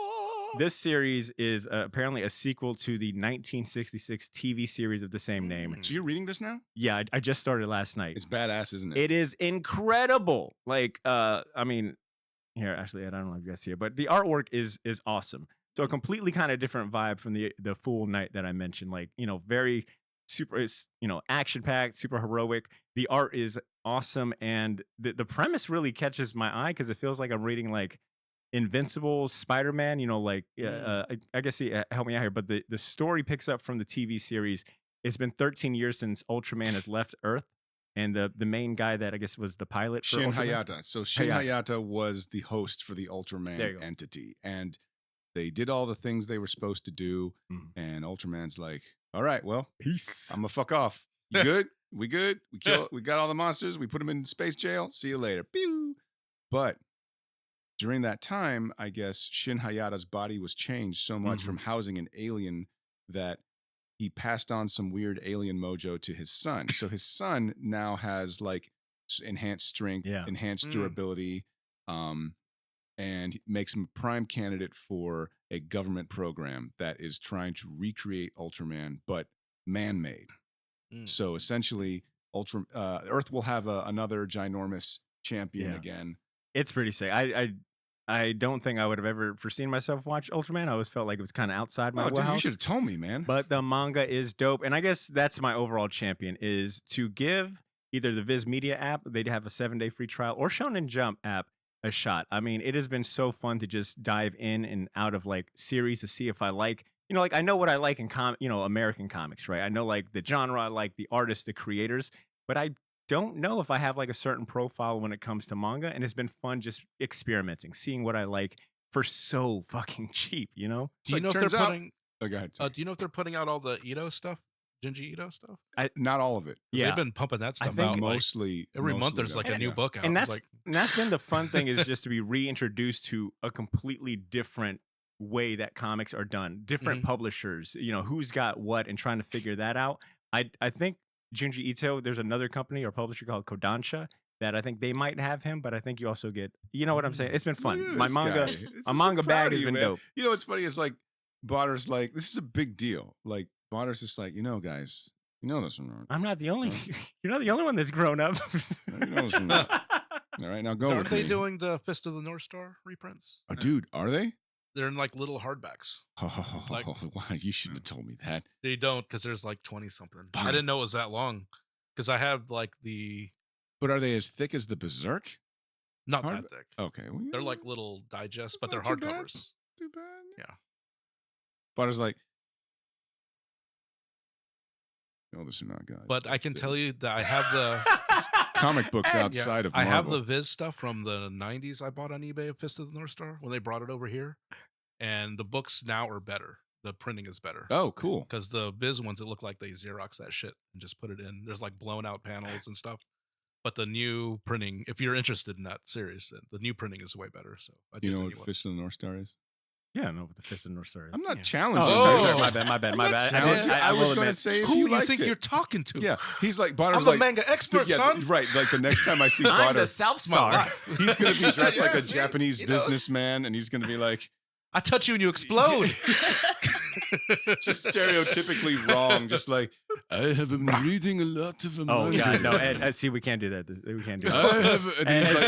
This series is apparently a sequel to the 1966 TV series of the same name. So you're reading this now? Yeah, I just started last night. It's badass, isn't it? It is incredible. Here, actually, I don't know if you guys see it, but the artwork is awesome. So a completely kind of different vibe from the Fool Night that I mentioned. Very super, action-packed, super heroic. The art is awesome, and the premise really catches my eye because it feels like I'm reading Invincible, Spider-Man, I guess he help me out here, but the story picks up from the TV series. It's been 13 years since Ultraman has left Earth, and the main guy that I guess was the pilot for Shin Ultraman. Hayata. So Shin Hayata was the host for the Ultraman entity, and they did all the things they were supposed to do, and Ultraman's like, all right, well, peace. I'm gonna fuck off. You good? We good? We got all the monsters. We put them in space jail. See you later. Pew. But during that time, I guess Shin Hayata's body was changed so much from housing an alien that he passed on some weird alien mojo to his son. So his son now has like enhanced strength, enhanced durability, and makes him a prime candidate for a government program that is trying to recreate Ultraman, but man-made. So essentially, Earth will have another ginormous champion again. It's pretty sick. I don't think I would have ever foreseen myself watch Ultraman. I always felt like it was kind of outside my wheelhouse. Dude, you should have told me, man. But the manga is dope. And I guess that's my overall champion, is to give either the Viz Media app, they'd have a 7-day free trial, or Shonen Jump app a shot. I mean, it has been so fun to just dive in and out of like series to see if I like, like I know what I like in American comics, right? I know like the genre, I like the artists, the creators, but I don't know if I have like a certain profile when it comes to manga, and it's been fun just experimenting, seeing what I like for so fucking cheap, Do you know if they're putting? Oh, go ahead. Do you know if they're putting out all the Ito stuff, Junji Ito stuff? Not all of it. Yeah, they've been pumping that stuff I think out. Mostly every month there's like a new book out. And that's been the fun thing, is just to be reintroduced to a completely different way that comics are done, different publishers, who's got what, and trying to figure that out. I think Junji Ito, there's another company or publisher called Kodansha that I think they might have him, but I think you also get, what I'm saying? It's been fun. My manga bag has been dope. You know what's funny is like Bonner's like, this is a big deal. Like Bonner's just like, guys, this one. I'm not the only. You're not the only one that's grown up. This one. All right, now go. So with aren't they me. doing the Fist of the North Star reprints? Oh, dude, are they? They're in like little hardbacks. Wow, you shouldn't have told me that. They don't, because there's like 20 something. I didn't know it was that long, because I have like the. But are they as thick as the Berserk? Not that thick. Okay, well, they're like little digests, but they're hardcovers. Too bad. Yeah. Bonner's like, no, this is not good. But I can tell you that I have the comic books outside of Marvel. I have the Viz stuff from the 90s I bought on eBay of Fist of the North Star when they brought it over here. And the books now are better. The printing is better. Oh, cool. Because the Viz ones, it looked like they Xerox that shit and just put it in. There's like blown out panels and stuff. But the new printing, if you're interested in that series, the new printing is way better. So you know what Fist of the North Star is? Yeah, I know what the Fist of the North Star is. I'm not challenging. Sorry, my bad. I was going to say, who you think you're talking to? Yeah, he's like, Bonner's I'm the manga expert, son. Right, like the next time I see I'm Bonner, the South Star. He's going to be dressed like a Japanese businessman, and he's going to be like, I touch you and you explode. Just stereotypically wrong. Just like, I have been reading a lot of them. Oh, God, no. Ed, see, we can't do that. We can't do that.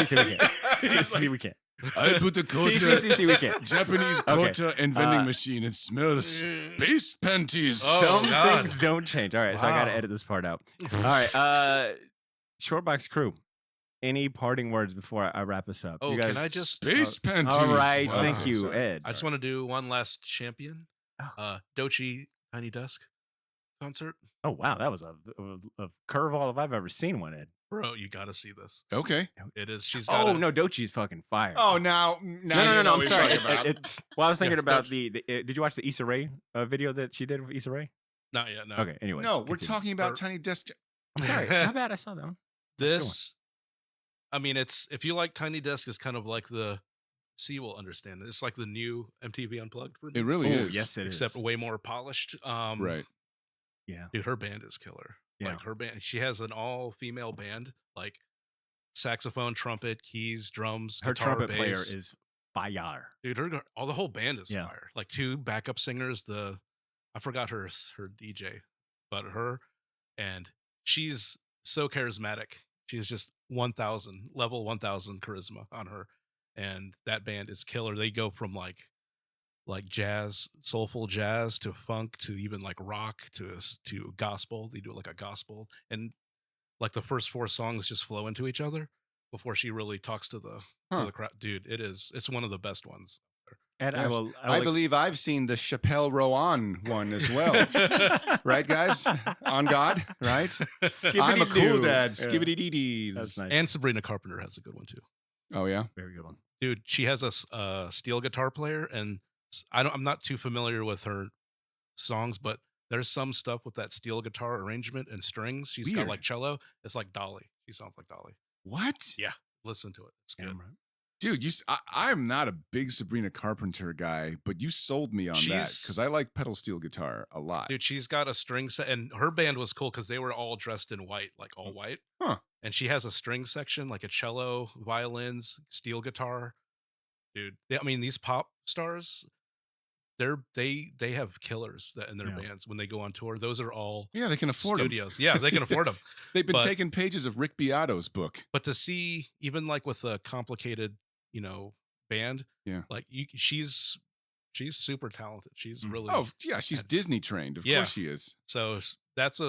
See, we can't. I put a quota, we can't. Japanese quota and vending machine. It smells space panties. Some things don't change. All right, so I got to edit this part out. All right, Shortbox crew. Any parting words before I wrap this up? Oh, you guys, can I just space panties? All right, thank you, Ed. I just want to do one last champion. Dochi Tiny Desk concert. Oh wow, that was a curveball if I've ever seen one, Ed. Bro, you got to see this. Okay, it is. She's got no, Dochi's fucking fire. Oh, no. I'm sorry. Well, I was thinking about the did you watch the Issa Rae video that she did with Issa Rae? Not yet. No. Okay. Anyway, no, we're talking about Tiny Desk. I'm sorry. My bad. I saw that one. This, I mean, it's if you like Tiny Desk, is kind of like the. C will understand. It's like the new MTV Unplugged for me. It really is. Yes, it is. Except way more polished. Right. Yeah. Dude, her band is killer. Yeah. Like her band, she has an all-female band, like saxophone, trumpet, keys, drums, her guitar, trumpet bass. player is fire. Dude, the whole band is fire. Like 2 backup singers. I forgot her DJ, but her, and she's so charismatic. She's just level 1000 charisma on her. And that band is killer. They go from like jazz, soulful jazz, to funk, to even like rock, to gospel. They do like a gospel, and like the first 4 songs just flow into each other before she really talks to the crowd. Dude, it's one of the best ones. And yes. I believe I've seen the Chappelle Rowan one as well. Right, guys? On God, right? I'm a cool dad. Skibbity dee dees. That's nice. And Sabrina Carpenter has a good one too. Oh yeah, very good one, dude. She has a steel guitar player, and I'm not too familiar with her songs, but there's some stuff with that steel guitar arrangement and strings. She's got like cello. It's like Dolly. She sounds like Dolly. What? Yeah, listen to it. It's good. Dude, I'm not a big Sabrina Carpenter guy, but you sold me on that because I like pedal steel guitar a lot. Dude, she's got a string set, and her band was cool because they were all dressed in white, like all white. Huh. And she has a string section, like a cello, violins, steel guitar. Dude, I mean, these pop stars, they have killers in their bands when they go on tour. Those are all they can afford studios. them. Yeah, they can afford them. They've been taking pages of Rick Beato's book. But to see, even like with a complicated, band, like she's super talented. She's really she's Disney trained. Of course she is. So those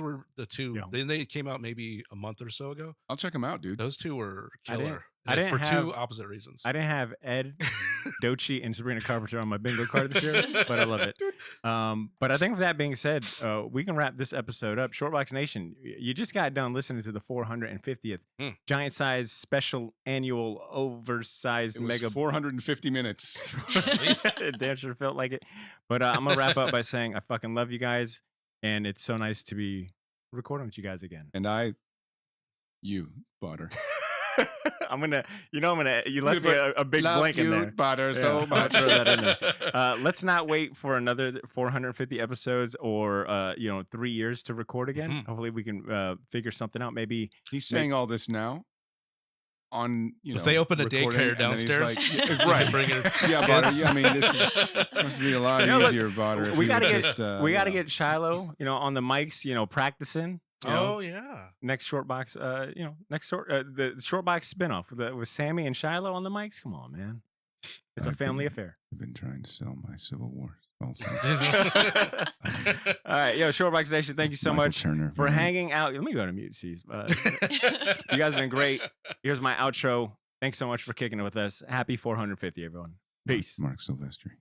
were the two. Yeah. Then they came out maybe a month or so ago. I'll check them out, dude. Those two were killer. I didn't for have, two opposite reasons. I didn't have Ed, Dochi, and Sabrina Carpenter on my bingo card this year, but I love it. But I think with that being said, we can wrap this episode up. Shortbox Nation, you just got done listening to the 450th giant size special annual oversized mega 450 minutes. It damn sure felt like it. But I'm gonna wrap up by saying I fucking love you guys, and it's so nice to be recording with you guys again. And you, Butter. you left me a big blank in there. Butter, so much. Throw that in there. Let's not wait for another 450 episodes or 3 years to record again. Hopefully we can figure something out. Maybe he's saying all this now. If they open a daycare downstairs, right? Bring her Butter. Yeah, I mean, this must be a lot easier, Butter. We gotta get Shiloh, on the mics, practicing. Next short box, the short box spinoff with Sammy and Shiloh on the mics. Come on, man. It's a family affair. I've been trying to sell my Civil War. Also. All right, Shortbox Nation, thank you so much for hanging out. Let me go to mute, C's. You guys have been great. Here's my outro. Thanks so much for kicking it with us. Happy 450, everyone. Peace. Mark Silvestri.